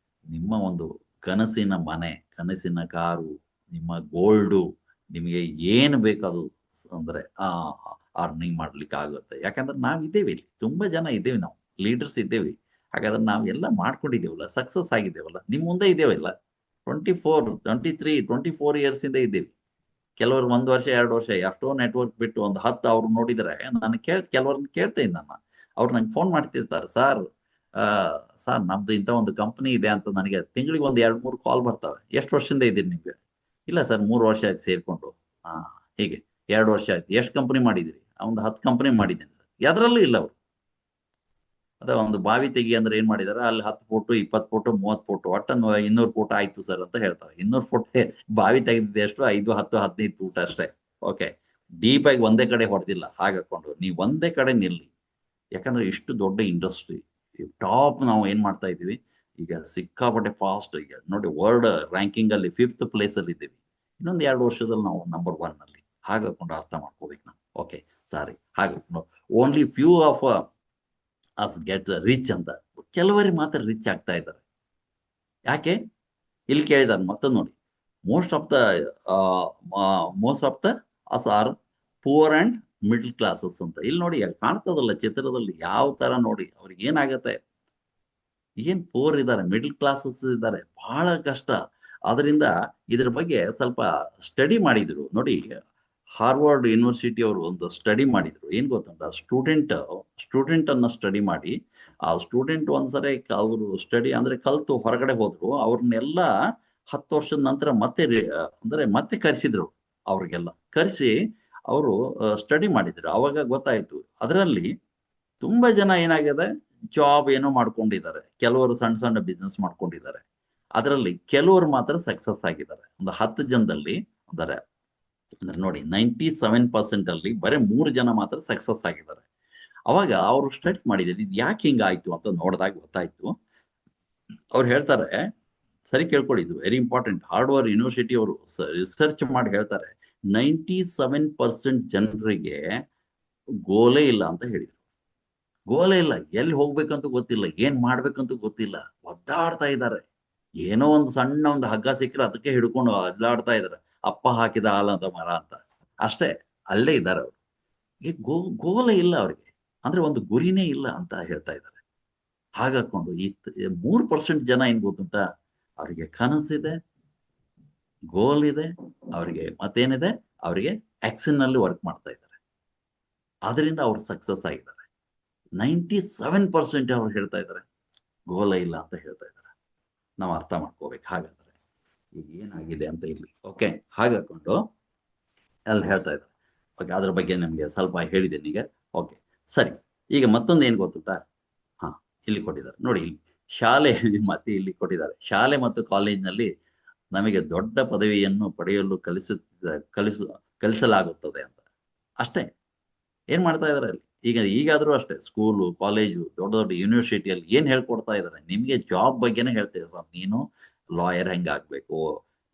ನಿಮ್ಮ ಒಂದು ಕನಸಿನ ಮನೆ, ಕನಸಿನ ಕಾರು, ನಿಮ್ಮ ಗೋಲ್ಡು, ನಿಮಗೆ ಏನು ಬೇಕದು ಅಂದ್ರೆ ಅರ್ನಿಂಗ್ ಮಾಡ್ಲಿಕ್ಕೆ ಆಗುತ್ತೆ. ಯಾಕಂದ್ರೆ ನಾವು ಇದ್ದೇವೆ ಇಲ್ಲಿ, ತುಂಬಾ ಜನ ಇದ್ದೇವೆ, ನಾವು ಲೀಡರ್ಸ್ ಇದ್ದೇವೆ. ಹಾಗಾದ್ರೆ ನಾವು ಎಲ್ಲ ಮಾಡ್ಕೊಂಡಿದ್ದೇವಲ್ಲ, ಸಕ್ಸಸ್ ಆಗಿದ್ದೇವಲ್ಲ, ನಿಮ್ ಮುಂದೆ ಇದ್ದೇವಲ್ಲ. 24 ಇಯರ್ಸ್ ಇಂದ ಇದ್ದೇವೆ. ಕೆಲವರು 1 ವರ್ಷ 2 ವರ್ಷ ಎಷ್ಟೋ ನೆಟ್ವರ್ಕ್ ಬಿಟ್ಟು ಒಂದು 10 ಅವ್ರು ನೋಡಿದ್ರೆ ನಾನು ಕೆಲವ್ರನ್ನ ಕೇಳ್ತೇನೆ. ಅವ್ರು ನಂಗೆ ಫೋನ್ ಮಾಡ್ತಿರ್ತಾರೆ, ಸರ್ ನಮ್ದು ಇಂಥ ಒಂದು ಕಂಪನಿ ಇದೆ ಅಂತ. ನನಗೆ ತಿಂಗಳಿಗೆ ಒಂದು 2-3 ಕಾಲ್ ಬರ್ತವೆ. ಎಷ್ಟು ವರ್ಷದಿಂದ ಇದ್ದೀರಿ ನಿಮ್ಗೆ? ಇಲ್ಲ ಸರ್ 3 ವರ್ಷ ಆಯ್ತು ಸೇರ್ಕೊಂಡು. ಹೀಗೆ 2 ವರ್ಷ ಆಯ್ತು. ಎಷ್ಟು ಕಂಪನಿ ಮಾಡಿದಿರಿ? ಒಂದು 10 ಕಂಪನಿ ಮಾಡಿದ್ದೀನಿ ಸರ್. ಯಾವ್ದ್ರಲ್ಲೂ ಇಲ್ಲ ಅವರು. ಅದ ಒಂದು ಬಾವಿ ತೆಗಿ ಅಂದ್ರೆ ಏನ್ ಮಾಡಿದಾರೆ, ಅಲ್ಲಿ 10 ಫೋಟೋ 20 ಫೋಟೋ 30 ಫೋಟೋ ಒಟ್ಟನ್ನು 200 ಫೋಟೋ ಆಯ್ತು ಸರ್ ಅಂತ ಹೇಳ್ತಾರೆ. 200 ಫೋಟೋ ಬಾವಿ ತೆಗೆದಿದ್ದೆ ಎಷ್ಟು? 5, 10, 15 ಫೂಟ್ ಅಷ್ಟೇ. ಓಕೆ, ಡೀಪ್ ಆಗಿ ಒಂದೇ ಕಡೆ ಹೊಡೆದಿಲ್ಲ. ಹಾಗಾಕೊಂಡು ನೀವು ಒಂದೇ ಕಡೆ ನಿಲ್ಲಿ. ಯಾಕಂದ್ರೆ ಇಷ್ಟು ದೊಡ್ಡ ಇಂಡಸ್ಟ್ರಿ ಟಾಪ್ ನಾವು ಏನ್ ಮಾಡ್ತಾ ಇದೀವಿ ಈಗ, ಸಿಕ್ಕಾಪಟ್ಟೆ ಫಾಸ್ಟ್. ಈಗ ನೋಡಿ, ವರ್ಲ್ಡ್ ರ್ಯಾಂಕಿಂಗ್ ಅಲ್ಲಿ 5th ಪ್ಲೇಸ್ ಅಲ್ಲಿ ಇದ್ದೀವಿ. ಇನ್ನೊಂದು 2 ವರ್ಷದಲ್ಲಿ ನಾವು ನಂಬರ್ 1 ಅಲ್ಲಿ. ಹಾಗಾಕೊಂಡು ಅರ್ಥ ಮಾಡ್ಕೋಬೇಕು ನಾವು. ಓಕೆ, ಸಾರಿ, ಹಾಗಾಕೊಂಡು only few of us get rich ಅಂತ. ಕೆಲವರಿಗೆ ಮಾತ್ರ ರಿಚ್ ಆಗ್ತಾ ಇದ್ದಾರೆ. ಯಾಕೆ? ಇಲ್ಲಿ ಕೇಳಿದಾರೆ ಮತ್ತೊಂದು ನೋಡಿ, most of the us are poor and middle classes ಅಂತ. ಇಲ್ಲಿ ನೋಡಿ, ಕಾಣ್ತದಲ್ಲ ಚಿತ್ರದಲ್ಲಿ ಯಾವ ತರ ನೋಡಿ, ಅವ್ರಿಗೆ ಏನಾಗತ್ತೆ, ಏನ್ ಪೂರ್ ಇದ್ದಾರೆ, ಮಿಡ್ಲ್ ಕ್ಲಾಸಸ್ ಇದ್ದಾರೆ, ಬಹಳ ಕಷ್ಟ. ಅದರಿಂದ ಇದ್ರ ಬಗ್ಗೆ ಸ್ವಲ್ಪ ಸ್ಟಡಿ ಮಾಡಿದ್ರು ನೋಡಿ. ಹಾರ್ವರ್ಡ್ ಯೂನಿವರ್ಸಿಟಿ ಅವರು ಒಂದು ಸ್ಟಡಿ ಮಾಡಿದ್ರು. ಏನ್ ಗೊತ್ತುಂಟ, ಸ್ಟೂಡೆಂಟ್ ಅನ್ನ ಸ್ಟಡಿ ಮಾಡಿ, ಆ ಸ್ಟೂಡೆಂಟ್ ಒಂದ್ಸರಿ ಅವರು ಸ್ಟಡಿ ಅಂದ್ರೆ ಕಲ್ತು ಹೊರಗಡೆ ಹೋದ್ರು. ಅವ್ರನ್ನೆಲ್ಲ 10 ವರ್ಷದ ನಂತರ ಮತ್ತೆ ಕರೆಸಿದ್ರು. ಅವ್ರಿಗೆಲ್ಲ ಕರೆಸಿ ಅವರು ಸ್ಟಡಿ ಮಾಡಿದ್ರು. ಅವಾಗ ಗೊತ್ತಾಯ್ತು, ಅದರಲ್ಲಿ ತುಂಬಾ ಜನ ಏನಾಗಿದೆ, ಜಾಬ್ ಏನೋ ಮಾಡ್ಕೊಂಡಿದ್ದಾರೆ, ಕೆಲವರು ಸಣ್ಣ ಸಣ್ಣ ಬಿಸ್ನೆಸ್ ಮಾಡ್ಕೊಂಡಿದ್ದಾರೆ. ಅದರಲ್ಲಿ ಕೆಲವರು ಮಾತ್ರ ಸಕ್ಸಸ್ ಆಗಿದ್ದಾರೆ. ಒಂದು 10 ಜನದಲ್ಲಿ ಅಂದರೆ ನೋಡಿ 97% ಅಲ್ಲಿ ಬರೀ 3 ಜನ ಮಾತ್ರ ಸಕ್ಸಸ್ ಆಗಿದ್ದಾರೆ. ಅವಾಗ ಅವರು ಸ್ಟಡಿ ಮಾಡಿದ್ದಾರೆ, ಇದು ಯಾಕೆ ಹಿಂಗಾಯ್ತು ಅಂತ ನೋಡಿದಾಗ ಗೊತ್ತಾಯ್ತು. ಅವ್ರು ಹೇಳ್ತಾರೆ, ಸರಿ ಕೇಳ್ಕೊಳ್ಳಿ, ಇದು ವೆರಿ ಇಂಪಾರ್ಟೆಂಟ್. ಹಾರ್ವರ್ಡ್ ಯೂನಿವರ್ಸಿಟಿ ಅವರು ರಿಸರ್ಚ್ ಮಾಡಿ ಹೇಳ್ತಾರೆ, 97% ಜನರಿಗೆ ಗೋಲೇ ಇಲ್ಲ ಅಂತ ಹೇಳಿದ್ರು. ಗೋಲೇ ಇಲ್ಲ, ಎಲ್ಲಿ ಹೋಗ್ಬೇಕಂತ ಗೊತ್ತಿಲ್ಲ, ಏನ್ ಮಾಡ್ಬೇಕಂತ ಗೊತ್ತಿಲ್ಲ, ಒದ್ದಾಡ್ತಾ ಇದ್ದಾರೆ. ಏನೋ ಒಂದು ಸಣ್ಣ ಒಂದು ಹಗ್ಗ ಸಿಕ್ಕರೆ ಅದಕ್ಕೆ ಹಿಡ್ಕೊಂಡು ಅಲ್ಲಾಡ್ತಾ ಇದ್ದಾರೆ. ಅಪ್ಪ ಹಾಕಿದ ಹಾಲಂತ ಮರ ಅಂತ ಅಷ್ಟೇ, ಅಲ್ಲೇ ಇದ್ದಾರೆ ಅವರು. ಈ ಗೋಲೇ ಇಲ್ಲ ಅವ್ರಿಗೆ, ಅಂದ್ರೆ ಒಂದು ಗುರಿನೇ ಇಲ್ಲ ಅಂತ ಹೇಳ್ತಾ ಇದ್ದಾರೆ. ಹಾಗಾಕೊಂಡು ಈ 3% ಜನ ಏನ್ ಗೊತ್ತುಂಟ, ಅವರಿಗೆ ಕನಸಿದೆ, ಗೋಲ್ ಇದೆ, ಅವರಿಗೆ ಮತ್ತೇನಿದೆ, ಅವರಿಗೆ ಆಕ್ಷನ್ ನಲ್ಲಿ ವರ್ಕ್ ಮಾಡ್ತಾ ಇದ್ದಾರೆ. ಅದರಿಂದ ಅವ್ರು ಸಕ್ಸಸ್ ಆಗಿದ್ದಾರೆ. 97% ಅವ್ರು ಹೇಳ್ತಾ ಇದ್ದಾರೆ ಗೋಲ ಇಲ್ಲ ಅಂತ ಹೇಳ್ತಾ ಇದ್ದಾರೆ. ನಾವು ಅರ್ಥ ಮಾಡ್ಕೋಬೇಕು. ಹಾಗಾದ್ರೆ ಈಗ ಏನಾಗಿದೆ ಅಂತ ಇಲ್ಲಿ. ಓಕೆ, ಹಾಗಾಕೊಂಡು ಅಲ್ಲಿ ಹೇಳ್ತಾ ಇದ್ದಾರೆ. ಓಕೆ, ಅದ್ರ ಬಗ್ಗೆ ನಿಮ್ಗೆ ಸ್ವಲ್ಪ ಹೇಳಿದ್ದೇನೆ ಈಗ. ಓಕೆ, ಸರಿ. ಈಗ ಮತ್ತೊಂದು ಏನ್ ಗೊತ್ತುಂಟ, ಇಲ್ಲಿ ಕೊಟ್ಟಿದ್ದಾರೆ ನೋಡಿ, ಇಲ್ಲಿ ಶಾಲೆಯಲ್ಲಿ ಮತ್ತೆ ಇಲ್ಲಿ ಕೊಟ್ಟಿದ್ದಾರೆ, ಶಾಲೆ ಮತ್ತು ಕಾಲೇಜಿನಲ್ಲಿ ನಮಗೆ ದೊಡ್ಡ ಪದವಿಯನ್ನು ಪಡೆಯಲು ಕಲಿಸಲಾಗುತ್ತದೆ ಅಂತ. ಅಷ್ಟೇ ಏನ್ ಮಾಡ್ತಾ ಇದಾರೆ ಅಲ್ಲಿ. ಈಗಾದ್ರೂ ಅಷ್ಟೇ, ಸ್ಕೂಲು ಕಾಲೇಜು ದೊಡ್ಡ ದೊಡ್ಡ ಯೂನಿವರ್ಸಿಟಿಯಲ್ಲಿ ಏನ್ ಹೇಳ್ಕೊಡ್ತಾ ಇದಾರೆ, ನಿಮ್ಗೆ ಜಾಬ್ ಬಗ್ಗೆನೇ ಹೇಳ್ತಾ ಇದ್ದಾರೆ. ನೀನು ಲಾಯರ್ ಹೆಂಗಾಗ್ಬೇಕು,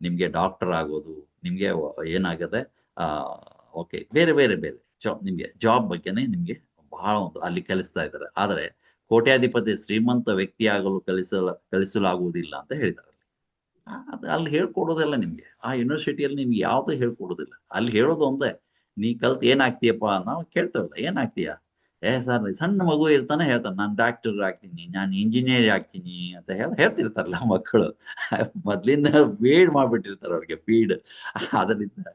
ನಿಮ್ಗೆ ಡಾಕ್ಟರ್ ಆಗೋದು, ನಿಮ್ಗೆ ಏನಾಗದೆ ಓಕೆ, ಬೇರೆ ಬೇರೆ ಬೇರೆ ನಿಮ್ಗೆ ಜಾಬ್ ಬಗ್ಗೆನೇ ನಿಮ್ಗೆ ಬಹಳ ಒಂದು ಅಲ್ಲಿ ಕಲಿಸ್ತಾ ಇದ್ದಾರೆ. ಆದ್ರೆ ಕೋಟ್ಯಾಧಿಪತಿ ಶ್ರೀಮಂತ ವ್ಯಕ್ತಿ ಆಗಲು ಕಲಿಸಲಾಗುವುದಿಲ್ಲ ಅಂತ ಹೇಳಿದ್ದಾರೆ. ಅಲ್ಲಿ ಹೇಳ್ಕೊಡೋದಿಲ್ಲ ನಿಮ್ಗೆ. ಆ ಯೂನಿವರ್ಸಿಟಿಯಲ್ಲಿ ನಿಮ್ಗೆ ಯಾವ್ದು ಹೇಳ್ಕೊಡೋದಿಲ್ಲ. ಅಲ್ಲಿ ಹೇಳೋದು ಒಂದೇ, ನೀ ಕಲ್ತ್ ಏನಾಗ್ತೀಯಪ್ಪ, ನಾವು ಕೇಳ್ತೇವಲ್ಲ, ಏನಾಗ್ತೀಯ? ಸರ್ ಸಣ್ಣ ಮಗು ಇರ್ತಾನೆ ಹೇಳ್ತಾನೆ, ನಾನು ಡಾಕ್ಟರ್ ಆಗ್ತೀನಿ, ನಾನು ಇಂಜಿನಿಯರ್ ಆಗ್ತೀನಿ ಅಂತ ಹೇಳ್ತಿರ್ತಾರಲ್ಲ ಮಕ್ಕಳು. ಮೊದ್ಲಿಂದ ಫೀಡ್ ಮಾಡ್ಬಿಟ್ಟಿರ್ತಾರೆ ಅವ್ರಿಗೆ, ಫೀಡ್. ಅದರಿಂದ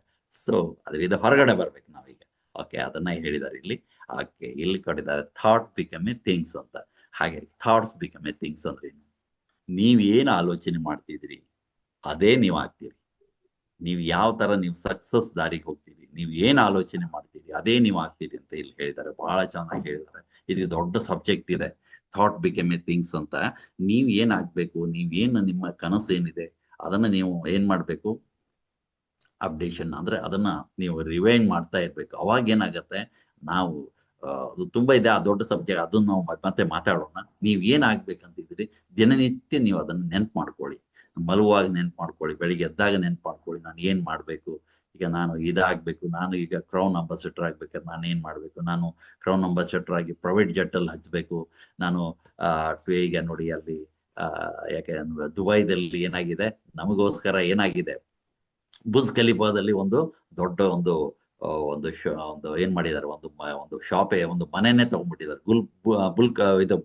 ಅದರಿಂದ ಹೊರಗಡೆ ಬರ್ಬೇಕು ನಾವೀಗ. ಓಕೆ, ಅದನ್ನ ಹೇಳಿದ್ದಾರೆ ಇಲ್ಲಿ. ಓಕೆ, ಇಲ್ಲಿ ಕೊಟ್ಟಿದ್ದಾರೆ ಥಾಟ್ ಬಿಕಮ್ ಎ ಥಿಂಗ್ಸ್ ಅಂತ. ಹಾಗೆ ಥಾಟ್ಸ್ ಬಿಕಮ್ ಎ ಥಿಂಗ್ಸ್ ಅಂದ್ರೆ ನೀವೇನು ಆಲೋಚನೆ ಮಾಡ್ತಿದ್ರಿ ಅದೇ ನೀವು ಆಗ್ತೀರಿ. ನೀವು ಯಾವ ತರ ನೀವು ಸಕ್ಸಸ್ ದಾರಿಗೆ ಹೋಗ್ತೀರಿ, ನೀವು ಏನ್ ಆಲೋಚನೆ ಮಾಡ್ತೀರಿ ಅದೇ ನೀವು ಆಗ್ತೀರಿ ಅಂತ ಇಲ್ಲಿ ಹೇಳಿದ್ದಾರೆ. ಬಹಳ ಚೆನ್ನಾಗಿ ಹೇಳಿದ್ದಾರೆ. ಇದು ದೊಡ್ಡ ಸಬ್ಜೆಕ್ಟ್ ಇದೆ, ಥಾಟ್ ಬಿಕಮ್ ಎ ಥಿಂಗ್ಸ್ ಅಂತ. ನೀವ್ ಏನ್ ಆಗ್ಬೇಕು, ನೀವೇನು ನಿಮ್ಮ ಕನಸು ಏನಿದೆ ಅದನ್ನ ನೀವು ಏನ್ ಮಾಡ್ಬೇಕು, ಅಪ್ಡೇಷನ್ ಅಂದ್ರೆ ಅದನ್ನ ನೀವು ರಿವೈಂಡ್ ಮಾಡ್ತಾ ಇರ್ಬೇಕು. ಅವಾಗ ಏನಾಗತ್ತೆ, ನಾವು ಅದು ತುಂಬಾ ಇದೆ, ಆ ದೊಡ್ಡ ಸಬ್ಜೆಕ್ಟ್, ಅದನ್ನ ನಾವು ಮತ್ತೆ ಮಾತಾಡೋಣ. ನೀವ್ ಏನ್ ಆಗ್ಬೇಕಂತಿದ್ರಿ ದಿನನಿತ್ಯ ನೀವು ಅದನ್ನ ನೆನ್ಪು ಮಾಡ್ಕೊಳ್ಳಿ. ಮಲಗುವಾಗ ನೆನ್ಪು ಮಾಡ್ಕೊಳ್ಳಿ, ಬೆಳಿಗ್ಗೆ ಎದ್ದಾಗ ನೆನ್ಪು ಮಾಡ್ಕೊಳ್ಳಿ, ನಾನು ಏನ್ ಮಾಡ್ಬೇಕು, ಈಗ ನಾನು ಇದಾಗ್ಬೇಕು, ನಾನು ಈಗ ಕ್ರೌನ್ ಅಂಬಾಸಿಡರ್ ಆಗ್ಬೇಕಾದ್ರೆ ನಾನು ಏನ್ ಮಾಡ್ಬೇಕು, ನಾನು ಕ್ರೌನ್ ಅಂಬಾಸಿಡರ್ ಆಗಿ ಪ್ರೈವೇಟ್ ಜೆಟ್ ಅಲ್ಲಿ ಹಚ್ಬೇಕು, ನಾನು ಈಗ ನೋಡಿ ಅಲ್ಲಿ ಯಾಕೆ ದುಬೈದಲ್ಲಿ ಏನಾಗಿದೆ, ನಮಗೋಸ್ಕರ ಏನಾಗಿದೆ, ಬುರ್ಜ್ ಖಲೀಫಾದಲ್ಲಿ ಒಂದು ದೊಡ್ಡ ಒಂದು ಒಂದು ಏನ್ ಮಾಡಿದ್ದಾರೆ, ಒಂದು ಶಾಪೇ, ಒಂದು ಮನೆನೇ ತಗೊಂಡ್ಬಿಟ್ಟಿದ್ದಾರೆ ಇದು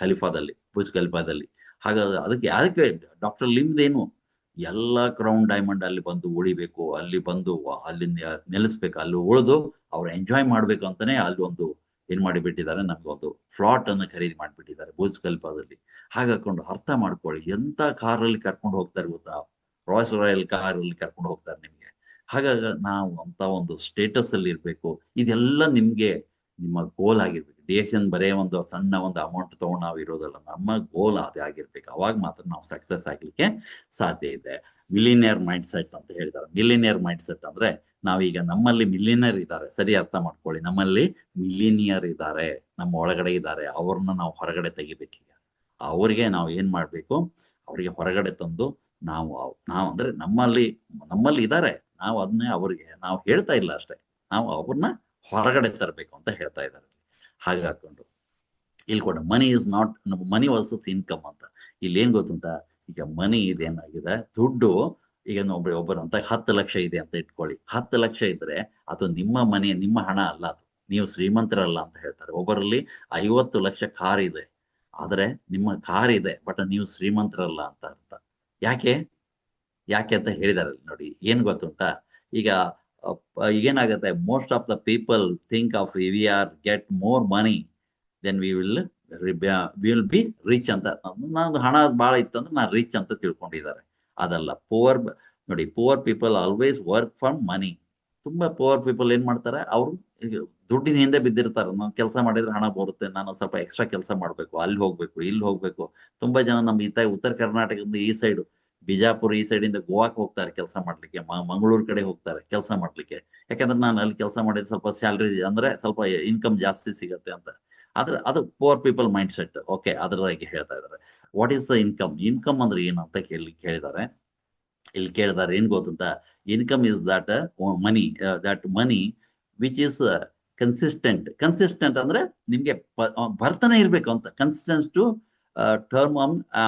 ಖಲೀಫಾದಲ್ಲಿ, ಬುರ್ಜ್ ಖಲೀಫಾದಲ್ಲಿ. ಹಾಗಾದ್ರೆ ಅದಕ್ಕೆ ಡಾಕ್ಟರ್ ಲಿಮ್ದೇನು ಎಲ್ಲ ಕ್ರೌನ್ ಡೈಮಂಡ್ ಅಲ್ಲಿ ಬಂದು ಉಳಿಬೇಕು, ಅಲ್ಲಿ ಬಂದು ಅಲ್ಲಿ ನೆಲೆಸ್ಬೇಕು, ಅಲ್ಲಿ ಉಳಿದು ಅವ್ರು ಎಂಜಾಯ್ ಮಾಡ್ಬೇಕು ಅಂತಾನೆ ಅಲ್ಲಿ ಒಂದು ಏನ್ ಮಾಡಿಬಿಟ್ಟಿದ್ದಾರೆ, ನಮ್ಗೆ ಒಂದು ಫ್ಲಾಟ್ ಅನ್ನು ಖರೀದಿ ಮಾಡಿಬಿಟ್ಟಿದ್ದಾರೆ ಬುರ್ಜ್ ಖಲೀಫಾದಲ್ಲಿ. ಹಾಗಾಕೊಂಡು ಅರ್ಥ ಮಾಡ್ಕೊಳ್ಳಿ, ಎಂತ ಕಾರಲ್ಲಿ ಕರ್ಕೊಂಡು ಹೋಗ್ತಾರೆ ಗೊತ್ತಾ, ರಾಯ್ಸ್ ರಾಯಲ್ ಕಾರಲ್ಲಿ ಕರ್ಕೊಂಡು ಹೋಗ್ತಾರೆ ನಿಮ್ಗೆ. ಹಾಗಾಗಿ ನಾವು ಅಂತ ಒಂದು ಸ್ಟೇಟಸ್ ಅಲ್ಲಿ ಇರ್ಬೇಕು. ಇದೆಲ್ಲ ನಿಮ್ಗೆ ನಿಮ್ಮ ಗೋಲ್ ಆಗಿರ್ಬೇಕು. ಡಿಎಕ್ಷನ್ ಬರೇ ಒಂದು ಸಣ್ಣ ಒಂದು ಅಮೌಂಟ್ ತಗೊಂಡು ನಾವು ಇರೋದಲ್ಲ, ನಮ್ಮ ಗೋಲ್ ಅದೇ ಆಗಿರ್ಬೇಕು. ಅವಾಗ ಮಾತ್ರ ನಾವು ಸಕ್ಸಸ್ ಆಗ್ಲಿಕ್ಕೆ ಸಾಧ್ಯ ಇದೆ. ಮಿಲಿನಿಯರ್ ಮೈಂಡ್ ಸೆಟ್ ಅಂತ ಹೇಳ್ತಾರೆ. ಮಿಲಿನಿಯರ್ ಮೈಂಡ್ ಸೆಟ್ ಅಂದ್ರೆ ನಾವೀಗ ನಮ್ಮಲ್ಲಿ ಮಿಲಿನಿಯರ್ ಇದ್ದಾರೆ, ಸರಿ ಅರ್ಥ ಮಾಡ್ಕೊಳ್ಳಿ, ನಮ್ಮಲ್ಲಿ ಮಿಲಿನಿಯರ್ ಇದ್ದಾರೆ, ನಮ್ಮ ಒಳಗಡೆ ಇದ್ದಾರೆ, ಅವ್ರನ್ನ ನಾವು ಹೊರಗಡೆ ತೆಗಿಬೇಕೀಗ. ಅವ್ರಿಗೆ ನಾವು ಏನ್ ಮಾಡ್ಬೇಕು, ಅವ್ರಿಗೆ ಹೊರಗಡೆ ತಂದು ನಾವು ಅಂದ್ರೆ ನಮ್ಮಲ್ಲಿ ಇದ್ದಾರೆ, ನಾವು ಅದನ್ನೇ ಅವ್ರಿಗೆ ನಾವು ಹೇಳ್ತಾ ಇಲ್ಲ ಅಷ್ಟೇ, ನಾವು ಅವ್ರನ್ನ ಹೊರಗಡೆ ತರಬೇಕು ಅಂತ ಹೇಳ್ತಾ ಇದ್ದಾರೆ. ಹಾಗಾಕೊಂಡು ಇಲ್ಲಿ ಕೂಡ money is not, money versus income ಅಂತ. ಇಲ್ಲಿ ಏನ್ ಗೊತ್ತುಂಟ, ಈಗ ಮನಿ ಇದೇನಾಗಿದೆ, ದುಡ್ಡು ಈಗ ಒಬ್ಬರು ಅಂತ 10 ಲಕ್ಷ ಇದೆ ಅಂತ ಇಟ್ಕೊಳ್ಳಿ. 10 ಲಕ್ಷ ಇದ್ರೆ ಅದು ನಿಮ್ಮ ಹಣ ಅಲ್ಲ, ಅದು ನೀವು ಶ್ರೀಮಂತರಲ್ಲ ಅಂತ ಹೇಳ್ತಾರೆ. ಒಬ್ಬರಲ್ಲಿ 50 ಲಕ್ಷ ಕಾರ್ ಇದೆ, ಆದ್ರೆ ನಿಮ್ಮ ಕಾರ್ ಇದೆ, ಬಟ್ ನೀವು ಶ್ರೀಮಂತರಲ್ಲ ಅಂತ ಅರ್ಥ. ಯಾಕೆ ಅಂತ ಹೇಳಿದಾರೆ ನೋಡಿ. ಏನ್ ಗೊತ್ತುಂಟಾ, ಈಗ ಏನಾಗುತ್ತೆ, most of the people think of we are get more money then we will be rich ಅಂತ. ನಾನು ಹಣ ಭಾಳ ಇತ್ತು ಅಂದ್ರೆ ನಾನು ರಿಚ್ ಅಂತ ತಿಳ್ಕೊಂಡಿದ್ದಾರೆ. ಅದಲ್ಲ, ನೋಡಿ, poor people always work for money. ತುಂಬಾ ಪುವರ್ ಪೀಪಲ್ ಏನ್ ಮಾಡ್ತಾರೆ, ಅವರು ದುಡ್ಡಿನ ಹಿಂದೆ ಬಿದ್ದಿರ್ತಾರೆ. ನಾನು ಕೆಲಸ ಮಾಡಿದ್ರೆ ಹಣ ಬರುತ್ತೆ, ನಾನು ಸ್ವಲ್ಪ ಎಕ್ಸ್ಟ್ರಾ ಕೆಲಸ ಮಾಡ್ಬೇಕು, ಅಲ್ಲಿ ಹೋಗ್ಬೇಕು, ಇಲ್ಲಿ ಹೋಗ್ಬೇಕು. ತುಂಬಾ ಜನ ನಮ್ಮ ಉತ್ತರ ಕರ್ನಾಟಕದಿಂದ ಈ ಸೈಡ್, ಬಿಜಾಪುರ ಈ ಸೈಡ್ ಇಂದ ಗೋವಾಕ್ ಹೋಗ್ತಾರೆ ಕೆಲಸ ಮಾಡ್ಲಿಕ್ಕೆ, ಮಂಗಳೂರು ಕಡೆ ಹೋಗ್ತಾರೆ ಕೆಲಸ ಮಾಡ್ಲಿಕ್ಕೆ. ಯಾಕಂದ್ರೆ ನಾನು ಅಲ್ಲಿ ಕೆಲಸ ಮಾಡಿದ್ರೆ ಸ್ವಲ್ಪ ಸ್ಯಾಲ್ರಿ ಅಂದ್ರೆ ಸ್ವಲ್ಪ ಇನ್ಕಮ್ ಜಾಸ್ತಿ ಸಿಗತ್ತೆ ಅಂತ. ಆದ್ರೆ ಅದು poor people mindset. Okay, ಅದರಾಗಿ ಹೇಳ್ತಾ ಇದ್ದಾರೆ. What is the income? Income ಅಂದ್ರೆ ಏನು ಅಂತ ಕೇಳಿದ್ದಾರೆ. ಇಲ್ಲಿ ಕೇಳಿದಾರೆ, ಏನ್ ಗೊತ್ತುಂಟಾ, income is that money which is consistent ಅಂದ್ರೆ ನಿಮ್ಗೆ ಬರ್ತಾನೆ ಇರ್ಬೇಕು ಅಂತ. Consistent to term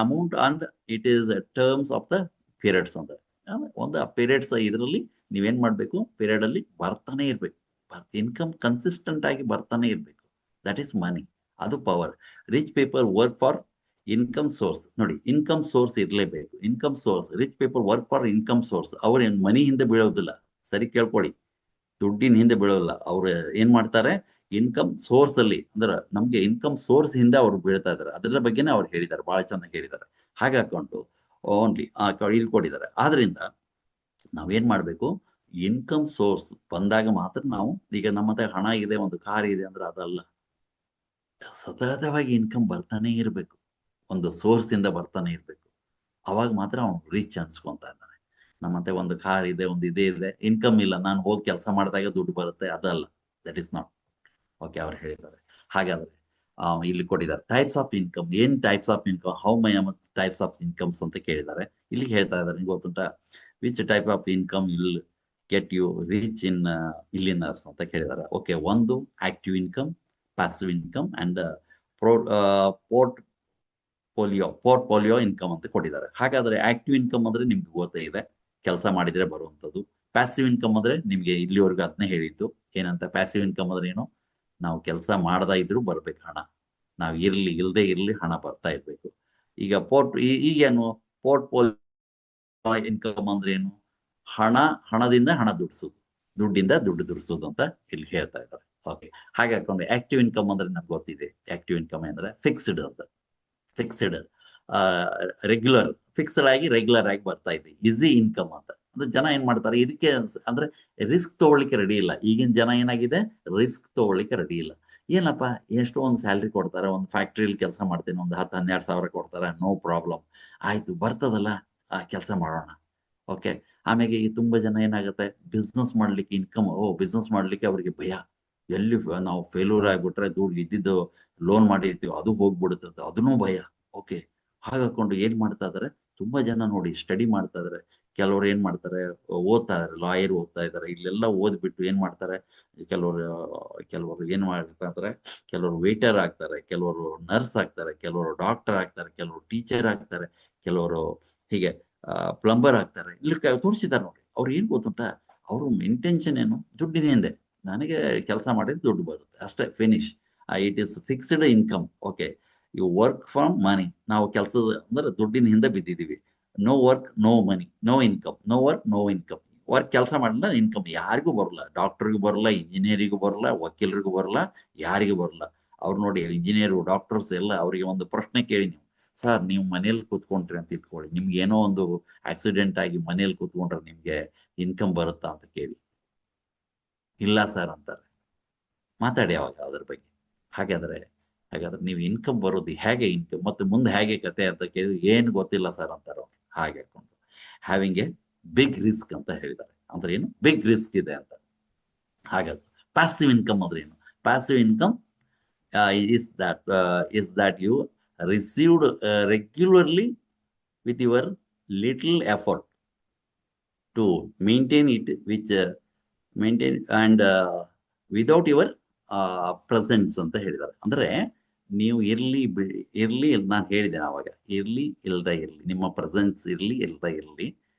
amount and it is terms of the periods ಅಂತ. ಒಂದು ಪೀರಿಯಡ್ಸ್ ಇದರಲ್ಲಿ ನೀವೇನ್ ಮಾಡ್ಬೇಕು, ಪೀರಿಯಡ್ ಅಲ್ಲಿ ಬರ್ತಾನೆ ಇರ್ಬೇಕು. ಇನ್ಕಮ್ ಕನ್ಸಿಸ್ಟೆಂಟ್ ಆಗಿ ಬರ್ತಾನೆ ಇರ್ಬೇಕು. ದಟ್ ಈಸ್ ಮನಿ, ಅದು power. Rich people work for income source. ನೋಡಿ, ಇನ್ಕಮ್ ಸೋರ್ಸ್ ಇರ್ಲೇಬೇಕು. Income source, rich people work for income source. ಅವ್ರ ಮನಿ ಹಿಂದೆ ಬೀಳೋದಿಲ್ಲ, ಸರಿ ಕೇಳ್ಕೊಳ್ಳಿ, ದುಡ್ಡಿನ ಹಿಂದೆ ಬೀಳೋಲ್ಲ. ಅವ್ರು ಏನ್ ಮಾಡ್ತಾರೆ, ಇನ್ಕಮ್ ಸೋರ್ಸ್ ಅಲ್ಲಿ, ಅಂದ್ರೆ ನಮ್ಗೆ ಇನ್ಕಮ್ ಸೋರ್ಸ್ ಹಿಂದೆ ಅವ್ರು ಬೀಳ್ತಾ ಇದಾರೆ. ಅದರ ಬಗ್ಗೆನೇ ಅವ್ರು ಹೇಳಿದ್ದಾರೆ, ಬಹಳ ಚೆನ್ನಾಗಿ ಹೇಳಿದ್ದಾರೆ. ಹಾಗಾಕೊಂಡು ಓನ್ಲಿ ಇಲ್ಲಿ ಕೊಟ್ಟಿದ್ದಾರೆ. ಆದ್ರಿಂದ ನಾವೇನ್ ಮಾಡ್ಬೇಕು, ಇನ್ಕಮ್ ಸೋರ್ಸ್ ಬಂದಾಗ ಮಾತ್ರ ನಾವು, ಈಗ ನಮ್ಮ ಹತ್ರ ಹಣ ಇದೆ, ಒಂದು ಕಾರ್ ಇದೆ ಅಂದ್ರೆ ಅದಲ್ಲ, ಸತತವಾಗಿ ಇನ್ಕಮ್ ಬರ್ತಾನೆ ಇರ್ಬೇಕು, ಒಂದು ಸೋರ್ಸ್ ಇಂದ ಬರ್ತಾನೆ ಇರ್ಬೇಕು. ಅವಾಗ ಮಾತ್ರ ಅವನು ರಿಚ್ ಅನ್ಸ್ಕೊಂತ ಇದ್ದಾನೆ. ನಮ್ಮಂತೆ ಒಂದು ಕಾರ್ ಇದೆ, ಒಂದು ಇದೇ ಇದೆ, ಇನ್ಕಮ್ ಇಲ್ಲ, ನಾನು ಹೋಗಿ ಕೆಲಸ ಮಾಡಿದಾಗ ದುಡ್ಡು ಬರುತ್ತೆ, ಅದಲ್ಲ. ದಟ್ ಇಸ್ ನಾಟ್ ಓಕೆ, ಅವ್ರು ಹೇಳಿದ್ದಾರೆ. ಹಾಗಾದ್ರೆ ಇಲ್ಲಿ ಕೊಟ್ಟಿದ್ದಾರೆ ಟೈಪ್ಸ್ ಆಫ್ ಇನ್ಕಮ್. ಏನ್ types of income, how many types of incomes ಅಂತ ಕೇಳಿದ್ದಾರೆ. ಇಲ್ಲಿ ಹೇಳ್ತಾ ಇದ್ದಾರೆ, ಗೊತ್ತುಂಟಾ, which type of income will get you rich in ಇಲ್ಲಿನರ್ಸ್ ಅಂತ ಕೇಳಿದ್ದಾರೆ. ಓಕೆ, ಒಂದು active income, passive income and portfolio income ಅಂತ ಕೊಟ್ಟಿದ್ದಾರೆ. ಹಾಗಾದ್ರೆ ಆಕ್ಟಿವ್ ಇನ್ಕಮ್ ಅಂದ್ರೆ ನಿಮ್ಗೆ ಗೊತ್ತೇ ಇದೆ, ಕೆಲಸ ಮಾಡಿದ್ರೆ ಬರುವಂಥದ್ದು. ಪ್ಯಾಸಿವ್ ಇನ್ಕಮ್ ಅಂದ್ರೆ ನಿಮ್ಗೆ ಇಲ್ಲಿವರೆಗೂ ಅದನ್ನೇ ಹೇಳಿದ್ದು. ಏನಂತ ಪ್ಯಾಸಿವ್ ಇನ್ಕಮ್ ಅಂದ್ರೆ ಏನು, ನಾವು ಕೆಲಸ ಮಾಡದ ಇದ್ರು ಬರ್ಬೇಕು ಹಣ, ನಾವು ಇಲ್ಲದೆ ಇರ್ಲಿ ಹಣ ಬರ್ತಾ ಇರ್ಬೇಕು. ಈಗ ಈಗೇನು ಪೋರ್ಟ್ಫೋಲಿಯೋ ಇನ್ಕಮ್ ಅಂದ್ರೆ ಏನು, ಹಣದಿಂದ ಹಣ ದುಡ್ಸೋದು, ದುಡ್ಡಿಂದ ದುಡ್ಡು ದುಡ್ಸೋದು ಅಂತ ಇಲ್ಲಿ ಹೇಳ್ತಾ ಇದ್ದಾರೆ. ಓಕೆ, ಹಾಗೆ ಹಾಕೊಂಡು ಆಕ್ಟಿವ್ ಇನ್ಕಮ್ ಅಂದ್ರೆ ನಮ್ಗೆ ಗೊತ್ತಿದೆ. ಆಕ್ಟಿವ್ ಇನ್ಕಮ್ ಅಂದ್ರೆ ಫಿಕ್ಸ್ಡ್ ಅಂತ, ಫಿಕ್ಸ್ಡ್ ರೆಗ್ಯುಲರ್ ಆಗಿ ಬರ್ತಾ ಇದೆ. ಈಸಿ ಇನ್ಕಮ್ ಅಂತ. ಅಂದ್ರೆ ಜನ ಏನ್ ಮಾಡ್ತಾರೆ, ಇದಕ್ಕೆ ಅಂದ್ರೆ ರಿಸ್ಕ್ ತಗೊಳ್ಳಿಕ್ಕೆ ರೆಡಿ ಇಲ್ಲ. ಈಗಿನ ಜನ ಏನಾಗಿದೆ, ರಿಸ್ಕ್ ತಗೊಳ್ಳಿಕ್ಕೆ ರೆಡಿ ಇಲ್ಲ. ಏನಪ್ಪ, ಎಷ್ಟೋ ಒಂದು ಸ್ಯಾಲ್ರಿ ಕೊಡ್ತಾರೆ, ಒಂದು ಫ್ಯಾಕ್ಟ್ರಿಯಲ್ಲಿ ಕೆಲಸ ಮಾಡ್ತೀನಿ, ಒಂದು 10-12 ಸಾವಿರ ಕೊಡ್ತಾರೆ, ನೋ ಪ್ರಾಬ್ಲಮ್, ಆಯ್ತು ಬರ್ತದಲ್ಲ ಕೆಲಸ ಮಾಡೋಣ. ಓಕೆ, ಆಮೇಲೆ ಈ ತುಂಬಾ ಜನ ಏನಾಗುತ್ತೆ, ಬಿಸ್ನೆಸ್ ಮಾಡ್ಲಿಕ್ಕೆ ಬಿಸ್ನೆಸ್ ಮಾಡ್ಲಿಕ್ಕೆ ಅವ್ರಿಗೆ ಭಯ. ಎಲ್ಲಿ ನಾವು ಫೇಲ್ಯೂರ್ ಆಗ್ಬಿಟ್ರೆ ದುಡ್ಡು ಇದ್ದಿದ್ದು ಲೋನ್ ಮಾಡಿರ್ತೀವಿ, ಅದು ಹೋಗ್ಬಿಡುತ್ತದೆ, ಅದನ್ನೂ ಭಯ. ಓಕೆ, ಹಾಗಾಕೊಂಡು ಏನ್ ಮಾಡ್ತಾ ಇದಾರೆ, ತುಂಬಾ ಜನ ನೋಡಿ ಸ್ಟಡಿ ಮಾಡ್ತಾ ಇದಾರೆ. ಕೆಲವ್ರು ಏನ್ ಮಾಡ್ತಾರೆ, ಓದ್ತಾ ಇದಾರೆ, ಲಾಯರ್ ಓದ್ತಾ ಇದಾರೆ. ಇಲ್ಲೆಲ್ಲ ಓದ್ಬಿಟ್ಟು ಏನ್ ಮಾಡ್ತಾರೆ, ಕೆಲವರು ಏನ್ ಮಾಡ್ತಾ ಇದಾರೆ, ಕೆಲವರು ವೇಟರ್ ಆಗ್ತಾರೆ, ಕೆಲವರು ನರ್ಸ್ ಆಗ್ತಾರೆ, ಕೆಲವರು ಡಾಕ್ಟರ್ ಆಗ್ತಾರೆ, ಕೆಲವರು ಟೀಚರ್ ಆಗ್ತಾರೆ, ಕೆಲವರು ಹೀಗೆ ಪ್ಲಂಬರ್ ಆಗ್ತಾರೆ. ಇಲ್ಲಿ ತೋರಿಸಿದ್ದಾರೆ ನೋಡಿ. ಅವ್ರು ಏನ್ ಗೊತ್ತುಂಟ, ಅವ್ರ ಇಂಟೆನ್ಷನ್ ಏನು, ದುಡ್ಡಿನಿಂದೆ ನನಗೆ ಕೆಲಸ ಮಾಡಿದ್ರೆ ದುಡ್ಡು ಬರುತ್ತೆ ಅಷ್ಟೇ, finish. It is fixed income. Okay, you work from money. ನಾವು ಕೆಲಸದ ಅಂದ್ರೆ ದುಡ್ಡಿನ ಹಿಂದೆ ಬಿದ್ದಿದ್ದೀವಿ. No work no money, no income. No work no income. Work ಕೆಲಸ ಮಾಡಿಲ್ಲ ಇನ್ಕಮ್ ಯಾರಿಗೂ ಬರಲ್ಲ. ಡಾಕ್ಟರ್ಗೂ ಬರಲ್ಲ, ಇಂಜಿನಿಯರಿಗೂ ಬರಲ್ಲ, ವಕೀಲರಿಗೂ ಬರಲ್ಲ, ಯಾರಿಗೂ ಬರಲ್ಲ. ಅವ್ರು ನೋಡಿ ಇಂಜಿನಿಯರ್ ಡಾಕ್ಟರ್ಸ್ ಎಲ್ಲ, ಅವರಿಗೆ ಒಂದು ಪ್ರಶ್ನೆ ಕೇಳಿ ನೀವು, ಸರ್ ನೀವು ಮನೇಲಿ ಕೂತ್ಕೊಂಡ್ರಿ ಅಂತ ಇಟ್ಕೊಳ್ಳಿ, ನಿಮ್ಗೆ ಏನೋ ಒಂದು ಆಕ್ಸಿಡೆಂಟ್ ಆಗಿ ಮನೇಲಿ ಕೂತ್ಕೊಂಡ್ರೆ ನಿಮ್ಗೆ ಇನ್ಕಮ್ ಬರುತ್ತಾ ಅಂತ ಕೇಳಿ. ಇಲ್ಲ ಸರ್ ಅಂತಾರೆ. ಮಾತಾಡಿ ಅವಾಗ ಅದ್ರ ಬಗ್ಗೆ. ಹಾಗಾದ್ರೆ ನೀವು ಇನ್ಕಮ್ ಬರೋದು ಹೇಗೆ, ಇನ್ಕಮ್ ಮತ್ತೆ ಮುಂದೆ ಹೇಗೆ ಕತೆ ಅಂತ ಕೇಳಿ, ಏನು ಗೊತ್ತಿಲ್ಲ ಸರ್ ಅಂತಾರೆ ಅವ್ರು. ಹಾಗೆ ಹಾಕೊಂಡು ಹ್ಯಾವಿಂಗ್ ಎ ಬಿಗ್ ರಿಸ್ಕ್ ಅಂತ ಹೇಳಿದ್ದಾರೆ. ಅಂದ್ರೆ ಏನು, ಬಿಗ್ ರಿಸ್ಕ್ ಇದೆ ಅಂತ. ಹಾಗಾದ್ರೆ ಪ್ಯಾಸಿವ್ ಇನ್ಕಮ್ ಅಂದ್ರೆ ಏನು? Passive income is that you received regularly with your little effort to maintain it, which maintain and without your presence ಅಂತ ಹೇಳಿದ್ದಾರೆ. ಅಂದ್ರೆ ನೀವು ಇರ್ಲಿ ನಾನು ಹೇಳಿದ್ದೇನೆ ಅವಾಗ, ಇರ್ಲಿ ಇಲ್ದ ಇರ್ಲಿ, ನಿಮ್ಮ ಪ್ರೆಸೆನ್ಸ್ ಇರ್ಲಿ ಇಲ್ದ ಇರ್ಲಿ,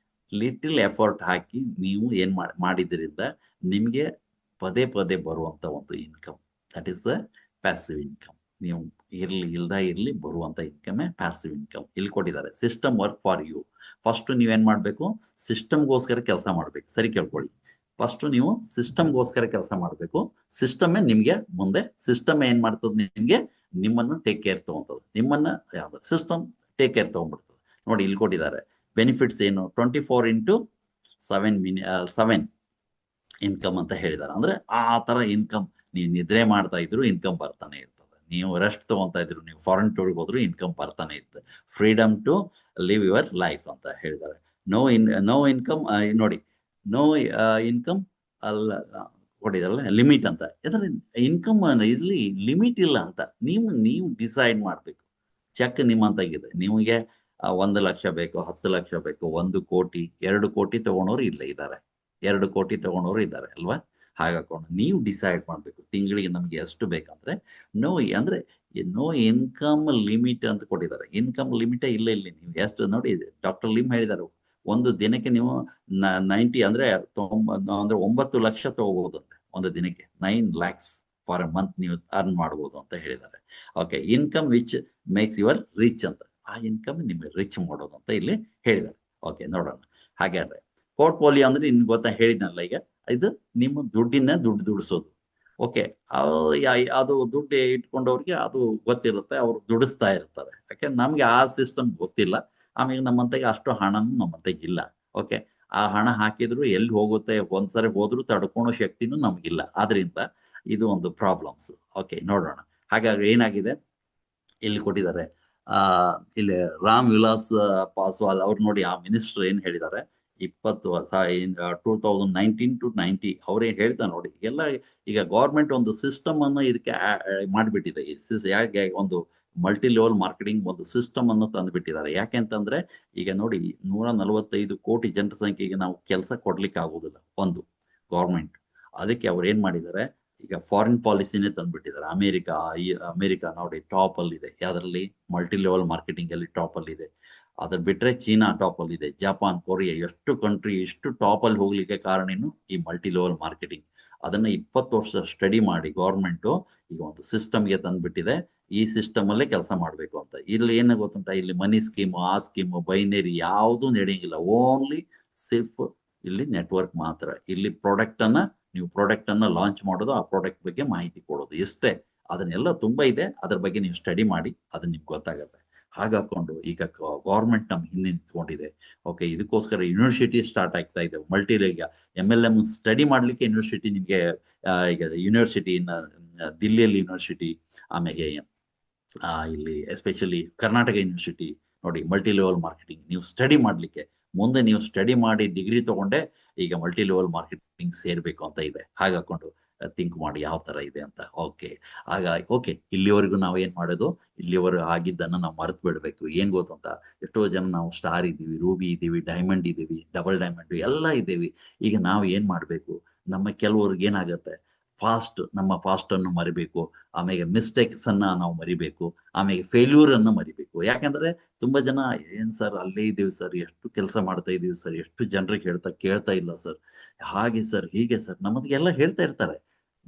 ಲಿಟಲ್ ಎಫರ್ಟ್ ಹಾಕಿ ನೀವು ಏನ್ ಮಾಡಿದ್ರಿಂದ ನಿಮ್ಗೆ ಪದೇ ಪದೇ ಬರುವಂತ ಒಂದು income, that is passive income. ನೀವು ಇರ್ಲಿ ಇಲ್ದ ಇರ್ಲಿ ಬರುವಂತ ಇನ್ಕಮೇ ಪ್ಯಾಸಿವ್ ಇನ್ಕಮ್. ಇಲ್ಲಿ ಕೊಟ್ಟಿದ್ದಾರೆ, system work for you. First ನೀವೇನ್ ಮಾಡ್ಬೇಕು, ಸಿಸ್ಟಮ್ಗೋಸ್ಕರ ಕೆಲಸ ಮಾಡ್ಬೇಕು. ಸರಿ ಕೇಳ್ಕೊಳ್ಳಿ, ಫಸ್ಟ್ ನೀವು ಸಿಸ್ಟಮ್ಗೋಸ್ಕರ ಕೆಲಸ ಮಾಡಬೇಕು. ಸಿಸ್ಟಮೇ ನಿಮ್ಗೆ ಮುಂದೆ, ಸಿಸ್ಟಮ್ ಏನ್ ಮಾಡ್ತದೆ, ನಿಮ್ಮನ್ನು ಟೇಕ್ ಕೇರ್ ತಗೊಂತದೆ. ನಿಮ್ಮನ್ನ ಯಾವ್ದು ಸಿಸ್ಟಮ್ ಟೇಕ್ ಕೇರ್ ತಗೊಂಡ್ಬಿಡ್ತದೆ. ನೋಡಿ ಇಲ್ಲಿ ಕೊಟ್ಟಿದ್ದಾರೆ ಬೆನಿಫಿಟ್ಸ್ ಏನು, 24x7 ಇನ್ಕಮ್ ಅಂತ ಹೇಳಿದ್ದಾರೆ. ಅಂದ್ರೆ ಆ ತರ ಇನ್ಕಮ್, ನೀವು ನಿದ್ರೆ ಮಾಡ್ತಾ ಇದ್ರು ಇನ್ಕಮ್ ಬರ್ತಾನೆ ಇರ್ತದೆ, ನೀವು ರೆಸ್ಟ್ ತಗೊಂತಾ ಇದ್ರು, ನೀವು ಫಾರಿನ್ ಟೂರ್ಗೆ ಹೋದ್ರು ಇನ್ಕಮ್ ಬರ್ತಾನೆ ಇರ್ತದೆ. Freedom to live your life ಅಂತ ಹೇಳಿದ್ದಾರೆ. ನೋ ಇನ್ಕಮ್ ನೋಡಿ, ನೋ ಇನ್ಕಮ್ ಅಲ್ಲ ಕೊಟ್ಟಿದಾರಲ್ಲ ಲಿಮಿಟ್ ಅಂತ. ಯಾಕಂದ್ರೆ ಇನ್ಕಮ್ ಇಲ್ಲಿ ಲಿಮಿಟ್ ಇಲ್ಲ ಅಂತ ನೀವು ಡಿಸೈಡ್ ಮಾಡ್ಬೇಕು. ಚೆಕ್ ನಿಮ್ಮಂತಾಗಿದೆ. ನಿಮಗೆ 1 ಲಕ್ಷ ಬೇಕು, 10 ಲಕ್ಷ ಬೇಕು, 1 ಕೋಟಿ, 2 ಕೋಟಿ ತಗೊಂಡವ್ರು ಇದ್ದಾರೆ, 2 ಕೋಟಿ ತಗೊಂಡವ್ರು ಇದ್ದಾರೆ ಅಲ್ವಾ. ಹಾಗಾಕೊಂಡು ನೀವು ಡಿಸೈಡ್ ಮಾಡ್ಬೇಕು ತಿಂಗಳಿಗೆ ನಮ್ಗೆ ಎಷ್ಟು ಬೇಕಂದ್ರೆ. ನೋ ಇನ್ಕಮ್ ಲಿಮಿಟ್ ಅಂತ ಕೊಟ್ಟಿದ್ದಾರೆ. ಇನ್ಕಮ್ ಲಿಮಿಟೇ ಇಲ್ಲ ಇಲ್ಲಿ. ನೀವು ಎಷ್ಟು ನೋಡಿ, ಡಾಕ್ಟರ್ ಲಿಮ್ ಹೇಳಿದ್ದಾರೆ, ಒಂದು ದಿನಕ್ಕೆ ನೀವು 90 ಅಂದ್ರೆ 9 ಲಕ್ಷ ತಗೋಬಹುದಂತೆ ಒಂದು ದಿನಕ್ಕೆ. 9 lakhs ಫಾರ್ ಎ ಮಂತ್ ನೀವು ಅರ್ನ್ ಮಾಡ್ಬೋದು ಅಂತ ಹೇಳಿದ್ದಾರೆ. Okay, income which makes your rich ಅಂತ, ಆ ಇನ್ಕಮ್ ನಿಮಗೆ ರಿಚ್ ಮಾಡೋದು ಅಂತ ಇಲ್ಲಿ ಹೇಳಿದ್ದಾರೆ. ಓಕೆ, ನೋಡೋಣ. ಹಾಗಾದ್ರೆ ಪೋರ್ಟ್ಫೋಲಿಯೋ ಅಂದ್ರೆ ನಿಮ್ಗೆ ಗೊತ್ತಾ, ಹೇಳಿದ್ನಲ್ಲ ಈಗ, ಇದು ನಿಮ್ಮ ದುಡ್ಡು ದುಡಿಸೋದು. ಓಕೆ, ಅದು ದುಡ್ಡು ಇಟ್ಕೊಂಡವ್ರಿಗೆ ಅದು ಗೊತ್ತಿರುತ್ತೆ, ಅವ್ರು ದುಡಿಸ್ತಾ ಇರ್ತಾರೆ. ಯಾಕೆ ನಮ್ಗೆ ಆ ಸಿಸ್ಟಮ್ ಗೊತ್ತಿಲ್ಲ. ಆಮೇಲೆ ನಮ್ಮಂತೆಗೆ ಅಷ್ಟು ಹಣನೂ ನಮ್ಮಂತೆಗೆ ಇಲ್ಲ. ಓಕೆ, ಆ ಹಣ ಹಾಕಿದ್ರು ಎಲ್ಲಿ ಹೋಗುತ್ತೆ, ಒಂದ್ಸರಿ ಹೋದ್ರು ತಡ್ಕೊಳೋ ಶಕ್ತಿನೂ ನಮ್ಗಿಲ್ಲ. ಆದ್ರಿಂದ ಇದು ಒಂದು ಪ್ರಾಬ್ಲಮ್ಸ್. ಓಕೆ, ನೋಡೋಣ. ಹಾಗಾಗಿ ಏನಾಗಿದೆ ಇಲ್ಲಿ ಕೊಟ್ಟಿದ್ದಾರೆ, ಇಲ್ಲಿ ರಾಮ್ ವಿಲಾಸ್ ಪಾಸ್ವಾಲ್ ಅವ್ರು ನೋಡಿ, ಆ ಮಿನಿಸ್ಟರ್ ಏನ್ ಹೇಳಿದ್ದಾರೆ, 2019 to 90 ಅವ್ರೇನ್ ಹೇಳ್ತಾ ನೋಡಿ, ಎಲ್ಲ ಈಗ ಗೌರ್ಮೆಂಟ್ ಒಂದು ಸಿಸ್ಟಮ್ ಅನ್ನು ಇದಕ್ಕೆ ಮಾಡಿಬಿಟ್ಟಿದೆ. ಯಾಕೆ ಒಂದು ಮಲ್ಟಿ ಲೆವೆಲ್ ಮಾರ್ಕೆಟಿಂಗ್ ಒಂದು ಸಿಸ್ಟಮ್ ಅನ್ನು ತಂದುಬಿಟ್ಟಿದ್ದಾರೆ. ಯಾಕೆಂತಂದ್ರೆ ಈಗ ನೋಡಿ, 145 ಕೋಟಿ ಜನರ ಸಂಖ್ಯೆಗೆ ನಾವು ಕೆಲಸ ಕೊಡ್ಲಿಕ್ಕೆ ಆಗುದಿಲ್ಲ ಒಂದು ಗೌರ್ಮೆಂಟ್. ಅದಕ್ಕೆ ಅವ್ರು ಏನ್ ಮಾಡಿದ್ದಾರೆ, ಈಗ ಫಾರಿನ್ ಪಾಲಿಸಿನೇ ತಂದ್ಬಿಟ್ಟಿದ್ದಾರೆ. ಅಮೆರಿಕ ನೋಡಿ ಟಾಪ್ ಅಲ್ಲಿ ಇದೆ, ಯಾವ್ದ್ರಲ್ಲಿ, ಮಲ್ಟಿ ಲೆವೆಲ್ ಮಾರ್ಕೆಟಿಂಗ್ ಅಲ್ಲಿ ಟಾಪ್ ಅಲ್ಲಿ ಇದೆ. ಅದ್ರ ಬಿಟ್ರೆ ಚೀನಾ ಟಾಪ್ ಅಲ್ಲಿ ಇದೆ, ಜಪಾನ್, ಕೊರಿಯಾ, ಎಷ್ಟು ಕಂಟ್ರಿ ಇಷ್ಟು ಟಾಪ್ ಅಲ್ಲಿ ಹೋಗ್ಲಿಕ್ಕೆ ಕಾರಣ ಏನು, ಈ ಮಲ್ಟಿ ಲೆವೆಲ್ ಮಾರ್ಕೆಟಿಂಗ್. ಅದನ್ನ 20 ವರ್ಷ ಸ್ಟಡಿ ಮಾಡಿ ಗೌರ್ಮೆಂಟ್ ಈಗ ಒಂದು ಸಿಸ್ಟಮ್ಗೆ ತಂದ್ಬಿಟ್ಟಿದೆ. ಈ ಸಿಸ್ಟಮ್ ಅಲ್ಲೇ ಕೆಲಸ ಮಾಡ್ಬೇಕು ಅಂತ. ಇಲ್ಲಿ ಏನು ಗೊತ್ತುಂಟ, ಇಲ್ಲಿ ಮನಿ ಸ್ಕೀಮ್, ಆ ಸ್ಕೀಮ್, ಬೈನರಿ ಯಾವುದು ನಡೆಯಂಗಿಲ್ಲ. ಓನ್ಲಿ ಸಿರ್ಫ್ ಇಲ್ಲಿ ನೆಟ್ವರ್ಕ್ ಮಾತ್ರ. ಇಲ್ಲಿ ಪ್ರಾಡಕ್ಟ್ ಅನ್ನ ಲಾಂಚ್ ಮಾಡೋದು, ಆ ಪ್ರಾಡಕ್ಟ್ ಬಗ್ಗೆ ಮಾಹಿತಿ ಕೊಡೋದು, ಇಷ್ಟೇ. ಅದನ್ನೆಲ್ಲ ತುಂಬಾ ಇದೆ, ಅದ್ರ ಬಗ್ಗೆ ನೀವು ಸ್ಟಡಿ ಮಾಡಿ, ಅದು ನಿಮ್ಗೆ ಗೊತ್ತಾಗುತ್ತೆ. ಹಾಗಾಕೊಂಡು ಈಗ ಗೌರ್ಮೆಂಟ್ ನಮ್ಗೆ ಹಿಂದೆ ನಿಂತ್ಕೊಂಡಿದೆ. ಓಕೆ, ಇದಕ್ಕೋಸ್ಕರ ಯೂನಿವರ್ಸಿಟಿ ಸ್ಟಾರ್ಟ್ ಆಗ್ತಾ ಇದೆ. ಈಗ MLM ಸ್ಟಡಿ ಮಾಡ್ಲಿಕ್ಕೆ ಯೂನಿವರ್ಸಿಟಿ ನಿಮಗೆ, ಈಗ ಯೂನಿವರ್ಸಿಟಿ ದಿಲ್ಲಿಯಲ್ಲಿ ಯೂನಿವರ್ಸಿಟಿ, ಆಮೇಲೆ ಇಲ್ಲಿ ಎಸ್ಪೆಷಲಿ ಕರ್ನಾಟಕ ಯೂನಿವರ್ಸಿಟಿ ನೋಡಿ, ಮಲ್ಟಿ ಲೆವೆಲ್ ಮಾರ್ಕೆಟಿಂಗ್ ನೀವು ಸ್ಟಡಿ ಮಾಡ್ಲಿಕ್ಕೆ. ಮುಂದೆ ನೀವು ಸ್ಟಡಿ ಮಾಡಿ ಡಿಗ್ರಿ ತಗೊಂಡೆ ಈಗ ಮಲ್ಟಿ ಲೆವೆಲ್ ಮಾರ್ಕೆಟಿಂಗ್ ಸೇರ್ಬೇಕು ಅಂತ ಇದೆ. ಹಾಗಾಕೊಂಡು ಥಿಂಕ್ ಮಾಡಿ ಯಾವ ತರ ಇದೆ ಅಂತ. ಓಕೆ, ಆಗ ಓಕೆ, ಇಲ್ಲಿವರೆಗೂ ನಾವು ಏನ್ ಮಾಡೋದು, ಇಲ್ಲಿವರೆಗೂ ಆಗಿದ್ದನ್ನು ನಾವು ಮರೆತು ಬಿಡ್ಬೇಕು. ಏನ್ ಗೊತ್ತುಂಟ, ಎಷ್ಟೋ ಜನ ನಾವು ಸ್ಟಾರ್ ಇದ್ದೀವಿ, ರೂಬಿ ಇದ್ದೀವಿ, ಡೈಮಂಡ್ ಇದ್ದೀವಿ, ಡಬಲ್ ಡೈಮಂಡ್ ಎಲ್ಲ ಇದ್ದೀವಿ. ಈಗ ನಾವು ಏನ್ ಮಾಡ್ಬೇಕು, ನಮ್ಮ ಕೆಲವ್ರಿಗೆ ಏನಾಗತ್ತೆ, ನಮ್ಮ ಫಾಸ್ಟ್ ಅನ್ನು ಮರಿಬೇಕು, ಆಮೇಲೆ ಮಿಸ್ಟೇಕ್ಸ್ ಅನ್ನ ನಾವು ಮರಿಬೇಕು, ಆಮೇಲೆ ಫೇಲ್ಯೂರ್ ಅನ್ನು ಮರಿಬೇಕು. ಯಾಕಂದ್ರೆ ತುಂಬಾ ಜನ ಏನ್ ಸರ್ ಅಲ್ಲೇ ಇದ್ದೀವಿ ಸರ್, ಎಷ್ಟು ಕೆಲಸ ಮಾಡ್ತಾ ಇದೀವಿ ಸರ್, ಎಷ್ಟು ಜನರಿಗೆ ಕೇಳ್ತಾ ಇಲ್ಲ ಸರ್, ಹಾಗೆ ಸರ್ ಹೀಗೆ ಸರ್ ನಮಗೆಲ್ಲ ಹೇಳ್ತಾ ಇರ್ತಾರೆ.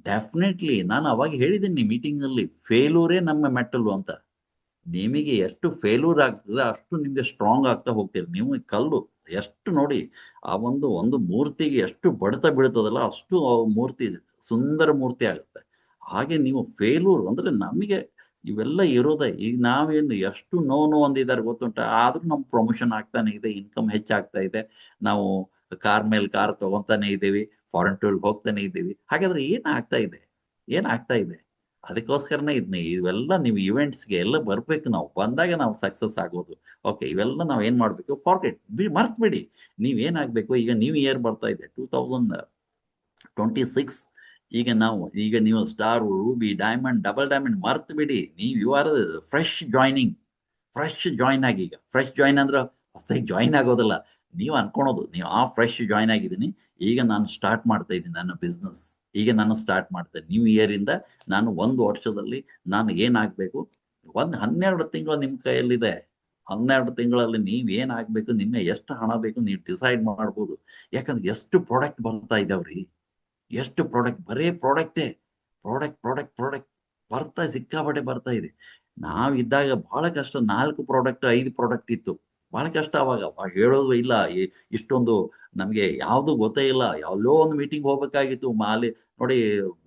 ಡೆಫಿನೆಟ್ಲಿ ನಾನು ಅವಾಗ ಹೇಳಿದ್ದೀನಿ ಮೀಟಿಂಗ್ ಅಲ್ಲಿ, ಫೇಲ್ಯೂರೇ ನಮ್ಮ ಮೆಟ್ಟಲು ಅಂತ. ನಿಮಗೆ ಎಷ್ಟು ಫೇಲ್ಯೂರ್ ಆಗ್ತದೆ ಅಷ್ಟು ನಿಮ್ಗೆ ಸ್ಟ್ರಾಂಗ್ ಆಗ್ತಾ ಹೋಗ್ತೀರಿ. ನೀವು ಈ ಕಲ್ಲು ಎಷ್ಟು ನೋಡಿ, ಆ ಒಂದು ಮೂರ್ತಿಗೆ ಎಷ್ಟು ಬಡ್ತ ಬೀಳ್ತದಲ್ಲ ಅಷ್ಟು ಆ ಮೂರ್ತಿ ಸುಂದರ ಮೂರ್ತಿ ಆಗುತ್ತೆ. ಹಾಗೆ ನೀವು ಫೇಲ್ಯೂರ್ ಅಂದ್ರೆ ನಮಗೆ ಇವೆಲ್ಲ ಇರೋದೆ. ಈಗ ನಾವೇನು ಎಷ್ಟು ನೋವು ಅಂದಿದ್ದಾರೆ ಗೊತ್ತುಂಟ, ಆದ್ರೂ ನಮ್ ಪ್ರಮೋಷನ್ ಆಗ್ತಾನೆ ಇದೆ, ಇನ್ಕಮ್ ಹೆಚ್ಚಾಗ್ತಾ ಇದೆ, ನಾವು ಕಾರ್ ಮೇಲೆ ಕಾರ್ ತಗೊಂತಾನೆ ಇದ್ದೀವಿ, ಫಾರಿನ್ ಟೂರ್ ಹೋಗ್ತಾನೆ ಇದ್ದೀವಿ. ಹಾಗಾದ್ರೆ ಏನಾಗ್ತಾ ಇದೆ? ಅದಕ್ಕೋಸ್ಕರನೇ ಇವೆಲ್ಲ ನೀವು ಇವೆಂಟ್ಸ್ಗೆ ಎಲ್ಲ ಬರ್ಬೇಕು. ನಾವು ಬಂದಾಗ ನಾವು ಸಕ್ಸಸ್ ಆಗೋದು. ಓಕೆ, ಇವೆಲ್ಲ ನಾವು ಏನ್ ಮಾಡ್ಬೇಕು, ಮರ್ತ್ ಬಿಡಿ. ನೀವೇನಾಗ್ಬೇಕು, ಈಗ ನ್ಯೂ ಇಯರ್ ಬರ್ತಾ ಇದೆ 2026. ಈಗ ನೀವು star, Ruby, diamond, double diamond ಮರ್ತ್ ಬಿಡಿ. ನೀವು ಯು ಆರ್ ಫ್ರೆಶ್ ಜಾಯಿನ್ ಆಗಿ. ಈಗ ಫ್ರೆಶ್ ಜಾಯಿನ್ ಅಂದ್ರೆ ಹೊಸದಾಗಿ ಜಾಯಿನ್ ಆಗೋದಿಲ್ಲ. ನೀವು ಅನ್ಕೊಳೋದು, ನೀವು ಫ್ರೆಶ್ ಜಾಯಿನ್ ಆಗಿದ್ದೀನಿ, ಈಗ ನಾನು ಸ್ಟಾರ್ಟ್ ಮಾಡ್ತಾ ಇದ್ದೀನಿ ನನ್ನ ಬಿಸ್ನೆಸ್, ಈಗ ನಾನು ಸ್ಟಾರ್ಟ್ ಮಾಡ್ತೇನೆ ನ್ಯೂ ಇಯರ್ ಇಂದ. ನಾನು 1 ವರ್ಷದಲ್ಲಿ ನಾನು ಏನಾಗಬೇಕು, 12 ತಿಂಗಳು ನಿಮ್ಮ ಕೈಯಲ್ಲಿದೆ. 12 ತಿಂಗಳಲ್ಲಿ ನೀವು ಏನಾಗಬೇಕು, ನಿನ್ನೆ ಎಷ್ಟು ಹಣ ಬೇಕು ನೀವು ಡಿಸೈಡ್ ಮಾಡ್ಬೋದು. ಯಾಕಂದ್ರೆ ಎಷ್ಟು ಪ್ರಾಡಕ್ಟ್ ಬರ್ತಾ ಇದಾವ್ರಿ, ಎಷ್ಟು ಬರೇ ಪ್ರಾಡಕ್ಟೇ, ಪ್ರಾಡಕ್ಟ್ ಸಿಕ್ಕಾಪಟ್ಟೆ ಬರ್ತಾ ಇದೆ. ನಾವಿದ್ದಾಗ ಬಹಳ ಕಷ್ಟ, 4 ಪ್ರಾಡಕ್ಟ್ 5 ಪ್ರಾಡಕ್ಟ್ ಇತ್ತು, ಬಹಳ ಕಷ್ಟ. ಅವಾಗ ಹೇಳೋದು ಇಲ್ಲ, ಇಷ್ಟೊಂದು ನಮ್ಗೆ ಯಾವ್ದು ಗೊತ್ತೇ ಇಲ್ಲ. ಎಲ್ಲೋ ಒಂದು ಮೀಟಿಂಗ್ ಹೋಗ್ಬೇಕಾಗಿತ್ತು, ನೋಡಿ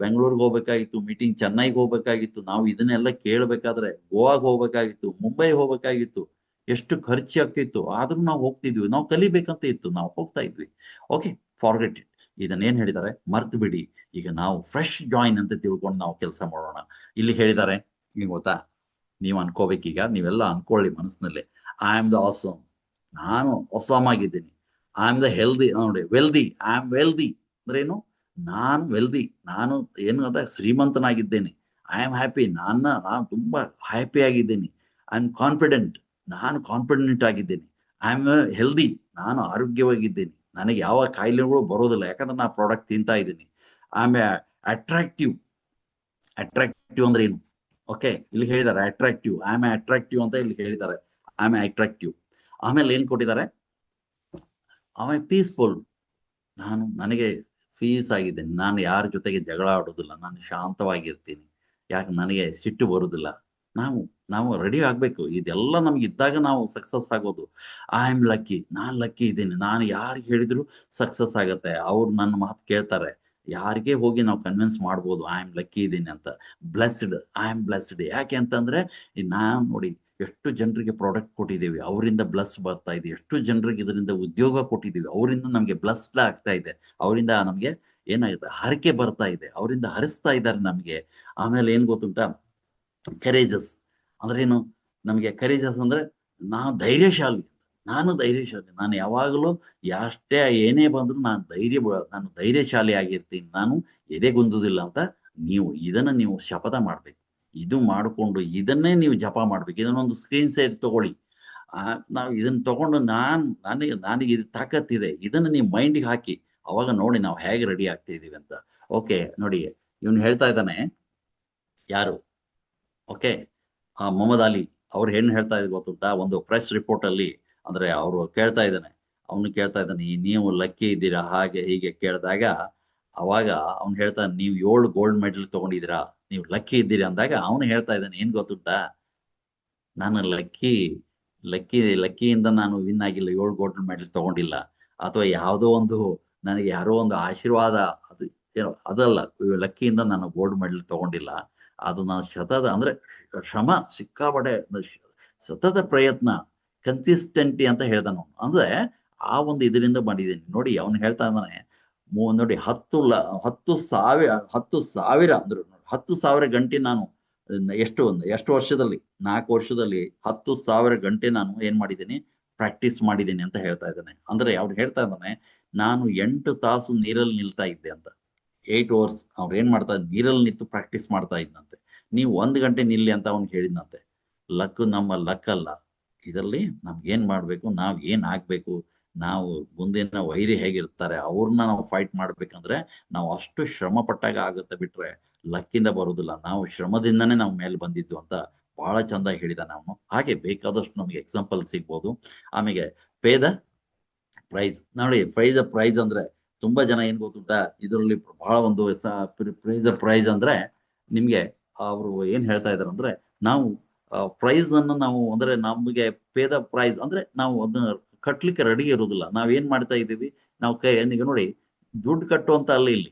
ಬೆಂಗಳೂರಿಗೆ ಹೋಗ್ಬೇಕಾಗಿತ್ತು ಮೀಟಿಂಗ್, ಚೆನ್ನೈಗೆ ಹೋಗ್ಬೇಕಾಗಿತ್ತು, ನಾವು ಇದನ್ನೆಲ್ಲ ಕೇಳ್ಬೇಕಾದ್ರೆ ಗೋವಾಗೆ ಹೋಗ್ಬೇಕಾಗಿತ್ತು, ಮುಂಬೈ ಹೋಗ್ಬೇಕಾಗಿತ್ತು, ಎಷ್ಟು ಖರ್ಚು ಆಗ್ತಿತ್ತು. ಆದ್ರೂ ನಾವು ಹೋಗ್ತಿದ್ವಿ, ನಾವು ಕಲಿಬೇಕಂತ ಇತ್ತು, ನಾವು ಹೋಗ್ತಾ ಇದ್ವಿ. Okay, forget it. ಇದನ್ನೇನ್ ಹೇಳಿದ್ದಾರೆ, ಮರ್ತು ಬಿಡಿ. ಈಗ ನಾವು ಫ್ರೆಶ್ ಜಾಯಿನ್ ಅಂತ ತಿಳ್ಕೊಂಡು ನಾವು ಕೆಲಸ ಮಾಡೋಣ. ಇಲ್ಲಿ ಹೇಳಿದ್ದಾರೆ, ನಿಮ್ಗೆ ಗೊತ್ತಾ, ನೀವು ಅನ್ಕೋಬೇಕೀಗ, ನೀವೆಲ್ಲ ಅನ್ಕೊಳ್ಳಿ ಮನಸ್ಸಿನಲ್ಲಿ, ಐ ಆಮ್ ದ ಆಸಮ್, ನಾನು ಆಸಮ್ ಆಗಿದ್ದೀನಿ. ಐ ಆಮ್ ದ ಹೆಲ್ದಿ, ನೋಡಿ ವೆಲ್ದಿ, ಐ ಆಮ್ ವೆಲ್ದಿ ಅಂದ್ರೆ ಏನು, ನಾನು ವೆಲ್ದಿ, ನಾನು ಏನು ಅಂತ ಶ್ರೀಮಂತನಾಗಿದ್ದೇನೆ. ಐ ಆಮ್ ಹ್ಯಾಪಿ, ನಾನು ತುಂಬಾ ಹ್ಯಾಪಿ ಆಗಿದ್ದೀನಿ. ಐ ಆಮ್ ಕಾನ್ಫಿಡೆಂಟ್, ನಾನು ಕಾನ್ಫಿಡೆಂಟ್ ಆಗಿದ್ದೀನಿ. ಐ ಆಮ್ ಹೆಲ್ದಿ, ನಾನು ಆರೋಗ್ಯವಾಗಿದ್ದೀನಿ, ನನಗೆ ಯಾವ ಕಾಯಿಲೆಗಳು ಬರೋದಿಲ್ಲ, ಯಾಕಂದ್ರೆ ನಾ ಪ್ರಾಡಕ್ಟ್ ತಿಂತಾ ಇದ್ದೀನಿ. ಐ ಆಮ್ ಅಟ್ರಾಕ್ಟಿವ್ ಅಂದ್ರೆ ಏನು, ಓಕೆ, ಇಲ್ಲಿ ಹೇಳಿದ್ದಾರೆ ಅಟ್ರಾಕ್ಟಿವ್, ಐ ಆಮ್ ಅಟ್ರಾಕ್ಟಿವ್ ಅಂತ ಇಲ್ಲಿ ಹೇಳಿದ್ದಾರೆ, ಐ ಆಮ್ ಅಟ್ರಾಕ್ಟಿವ್. ಆಮೇಲೆ ಏನ್ ಕೊಟ್ಟಿದ್ದಾರೆ, ಆಮೇಲೆ ಪೀಸ್ಫುಲ್, ನನಗೆ ಪೀಸ್ ಆಗಿದ್ದೇನೆ, ನಾನು ಯಾರ ಜೊತೆಗೆ ಜಗಳ ಆಡೋದಿಲ್ಲ, ನಾನು ಶಾಂತವಾಗಿರ್ತೀನಿ, ಯಾಕೆ ನನಗೆ ಸಿಟ್ಟು ಬರುದಿಲ್ಲ. ನಾವು ರೆಡಿ ಆಗ್ಬೇಕು. ಇದೆಲ್ಲ ನಮ್ಗೆ ಇದ್ದಾಗ ನಾವು ಸಕ್ಸಸ್ ಆಗೋದು. ಐ ಆಮ್ ಲಕ್ಕಿ, ನಾನು ಲಕ್ಕಿ ಇದ್ದೀನಿ, ನಾನು ಯಾರಿಗೆ ಹೇಳಿದ್ರು ಸಕ್ಸಸ್ ಆಗತ್ತೆ, ಅವ್ರು ನನ್ನ ಮಾತು ಕೇಳ್ತಾರೆ, ಯಾರಿಗೆ ಹೋಗಿ ನಾವು ಕನ್ವಿನ್ಸ್ ಮಾಡ್ಬೋದು ಐ ಆಮ್ ಲಕ್ಕಿ ಇದ್ದೀನಿ ಅಂತ. Blessed, I am blessed. ಯಾಕೆ ಅಂತಂದ್ರೆ ನಾವು ನೋಡಿ ಎಷ್ಟು ಜನರಿಗೆ ಪ್ರಾಡಕ್ಟ್ ಕೊಟ್ಟಿದ್ದೀವಿ, ಅವರಿಂದ ಬ್ಲಸ್ ಬರ್ತಾ ಇದೆ. ಎಷ್ಟು ಜನರಿಗೆ ಇದರಿಂದ ಉದ್ಯೋಗ ಕೊಟ್ಟಿದ್ದೀವಿ, ಅವರಿಂದ ನಮಗೆ ಬ್ಲಸ್ಡ್ ಆಗ್ತಾ ಇದೆ, ಅವರಿಂದ ನಮಗೆ ಏನಾಗುತ್ತೆ, ಹರಕೆ ಬರ್ತಾ ಇದೆ, ಅವರಿಂದ ಹರಿಸ್ತಾ ಇದ್ದಾರೆ ನಮಗೆ. ಆಮೇಲೆ ಏನ್ ಗೊತ್ತುಂಟ, ಕರೇಜಸ್ ಅಂದ್ರೆ ಏನು, ನಮಗೆ ಕರೇಜಸ್ ಅಂದ್ರೆ ನಾನು ಧೈರ್ಯಶಾಲಿ, ನಾನು ಯಾವಾಗಲೂ ಎಷ್ಟೇ ಏನೇ ಬಂದ್ರು ನಾನು ಧೈರ್ಯಶಾಲಿ ಆಗಿರ್ತೀನಿ, ನಾನು ಎದೆಗುಂದುದಿಲ್ಲ ಅಂತ. ನೀವು ಶಪಥ ಮಾಡ್ಬೇಕು. ಇದು ಮಾಡಿಕೊಂಡು ಇದನ್ನೇ ನೀವು ಜಪ ಮಾಡ್ಬೇಕು. ಇದನ್ನೊಂದು ಸ್ಕ್ರೀನ್ ಶೇರ್ ತಗೊಳ್ಳಿ. ನಾವು ಇದನ್ನ ತಗೊಂಡು ನನಗೆ ಇದು ತಾಕತ್ತಿದೆ, ಇದನ್ನ ನೀವು ಮೈಂಡಿಗೆ ಹಾಕಿ, ಅವಾಗ ನೋಡಿ ನಾವು ಹೇಗೆ ರೆಡಿ ಆಗ್ತಾ ಇದೀವಿ ಅಂತ. ಓಕೆ ನೋಡಿ, ಇವನು ಹೇಳ್ತಾ ಇದ್ದಾನೆ, ಯಾರು, ಓಕೆ, ಮೊಹಮ್ಮದ್ ಅಲಿ ಅವ್ರು ಏನ್ ಹೇಳ್ತಾ ಇದ್ ಗೊತ್ತುಂಟ, ಒಂದು ಪ್ರೆಸ್ ರಿಪೋರ್ಟ್ ಅಲ್ಲಿ, ಅಂದ್ರೆ ಅವರು ಕೇಳ್ತಾ ಇದ್ದಾನೆ, ನೀವು ಲಕ್ಕಿ ಇದ್ದೀರಾ ಹಾಗೆ ಹೀಗೆ ಕೇಳಿದಾಗ, ಅವಾಗ ಅವ್ನು ಹೇಳ್ತಾನೆ, ನೀವು 7 ಗೋಲ್ಡ್ ಮೆಡಲ್ ತಗೊಂಡಿದ್ದೀರಾ, ನೀವು ಲಕ್ಕಿ ಇದ್ದೀರಿ ಅಂದಾಗ ಅವನು ಹೇಳ್ತಾ ಇದ್ದಾನೆ, ಏನ್ ಗೊತ್ತುಂಟ, ನಾನು ಲಕ್ಕಿಯಿಂದ ನಾನು ವಿನ್ ಆಗಿಲ್ಲ, 7 ಗೋಲ್ಡ್ ಮೆಡಲ್ ತಗೊಂಡಿಲ್ಲ, ಅಥವಾ ಯಾವುದೋ ಒಂದು ನನಗೆ ಯಾರೋ ಒಂದು ಆಶೀರ್ವಾದ, ಅದು ಏನೋ ಅದಲ್ಲ, ಲಕ್ಕಿಯಿಂದ ನಾನು ಗೋಲ್ಡ್ ಮೆಡಲ್ ತಗೊಂಡಿಲ್ಲ, ಅದು ನಾನು ಅಂದ್ರೆ ಶ್ರಮ ಸಿಕ್ಕಾಪಟ್ಟೆ, ಸತತ ಪ್ರಯತ್ನ, ಕನ್ಸಿಸ್ಟೆಂಟಿ ಅಂತ ಹೇಳ್ತಾನ ಅವನು. ಅಂದ್ರೆ ಆ ಒಂದು ಇದರಿಂದ ಮಾಡಿದ್ದೀನಿ ನೋಡಿ. ಅವನು ಹೇಳ್ತಾ ಇದ್ದಾನೆ, ನೋಡಿ 10,000 ಅಂದ್ರೆ 10,000 ಗಂಟೆ ನಾನು ಎಷ್ಟು ವರ್ಷದಲ್ಲಿ, 4 ವರ್ಷದಲ್ಲಿ 10,000 ಗಂಟೆ ನಾನು ಏನ್ ಮಾಡಿದ್ದೀನಿ, ಪ್ರಾಕ್ಟೀಸ್ ಮಾಡಿದ್ದೀನಿ ಅಂತ ಹೇಳ್ತಾ ಇದ್ದಾನೆ. ಅಂದ್ರೆ ಅವ್ರು ಹೇಳ್ತಾ ಇದ್ದಾನೆ, ನಾನು 8 ತಾಸು ನೀರಲ್ಲಿ ನಿಲ್ತಾ ಇದ್ದೆ ಅಂತ, 8 hours ಅವ್ರು ಏನ್ ಮಾಡ್ತಾ ನೀರಲ್ಲಿ ನಿಂತು ಪ್ರಾಕ್ಟೀಸ್ ಮಾಡ್ತಾ ಇದ್ನಂತೆ. ನೀವು 1 ಗಂಟೆ ನಿಲ್ಲಿ ಅಂತ ಅವ್ನಿಗೆ ಹೇಳಿದ್ನಂತೆ. ಲಕ್ ನಮ್ಮ ಲಕ್ ಅಲ್ಲ, ಇದರಲ್ಲಿ ನಮ್ಗೆ ಏನ್ ಮಾಡ್ಬೇಕು, ನಾವ್ ಏನ್ ಆಗ್ಬೇಕು, ನಾವು ಮುಂದಿನ ವೈರಿ ಹೇಗಿರ್ತಾರೆ ಅವ್ರನ್ನ ನಾವು ಫೈಟ್ ಮಾಡ್ಬೇಕಂದ್ರೆ ನಾವು ಅಷ್ಟು ಶ್ರಮ ಪಟ್ಟಾಗ ಆಗುತ್ತೆ, ಬಿಟ್ರೆ ಲಕ್ಕಿಂದ ಬರುದಿಲ್ಲ. ನಾವು ಶ್ರಮದಿಂದನೇ ನಾವು ಮೇಲೆ ಬಂದಿದ್ದು ಅಂತ ಬಹಳ ಚಂದ ಹೇಳಿದ ನಾವು. ಹಾಗೆ ಬೇಕಾದಷ್ಟು ನಮ್ಗೆ ಎಕ್ಸಾಂಪಲ್ ಸಿಗ್ಬೋದು. ಆಮೇಲೆ ಪೇ ದ ಪ್ರೈಸ್ ನೋಡಿ. ಪ್ರೈಸ್ ಅಂದ್ರೆ ತುಂಬಾ ಜನ ಏನ್ ಗೊತ್ತುಂಟಾ, ಇದರಲ್ಲಿ ಬಹಳ ಒಂದು ಪ್ರೈಸ್ ಅಂದ್ರೆ ನಿಮ್ಗೆ ಅವರು ಏನ್ ಹೇಳ್ತಾ ಇದಾರೆ ಅಂದ್ರೆ, ನಾವು ಪ್ರೈಸ್ ಅನ್ನು ನಾವು ಅಂದ್ರೆ ನಮಗೆ ಪೇ ದ ಪ್ರೈಸ್ ಅಂದ್ರೆ ನಾವು ಅದನ್ನ ಕಟ್ಲಿಕ್ಕೆ ರೆಡಿ ಇರೋದಿಲ್ಲ. ನಾವ್ ಏನ್ ಮಾಡ್ತಾ ಇದೀವಿ, ನಾವು ಈಗ ನೋಡಿ, ದುಡ್ಡು ಕಟ್ಟುವಂತ ಅಲ್ಲ ಇಲ್ಲಿ,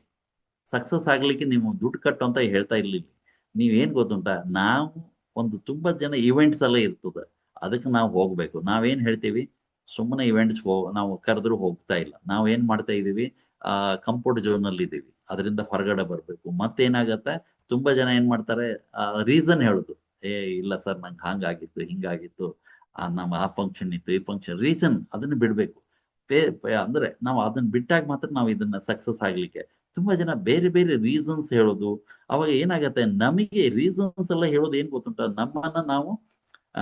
ಸಕ್ಸಸ್ ಆಗ್ಲಿಕ್ಕೆ ನೀವು ದುಡ್ಡು ಕಟ್ಟು ಅಂತ ಹೇಳ್ತಾ ಇರ್ಲಿಲ್ಲ. ನೀವೇನ್ ಗೊತ್ತುಂಟಾ, ನಾವು ಒಂದು ತುಂಬಾ ಜನ ಇವೆಂಟ್ಸ್ ಎಲ್ಲ ಇರ್ತದೆ, ಅದಕ್ಕೆ ನಾವು ಹೋಗ್ಬೇಕು. ನಾವೇನ್ ಹೇಳ್ತೀವಿ, ಸುಮ್ಮನೆ ಇವೆಂಟ್ಸ್ ನಾವು ಕರೆದ್ರು ಹೋಗ್ತಾ ಇಲ್ಲ. ನಾವು ಏನ್ ಮಾಡ್ತಾ ಇದೀವಿ, ಕಂಫರ್ಟ್ ಝೋನ್ ಅಲ್ಲಿ ಇದೀವಿ, ಅದರಿಂದ ಹೊರಗಡೆ ಬರ್ಬೇಕು. ಮತ್ತೇನಾಗತ್ತೆ, ತುಂಬಾ ಜನ ಏನ್ ಮಾಡ್ತಾರೆ, ರೀಸನ್ ಹೇಳುದು, ಇಲ್ಲ ಸರ್ ನಂಗೆ ಹಂಗಾಗಿತ್ತು ಹಿಂಗಾಗಿತ್ತು, ನಮ್ಮ ಆ ಫಂಕ್ಷನ್ ಇತ್ತು ಈ ಫಂಕ್ಷನ್, ರೀಸನ್ ಅದನ್ನ ಬಿಡ್ಬೇಕು. ಅಂದ್ರೆ ನಾವು ಅದನ್ನ ಬಿಟ್ಟಾಗ ಮಾತ್ರ ನಾವು ಇದನ್ನ ಸಕ್ಸಸ್ ಆಗ್ಲಿಕ್ಕೆ. ತುಂಬಾ ಜನ ಬೇರೆ ಬೇರೆ ರೀಸನ್ಸ್ ಹೇಳೋದು, ಅವಾಗ ಏನಾಗತ್ತೆ, ನಮಗೆ ರೀಸನ್ಸ್ ಎಲ್ಲ ಹೇಳೋದು ಏನ್ ಗೊತ್ತುಂಟ, ನಮ್ಮನ್ನ ನಾವು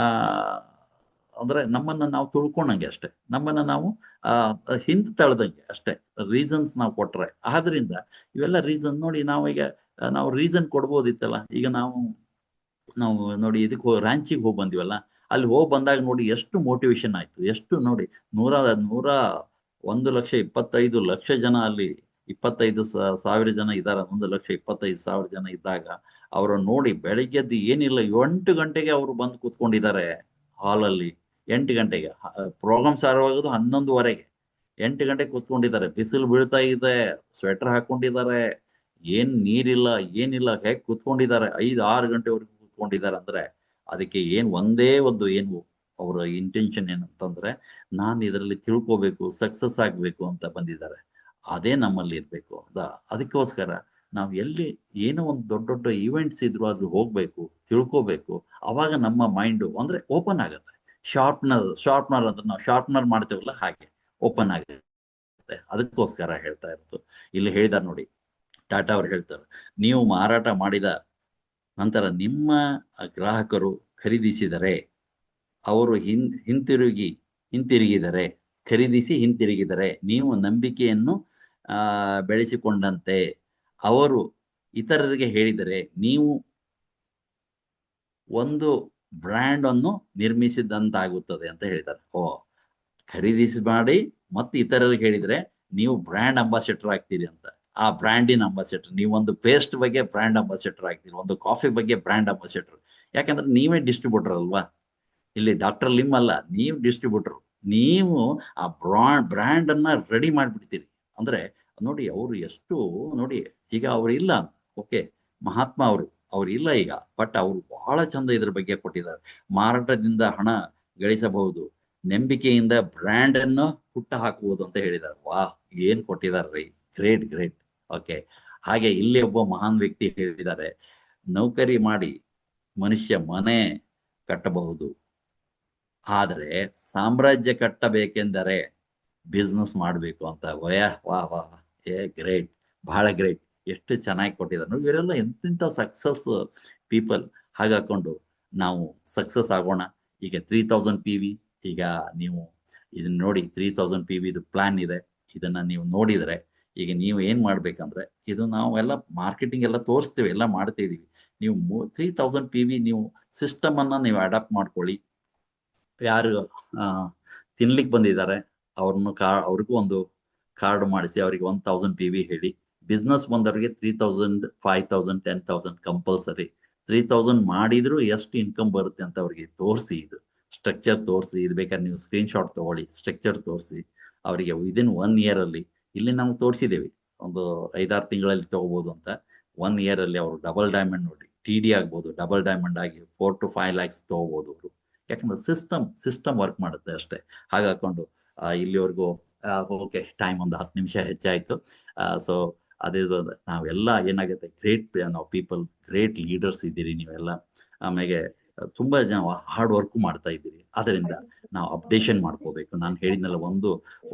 ಆ ಅಂದ್ರೆ ನಮ್ಮನ್ನ ನಾವು ತಿಳ್ಕೊಂಡಂಗೆ ಅಷ್ಟೇ, ನಮ್ಮನ್ನ ನಾವು ಹಿಂದ್ ತಳ್ದಂಗೆ ಅಷ್ಟೇ ರೀಸನ್ಸ್ ನಾವು ಕೊಟ್ರೆ. ಆದ್ರಿಂದ ಇವೆಲ್ಲ ರೀಸನ್ ನೋಡಿ, ನಾವು ರೀಸನ್ ಕೊಡ್ಬೋದಿತ್ತಲ್ಲ. ಈಗ ನಾವು ನೋಡಿ ಇದಕ್ಕೆ ರಾಂಚಿಗೆ ಹೋಗಿ ಬಂದಿವಲ್ಲ, ಅಲ್ಲಿ ಹೋಗಿ ಬಂದಾಗ ನೋಡಿ ಎಷ್ಟು ಮೋಟಿವೇಶನ್ ಆಯ್ತು, ಎಷ್ಟು ನೋಡಿ 1,25,00,000 ಜನ ಅಲ್ಲಿ 25,000 ಜನ ಇದ್ದಾರೆ, 1,25,000 ಜನ ಇದ್ದಾಗ ಅವರು ನೋಡಿ ಬೆಳಿಗ್ಗೆದ್ದು ಏನಿಲ್ಲ 8 ಗಂಟೆಗೆ ಅವರು ಬಂದು ಕೂತ್ಕೊಂಡಿದ್ದಾರೆ ಹಾಲಲ್ಲಿ. 8 ಗಂಟೆಗೆ ಪ್ರೋಗ್ರಾಮ್ ಸಾರವಾಗೋದು 11:15. 8 ಗಂಟೆಗೆ ಕೂತ್ಕೊಂಡಿದ್ದಾರೆ, ಬಿಸಿಲು ಬೀಳ್ತಾ ಇದೆ, ಸ್ವೆಟರ್ ಹಾಕೊಂಡಿದ್ದಾರೆ, ಏನ್ ನೀರಿಲ್ಲ ಏನಿಲ್ಲ, ಹೇಗೆ ಕೂತ್ಕೊಂಡಿದ್ದಾರೆ 5-6 ಗಂಟೆವರೆಗೂ ಕೂತ್ಕೊಂಡಿದ್ದಾರೆ. ಅಂದ್ರೆ ಅದಕ್ಕೆ ಒಂದೇ ಒಂದು ಅವರ ಇಂಟೆನ್ಷನ್ ಏನಂತಂದ್ರೆ, ನಾನು ಇದರಲ್ಲಿ ತಿಳ್ಕೋಬೇಕು, ಸಕ್ಸಸ್ ಆಗ್ಬೇಕು ಅಂತ ಬಂದಿದ್ದಾರೆ. ಅದೇ ನಮ್ಮಲ್ಲಿ ಇರ್ಬೇಕು. ಅದಕ್ಕೋಸ್ಕರ ನಾವು ಎಲ್ಲಿ ಏನೋ ಒಂದು ದೊಡ್ಡ ದೊಡ್ಡ ಈವೆಂಟ್ಸ್ ಇದ್ರು ಅದು ಹೋಗ್ಬೇಕು, ತಿಳ್ಕೋಬೇಕು. ಅವಾಗ ನಮ್ಮ ಮೈಂಡು ಅಂದ್ರೆ ಓಪನ್ ಆಗುತ್ತೆ. ಶಾರ್ಪ್ನರ್ ಅಂದ್ರೆ ನಾವು ಶಾರ್ಪ್ನರ್ ಮಾಡ್ತೇವಲ್ಲ, ಹಾಗೆ ಓಪನ್ ಆಗುತ್ತೆ. ಅದಕ್ಕೋಸ್ಕರ ಹೇಳ್ತಾ ಇರೋದು. ಇಲ್ಲಿ ಹೇಳಿದಾರೆ ನೋಡಿ, ಟಾಟಾ ಅವ್ರು ಹೇಳ್ತಾರೆ, ನೀವು ಮಾರಾಟ ಮಾಡಿದ ನಂತರ ನಿಮ್ಮ ಗ್ರಾಹಕರು ಖರೀದಿಸಿದರೆ, ಅವರು ಹಿಂತಿರುಗಿದರೆ, ಖರೀದಿಸಿ ಹಿಂತಿರುಗಿದರೆ, ನೀವು ನಂಬಿಕೆಯನ್ನು ಬೆಳೆಸಿಕೊಂಡಂತೆ. ಅವರು ಇತರರಿಗೆ ಹೇಳಿದರೆ, ನೀವು ಒಂದು ಬ್ರ್ಯಾಂಡ್ ಅನ್ನು ನಿರ್ಮಿಸಿದಂತಾಗುತ್ತದೆ ಅಂತ ಹೇಳಿದ್ದಾರೆ. ಖರೀದಿಸಿ ಮಾಡಿ ಮತ್ತೆ ಇತರರಿಗೆ ಹೇಳಿದ್ರೆ ನೀವು ಬ್ರ್ಯಾಂಡ್ ಅಂಬಾಸಿಡರ್ ಆಗ್ತೀರಿ ಅಂತ. ಆ ಬ್ರ್ಯಾಂಡಿನ ಅಂಬಾಸಿಡರ್, ನೀವೊಂದು ಪೇಸ್ಟ್ ಬಗ್ಗೆ ಬ್ರ್ಯಾಂಡ್ ಅಂಬಾಸಿಡರ್ ಆಗ್ತೀರಿ, ಒಂದು ಕಾಫಿ ಬಗ್ಗೆ ಬ್ರ್ಯಾಂಡ್ ಅಂಬಾಸಿಡರ್. ಯಾಕಂದ್ರೆ ನೀವೇ ಡಿಸ್ಟ್ರಿಬ್ಯೂಟರ್ ಅಲ್ವಾ, ಇಲ್ಲಿ ಡಾಕ್ಟರ್ ಲಿಮ್ ಅಲ್ಲ, ನೀವು ಡಿಸ್ಟ್ರಿಬ್ಯೂಟರ್. ನೀವು ಆ ಬ್ರ್ಯಾಂಡ್ ಅನ್ನ ರೆಡಿ ಮಾಡ್ಬಿಡ್ತೀರಿ. ಅಂದ್ರೆ ನೋಡಿ, ಅವರು ಎಷ್ಟು ನೋಡಿ, ಈಗ ಅವ್ರು ಇಲ್ಲ, ಓಕೆ, ಮಹಾತ್ಮ ಅವ್ರು ಇಲ್ಲ ಈಗ, ಬಟ್ ಅವರು ಬಹಳ ಚಂದ ಇದ್ರ ಬಗ್ಗೆ ಕೊಟ್ಟಿದ್ದಾರೆ. ಮಾರಾಟದಿಂದ ಹಣ ಗಳಿಸಬಹುದು, ನಂಬಿಕೆಯಿಂದ ಬ್ರ್ಯಾಂಡ್ ಅನ್ನು ಹುಟ್ಟ ಹಾಕುವುದು ಅಂತ ಹೇಳಿದ್ದಾರೆ. ಏನ್ ಕೊಟ್ಟಿದ್ದಾರೆ, ಗ್ರೇಟ್. ಓಕೆ, ಹಾಗೆ ಇಲ್ಲಿ ಒಬ್ಬ ಮಹಾನ್ ವ್ಯಕ್ತಿ ಹೇಳಿದ್ದಾರೆ, ನೌಕರಿ ಮಾಡಿ ಮನುಷ್ಯ ಮನೆ ಕಟ್ಟಬಹುದು, ಆದರೆ ಸಾಮ್ರಾಜ್ಯ ಕಟ್ಟಬೇಕೆಂದರೆ ಬಿಸ್ನೆಸ್ ಮಾಡಬೇಕು ಅಂತ. ವಾಹ್, ಗ್ರೇಟ್, ಬಹಳ ಗ್ರೇಟ್. ಎಷ್ಟು ಚೆನ್ನಾಗಿ ಕೊಟ್ಟಿದ್ದಾರೆ ನೋಡಿ. ಇವರೆಲ್ಲ ಎಂತೆಂಥ ಸಕ್ಸಸ್ ಪೀಪಲ್. ಹಾಗಾಕೊಂಡು ನಾವು ಸಕ್ಸಸ್ ಆಗೋಣ. ಈಗ 3000 PV, ಈಗ ನೀವು ಇದನ್ನ ನೋಡಿ, 3000 PV ಇದು ಪ್ಲಾನ್ ಇದೆ. ಇದನ್ನ ನೀವು ನೋಡಿದ್ರೆ ಈಗ ನೀವು ಏನ್ ಮಾಡ್ಬೇಕಂದ್ರೆ, ಇದು ನಾವು ಎಲ್ಲ ಮಾರ್ಕೆಟಿಂಗ್ ಎಲ್ಲ ತೋರಿಸ್ತೀವಿ, ಎಲ್ಲ ಮಾಡ್ತಿದೀವಿ. ನೀವು 3000 PV ನೀವು ಸಿಸ್ಟಮ್ ಅನ್ನ ನೀವು ಅಡಾಪ್ಟ್ ಮಾಡ್ಕೊಳ್ಳಿ. ಯಾರು ತಿನ್ಲಿಕ್ಕೆ ಬಂದಿದ್ದಾರೆ ಅವ್ರಿಗೂ ಒಂದು ಕಾರ್ಡ್ ಮಾಡಿಸಿ, ಅವರಿಗೆ 1000 PV ಹೇಳಿ. ಬಿಸ್ನೆಸ್ ಬಂದವರಿಗೆ 3000, 5000, 10,000 ಕಂಪಲ್ಸರಿ. 3000 ಮಾಡಿದ್ರು ಎಷ್ಟು ಇನ್ಕಮ್ ಬರುತ್ತೆ ಅಂತ ಅವ್ರಿಗೆ ತೋರಿಸಿ, ಇದು ಸ್ಟ್ರಕ್ಚರ್ ತೋರಿಸಿ. ಇದು ಬೇಕಾದ್ರೆ ನೀವು ಸ್ಕ್ರೀನ್ಶಾಟ್ ತಗೊಳ್ಳಿ, ಸ್ಟ್ರಕ್ಚರ್ ತೋರಿಸಿ ಅವರಿಗೆ. ವಿದಿನ್ 1 year ಅಲ್ಲಿ, ಇಲ್ಲಿ ನಾವು ತೋರಿಸಿದ್ದೇವೆ, ಒಂದು 5-6 ತಿಂಗಳಲ್ಲಿ ತಗೋಬಹುದು ಅಂತ. 1 year ಅಲ್ಲಿ ಅವರು ಡಬಲ್ ಡೈಮಂಡ್ ನೋಡಿ, TD ಆಗ್ಬೋದು, ಡಬಲ್ ಡೈಮಂಡ್ ಆಗಿ 4 to 5 lakhs ತಗೋಬಹುದು ಅವರು. ಯಾಕಂದ್ರೆ ಸಿಸ್ಟಮ್ ವರ್ಕ್ ಮಾಡುತ್ತೆ ಅಷ್ಟೇ. ಹಾಗಾಕೊಂಡು ಇಲ್ಲಿವರೆಗೂ ಓಕೆ, ಟೈಮ್ ಒಂದು 10 ನಿಮಿಷ ಹೆಚ್ಚಾಯ್ತು. ಸೊ ಅದೇ ನಾವೆಲ್ಲ ಏನಾಗುತ್ತೆ, ನಾವು ಪೀಪಲ್, ಗ್ರೇಟ್ ಲೀಡರ್ಸ್ ಇದ್ದೀರಿ ನೀವೆಲ್ಲ. ಆಮೇಲೆ ತುಂಬಾ ಜನ ಹಾರ್ಡ್ ವರ್ಕ್ ಮಾಡ್ತಾ ಇದ್ದೀರಿ. ಅದರಿಂದ ನಾವು ಅಪ್ಡೇಷನ್ ಮಾಡ್ಕೋಬೇಕು. ನಾನು ಹೇಳಿದ್ನಲ್ಲ,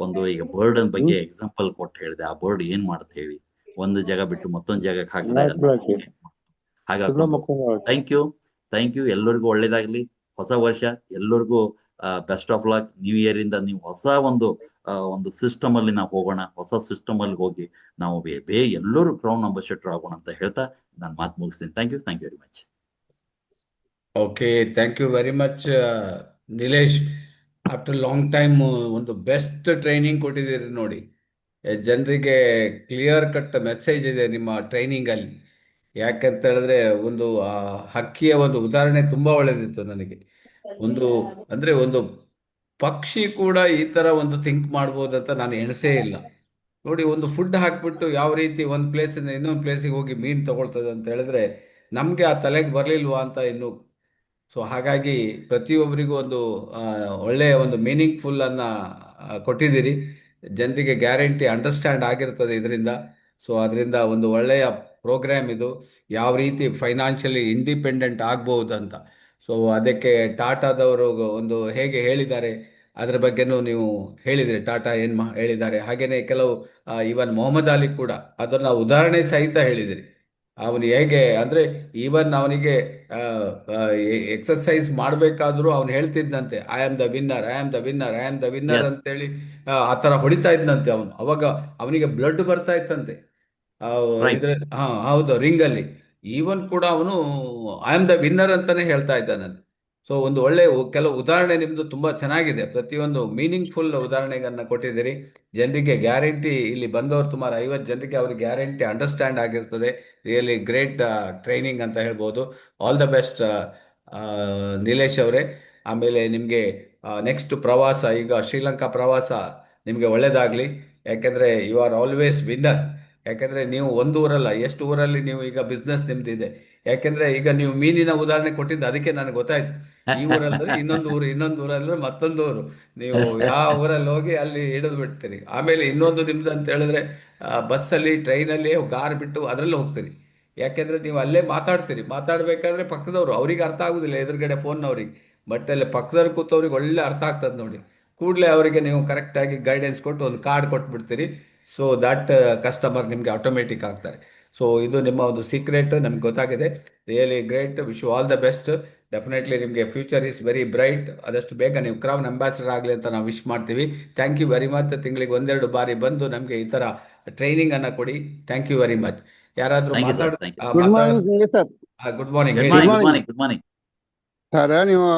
ಒಂದು ಈಗ ಬರ್ಡ್ ಬಗ್ಗೆ ಎಕ್ಸಾಂಪಲ್ ಕೊಟ್ಟು ಹೇಳಿದೆ. ಆ ಬರ್ಡ್ ಏನ್ ಮಾಡುತ್ತೆ ಹೇಳಿ, ಒಂದು ಜಾಗ ಬಿಟ್ಟು ಮತ್ತೊಂದು ಜಾಗಕ್ಕೆ ಹಾಕ್ತಾ ಆಯ್ತು ಬಿಡಾಕಿ ಹಾಗೆ ಶುಭ ಹಾಕೊಂಡು ಮಕ್ಕಳು. ಥ್ಯಾಂಕ್ ಯು ಎಲ್ಲರಿಗೂ ಒಳ್ಳೇದಾಗ್ಲಿ. ಹೊಸ ವರ್ಷ ಎಲ್ಲರಿಗೂ best of luck. New year ಇಂದ ನೀವು ಹೊಸ ಒಂದು ಸಿಸ್ಟಮ್ ಅಲ್ಲಿ ನಾವು ಹೋಗೋಣ. ಹೊಸ ಸಿಸ್ಟಮ್ ಅಲ್ಲಿ ಹೋಗಿ ನಾವು ಎಲ್ಲರೂ ಕ್ರೌನ್ ಅಂಬಾಸಿಡರ್ ಆಗೋಣ ಅಂತ ಹೇಳ್ತಾ ನಾನು ಮಾತು ಮುಗಿಸ್ತೀನಿ. Thank you very much. Okay, thank you very much Nilesh. After long time ಒಂದು ಬೆಸ್ಟ್ ಟ್ರೈನಿಂಗ್ ಕೊಟ್ಟಿದ್ದೀರಿ ನೋಡಿ. ಜನರಿಗೆ ಕ್ಲಿಯರ್ ಕಟ್ ಮೆಸೇಜ್ ಇದೆ ನಿಮ್ಮ ಟ್ರೈನಿಂಗಲ್ಲಿ. ಯಾಕಂತ ಹೇಳಿದ್ರೆ ಒಂದು ಹಕ್ಕಿಯ ಒಂದು ಉದಾಹರಣೆ ತುಂಬ ಒಳ್ಳೆದಿತ್ತು ನನಗೆ. ಒಂದು ಅಂದರೆ ಒಂದು ಪಕ್ಷಿ ಕೂಡ ಈ ಥರ ಒಂದು ಥಿಂಕ್ ಮಾಡ್ಬೋದಂತ ನಾನು ಎಣಿಸೇ ಇಲ್ಲ. ನೋಡಿ, ಒಂದು ಫುಡ್ ಹಾಕ್ಬಿಟ್ಟು ಯಾವ ರೀತಿ ಒಂದು ಪ್ಲೇಸಿಂದ ಇನ್ನೊಂದು ಪ್ಲೇಸಿಗೆ ಹೋಗಿ ಮೀನು ತಗೊಳ್ತದೆ ಅಂತ ಹೇಳಿದ್ರೆ ನಮಗೆ ಆ ತಲೆಗೆ ಬರಲಿಲ್ವಾ ಅಂತ ಇನ್ನು. ಸೊ ಹಾಗಾಗಿ ಪ್ರತಿಯೊಬ್ಬರಿಗೂ ಒಂದು ಒಳ್ಳೆಯ ಒಂದು ಮೀನಿಂಗ್ಫುಲ್ ಅನ್ನ ಕೊಟ್ಟಿದ್ದೀರಿ. ಜನರಿಗೆ ಗ್ಯಾರಂಟಿ ಅಂಡರ್ಸ್ಟ್ಯಾಂಡ್ ಆಗಿರ್ತದೆ ಇದರಿಂದ. ಸೊ ಅದರಿಂದ ಒಂದು ಒಳ್ಳೆಯ ಪ್ರೋಗ್ರಾಮ್ ಇದು, ಯಾವ ರೀತಿ ಫೈನಾನ್ಷಿಯಲಿ ಇಂಡಿಪೆಂಡೆಂಟ್ ಆಗ್ಬೋದು ಅಂತ. ಸೊ ಅದಕ್ಕೆ ಟಾಟಾದವರು ಒಂದು ಹೇಗೆ ಹೇಳಿದ್ದಾರೆ ಅದರ ಬಗ್ಗೆನೂ ನೀವು ಹೇಳಿದ್ರಿ. ಟಾಟಾ ಏನು ಹೇಳಿದ್ದಾರೆ, ಹಾಗೆಯೇ ಕೆಲವು ಇವನ್ ಮೊಹಮ್ಮದ್ ಅಲಿ ಕೂಡ ಅದನ್ನು ಉದಾಹರಣೆ ಸಹಿತ ಹೇಳಿದಿರಿ. ಅವನು ಹೇಗೆ ಅಂದರೆ ಈವನ್ ಅವನಿಗೆ ಎಕ್ಸರ್ಸೈಸ್ ಮಾಡಬೇಕಾದ್ರೂ ಅವನು ಹೇಳ್ತಿದ್ದಂತೆ, I am the winner, I am the winner, I am the winner yes ಅಂತೇಳಿ ಆ ಥರ ಹೊಡಿತಾ ಇದ್ದಂತೆ ಅವನು. ಅವಾಗ ಅವನಿಗೆ ಬ್ಲಡ್ ಬರ್ತಾ ಇತ್ತಂತೆ ರೈಟ್. ಇದ್ರ ಹೌದು, ರಿಂಗಲ್ಲಿ. ಈವನ್ ಕೂಡ ಅವನು ಐ ಆಮ್ ದ ವಿನ್ನರ್ ಅಂತಾನೆ ಹೇಳ್ತಾ ಇದ್ದಾನಂತೆ. ಸೊ ಒಂದು ಒಳ್ಳೆ ಕೆಲವು ಉದಾಹರಣೆ ನಿಮ್ದು ತುಂಬಾ ಚೆನ್ನಾಗಿದೆ. ಪ್ರತಿಯೊಂದು ಮೀನಿಂಗ್ಫುಲ್ ಉದಾಹರಣೆಗಳನ್ನ ಕೊಟ್ಟಿದ್ದೀರಿ. ಜನರಿಗೆ ಗ್ಯಾರಂಟಿ, ಇಲ್ಲಿ ಬಂದವರು ಸುಮಾರು 50 ಜನರಿಗೆ ಅವ್ರಿಗೆ ಗ್ಯಾರಂಟಿ ಅಂಡರ್ಸ್ಟ್ಯಾಂಡ್ ಆಗಿರ್ತದೆ. ರಿಯಲಿ ಗ್ರೇಟ್ ಟ್ರೈನಿಂಗ್ ಅಂತ ಹೇಳ್ಬೋದು. ಆಲ್ ದ ಬೆಸ್ಟ್ ನಿಲೇಶ್ ಅವರೇ. ಆಮೇಲೆ ನಿಮಗೆ ನೆಕ್ಸ್ಟ್ ಪ್ರವಾಸ, ಈಗ ಶ್ರೀಲಂಕಾ ಪ್ರವಾಸ ನಿಮಗೆ ಒಳ್ಳೇದಾಗಲಿ. ಯಾಕೆಂದರೆ ಯು ಆರ್ ಆಲ್ವೇಸ್ ವಿನ್ನರ್. ಯಾಕೆಂದರೆ ನೀವು ಒಂದು ಊರಲ್ಲ, ಎಷ್ಟು ಊರಲ್ಲಿ ನೀವು ಈಗ ಬಿಸ್ನೆಸ್ ನಿಮ್ದಿದೆ. ಯಾಕೆಂದರೆ ಈಗ ನೀವು ಮೀನಿನ ಉದಾಹರಣೆ ಕೊಟ್ಟಿದ್ದು ಅದಕ್ಕೆ ನನಗೆ ಗೊತ್ತಾಯ್ತು. ಈ ಊರಲ್ಲದೆ ಇನ್ನೊಂದು ಊರು, ಇನ್ನೊಂದು ಊರಲ್ಲದೆ ಮತ್ತೊಂದು ಊರು, ನೀವು ಯಾವ ಊರಲ್ಲಿ ಹೋಗಿ ಅಲ್ಲಿ ಹಿಡಿದು ಬಿಡ್ತೀರಿ. ಆಮೇಲೆ ಇನ್ನೊಂದು ನಿಮ್ದು ಅಂತ ಹೇಳಿದ್ರೆ ಬಸ್ಸಲ್ಲಿ, ಟ್ರೈನಲ್ಲಿ ಕಾರ್ ಬಿಟ್ಟು ಅದರಲ್ಲಿ ಹೋಗ್ತೀರಿ. ಯಾಕೆಂದರೆ ನೀವು ಅಲ್ಲೇ ಮಾತಾಡ್ತೀರಿ. ಮಾತಾಡಬೇಕಾದ್ರೆ ಪಕ್ಕದವರು ಅವ್ರಿಗೆ ಅರ್ಥ ಆಗೋದಿಲ್ಲ, ಎದುರುಗಡೆ ಫೋನ್ನವ್ರಿಗೆ. ಬಟ್ ಅಲ್ಲಿ ಪಕ್ಕದವ್ರು ಕೂತವ್ರಿಗೆ ಒಳ್ಳೆ ಅರ್ಥ ಆಗ್ತದೆ ನೋಡಿ. ಕೂಡಲೇ ಅವರಿಗೆ ನೀವು ಕರೆಕ್ಟಾಗಿ ಗೈಡೆನ್ಸ್ ಕೊಟ್ಟು ಒಂದು ಕಾರ್ಡ್ ಕೊಟ್ಬಿಡ್ತೀರಿ. ಸೊ ದಟ್ ಕಸ್ಟಮರ್ ನಿಮಗೆ ಆಟೋಮೆಟಿಕ್ ಆಗ್ತಾರೆ. ಸೊ ಇದು ನಿಮ್ಮ ಒಂದು ಸೀಕ್ರೆಟ್ ನಮ್ಗೆ ಗೊತ್ತಾಗಿದೆ. Really great. Wish you all the best. Definitely ನಿಮಗೆ ಫ್ಯೂಚರ್ ಈಸ್ ವೆರಿ ಬ್ರೈಟ್. ಆದಷ್ಟು ಬೇಗ ನೀವು ಕ್ರೌನ್ ಅಂಬಾಸಿಡರ್ ಆಗಲಿ ಅಂತ ನಾವು ವಿಶ್ ಮಾಡ್ತೀವಿ. Thank you very much. ತಿಂಗಳಿಗೆ ಒಂದೆರಡು ಬಾರಿ ಬಂದು ನಮಗೆ ಈ ಥರ ಟ್ರೈನಿಂಗ್ ಅನ್ನು ಕೊಡಿ. Thank you very much. ಯಾರಾದರೂ ಥ್ಯಾಂಕ್ ಯು ಸರ್. ಮಾತಾಡ thank you. Good morning sir. Good morning good ಹೇಳಿ. Morning. Morning. Good morning. Good morning. Sir, ನೀವು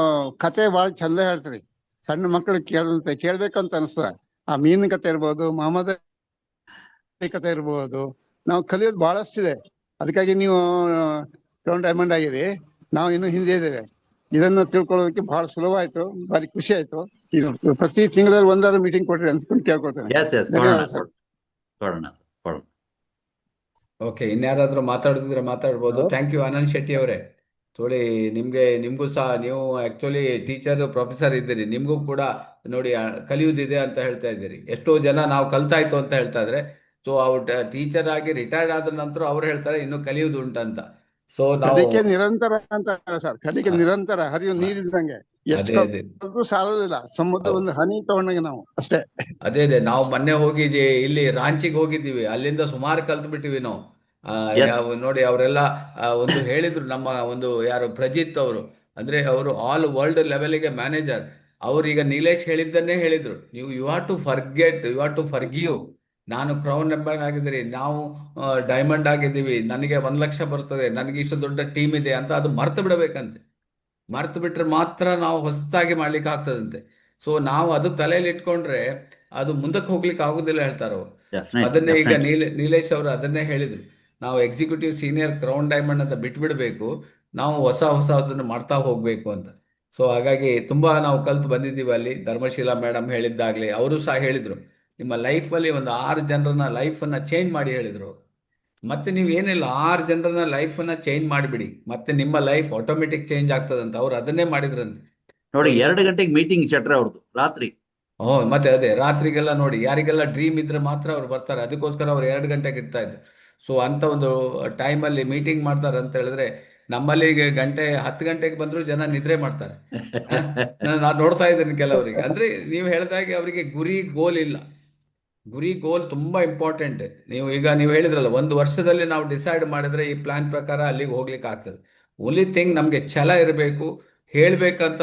ಕತೆ ಭಾಳ ಚಂದ ಹೇಳ್ತೀರಿ. ಸಣ್ಣ ಮಕ್ಕಳಿಗೆ ಕೇಳ್ಬೇಕಂತ ಅನಿಸ್ತದ. ಆ ಮೀನಿನ ಕತೆ ಇರ್ಬೋದು, ಮೊಹಮ್ಮದ್ ಅಲಿ ಕತೆ ಇರ್ಬೋದು, ನಾವು ಕಲಿಯೋದು ಬಹಳಷ್ಟಿದೆ. ಅದಕ್ಕಾಗಿ ನೀವು ಕ್ರೌನ್ ಡೈಮಂಡ್ ಆಗಿರಿ, ನಾವು ಇನ್ನೂ ಹಿಂದೆ ಇದ್ದೇವೆ. ಇದನ್ನ ತಿಳ್ಕೊಳ್ಳೋದಕ್ಕೆ ಬಹಳ ಸುಲಭ ಆಯ್ತು, ಭಾರಿ ಖುಷಿ ಆಯ್ತು. ಇದು ಪ್ರತಿ ತಿಂಗಳಲ್ಲಿ ಒಂದಾರು ಮೀಟಿಂಗ್ ಕೊಟ್ರಿ ಅನ್ಸ್ಕೊಂಡು ಕೇಳ್ಕೊಳ್ತೇನೆ. ಎಸ್ ಎಸ್, ಕೊಡೋಣ ಧನ್ಯವಾದ ಸರ್. ಕೊಡೋಣ ಸರ್, ಕೊಡೋಣ. ಓಕೆ, ಇನ್ಯಾರಾದ್ರೂ ಮಾತಾಡಿದ್ರೆ ಮಾತಾಡ್ಬೋದು. ಥ್ಯಾಂಕ್ ಯು ಆನಂದ್ ಶೆಟ್ಟಿ ಅವರೇ. ನೋಡಿ, ನಿಮಗೂ ಸಹ, ನೀವು ಆ್ಯಕ್ಚುಲಿ ಟೀಚರ್, ಪ್ರೊಫೆಸರ್ ಇದ್ದೀರಿ. ನಿಮಗೂ ಕೂಡ ನೋಡಿ ಕಲಿಯುವುದಿದೆ ಅಂತ ಹೇಳ್ತಾ ಇದ್ದೀರಿ. ಎಷ್ಟೋ ಜನ ನಾವು ಕಲ್ತಾಯ್ತು ಅಂತ ಹೇಳ್ತಾ ಇದ್ರೆ, ಸೊ ಅವ್ರು ಟೀಚರ್ ಆಗಿ ರಿಟೈರ್ಡ್ ಆದ ನಂತರ ಅವ್ರು ಹೇಳ್ತಾರೆ ಇನ್ನೂ ಕಲಿಯುವುದು ಉಂಟಂತ. ಸೊ ನಾವು ಕಲಿಕೆ ನಿರಂತರ ಅಂತ ಸರ್. ಕಲಿಕೆ ನಿರಂತರ, ಹರಿಯು ನೀರಿದ್ದಂಗೆ. ಎಷ್ಟು ಅದೇ ಕಲಿದ್ರೂ ಸಾಲೋದಿಲ್ಲ. ಸಮುದ್ರ ಒಂದು ಹನಿ ತಗೊಂಡಂಗೆ ನಾವು ಅಷ್ಟೇ. ಅದೇ ನಾವು ಮೊನ್ನೆ ಇಲ್ಲಿ ರಾಂಚಿಗೆ ಹೋಗಿದ್ದೀವಿ. ಅಲ್ಲಿಂದ ಸುಮಾರು ಕಲ್ತು ಬಿಟ್ಟಿವಿ ನಾವು. ಎಸ್. ನೋಡಿ, ಅವರೆಲ್ಲ ಒಂದು ಹೇಳಿದ್ರು, ನಮ್ಮ ಒಂದು ಯಾರು ಪ್ರಜಿತ್ ಅವರು, ಅಂದ್ರೆ ಅವರು ಆಲ್ ವರ್ಲ್ಡ್ ಲೆವೆಲ್ಗೆ ಮ್ಯಾನೇಜರ್. ಅವ್ರು ಈಗ ನೀಲೇಶ್ ಹೇಳಿದ್ದನ್ನೇ ಹೇಳಿದ್ರು, ನೀವು you have to forget, you have to forgive. ನಾನು ಕ್ರೌನ್ ಮೆಂಬರ್ ಆಗಿದ್ದೀರಿ, ನಾವು ಡೈಮಂಡ್ ಆಗಿದ್ದೀವಿ, ನನಗೆ 1 ಲಕ್ಷ ಬರ್ತದೆ, ನನಗೆ ಇಷ್ಟು ದೊಡ್ಡ ಟೀಮ್ ಇದೆ ಅಂತ ಅದು ಮರ್ತು ಬಿಡಬೇಕಂತೆ. ಮರ್ತು ಬಿಟ್ರೆ ಮಾತ್ರ ನಾವು ಹೊಸದಾಗಿ ಮಾಡ್ಲಿಕ್ಕೆ ಆಗ್ತದಂತೆ. ಸೊ ನಾವು ಅದು ತಲೆಯಲ್ಲಿ ಇಟ್ಕೊಂಡ್ರೆ ಅದು ಮುಂದಕ್ಕೆ ಹೋಗ್ಲಿಕ್ಕೆ ಆಗುದಿಲ್ಲ ಹೇಳ್ತಾರೆ ಅವರು. ಅದನ್ನೇ ಈಗ ನೀಲೇಶ್ ಅವರು ಅದನ್ನೇ ಹೇಳಿದ್ರು, ನಾವು ಎಕ್ಸಿಕ್ಯೂಟಿವ್ ಸೀನಿಯರ್ ಕ್ರೌನ್ ಡೈಮಂಡ್ ಅಂತ ಬಿಟ್ಬಿಡ್ಬೇಕು, ನಾವು ಹೊಸದನ್ನು ಮಾಡ್ತಾ ಹೋಗ್ಬೇಕು ಅಂತ. ಸೊ ಹಾಗಾಗಿ ತುಂಬಾ ನಾವು ಕಲ್ತು ಬಂದಿದ್ದೀವಿ ಅಲ್ಲಿ. ಧರ್ಮಶೀಲಾ ಮೇಡಮ್ ಹೇಳಿದ್ದಾಗ್ಲಿ, ಅವರು ಸಹ ಹೇಳಿದ್ರು, ನಿಮ್ಮ ಲೈಫಲ್ಲಿ ಒಂದು 6 ಜನರನ್ನ ಲೈಫನ್ನ ಚೇಂಜ್ ಮಾಡಿ ಹೇಳಿದ್ರು. ಮತ್ತೆ ನೀವು ಏನಿಲ್ಲ, 6 ಜನರನ್ನ ಲೈಫನ್ನ ಚೇಂಜ್ ಮಾಡಿಬಿಡಿ, ಮತ್ತೆ ನಿಮ್ಮ ಲೈಫ್ ಆಟೋಮೆಟಿಕ್ ಚೇಂಜ್ ಆಗ್ತದಂತ. ಅವ್ರು ಅದನ್ನೇ ಮಾಡಿದ್ರಂತೆ. ನೋಡಿ, 2 ಗಂಟೆಗೆ ಮೀಟಿಂಗ್ ಶೆಟ್ರೆ ಅವ್ರದ್ದು ರಾತ್ರಿ. ಮತ್ತೆ ಅದೇ ರಾತ್ರಿಗೆಲ್ಲ ನೋಡಿ, ಯಾರಿಗೆಲ್ಲ ಡ್ರೀಮ್ ಇದ್ರೆ ಮಾತ್ರ ಅವ್ರು ಬರ್ತಾರೆ. ಅದಕ್ಕೋಸ್ಕರ ಅವ್ರು 2 ಗಂಟೆಗೆ ಇಡ್ತಾ ಇದ್ರು. ಸೊ ಅಂತ ಒಂದು ಟೈಮಲ್ಲಿ ಮೀಟಿಂಗ್ ಮಾಡ್ತಾರೆ ಅಂತ ಹೇಳಿದ್ರೆ, ನಮ್ಮಲ್ಲಿ ಈಗ 10 ಗಂಟೆಗೆ ಬಂದ್ರು ಜನ ನಿದ್ರೆ ಮಾಡ್ತಾರೆ. ನಾನು ನೋಡ್ತಾ ಇದ್ದೀನಿ ಕೆಲವರಿಗೆ. ಅಂದ್ರೆ ನೀವು ಹೇಳಿದಾಗೆ ಅವರಿಗೆ ಗುರಿ ಗೋಲ್ ಇಲ್ಲ. ಗುರಿ ಗೋಲ್ ತುಂಬಾ ಇಂಪಾರ್ಟೆಂಟ್. ನೀವು ಹೇಳಿದ್ರಲ್ಲ, ಒಂದು ವರ್ಷದಲ್ಲಿ ನಾವು ಡಿಸೈಡ್ ಮಾಡಿದ್ರೆ ಈ ಪ್ಲಾನ್ ಪ್ರಕಾರ ಅಲ್ಲಿಗೆ ಹೋಗ್ಲಿಕ್ಕೆ ಆಗ್ತದೆ. ಓನ್ಲಿ ಥಿಂಗ್ ನಮಗೆ ಛಲ ಇರಬೇಕು, ಹೇಳ್ಬೇಕಂತ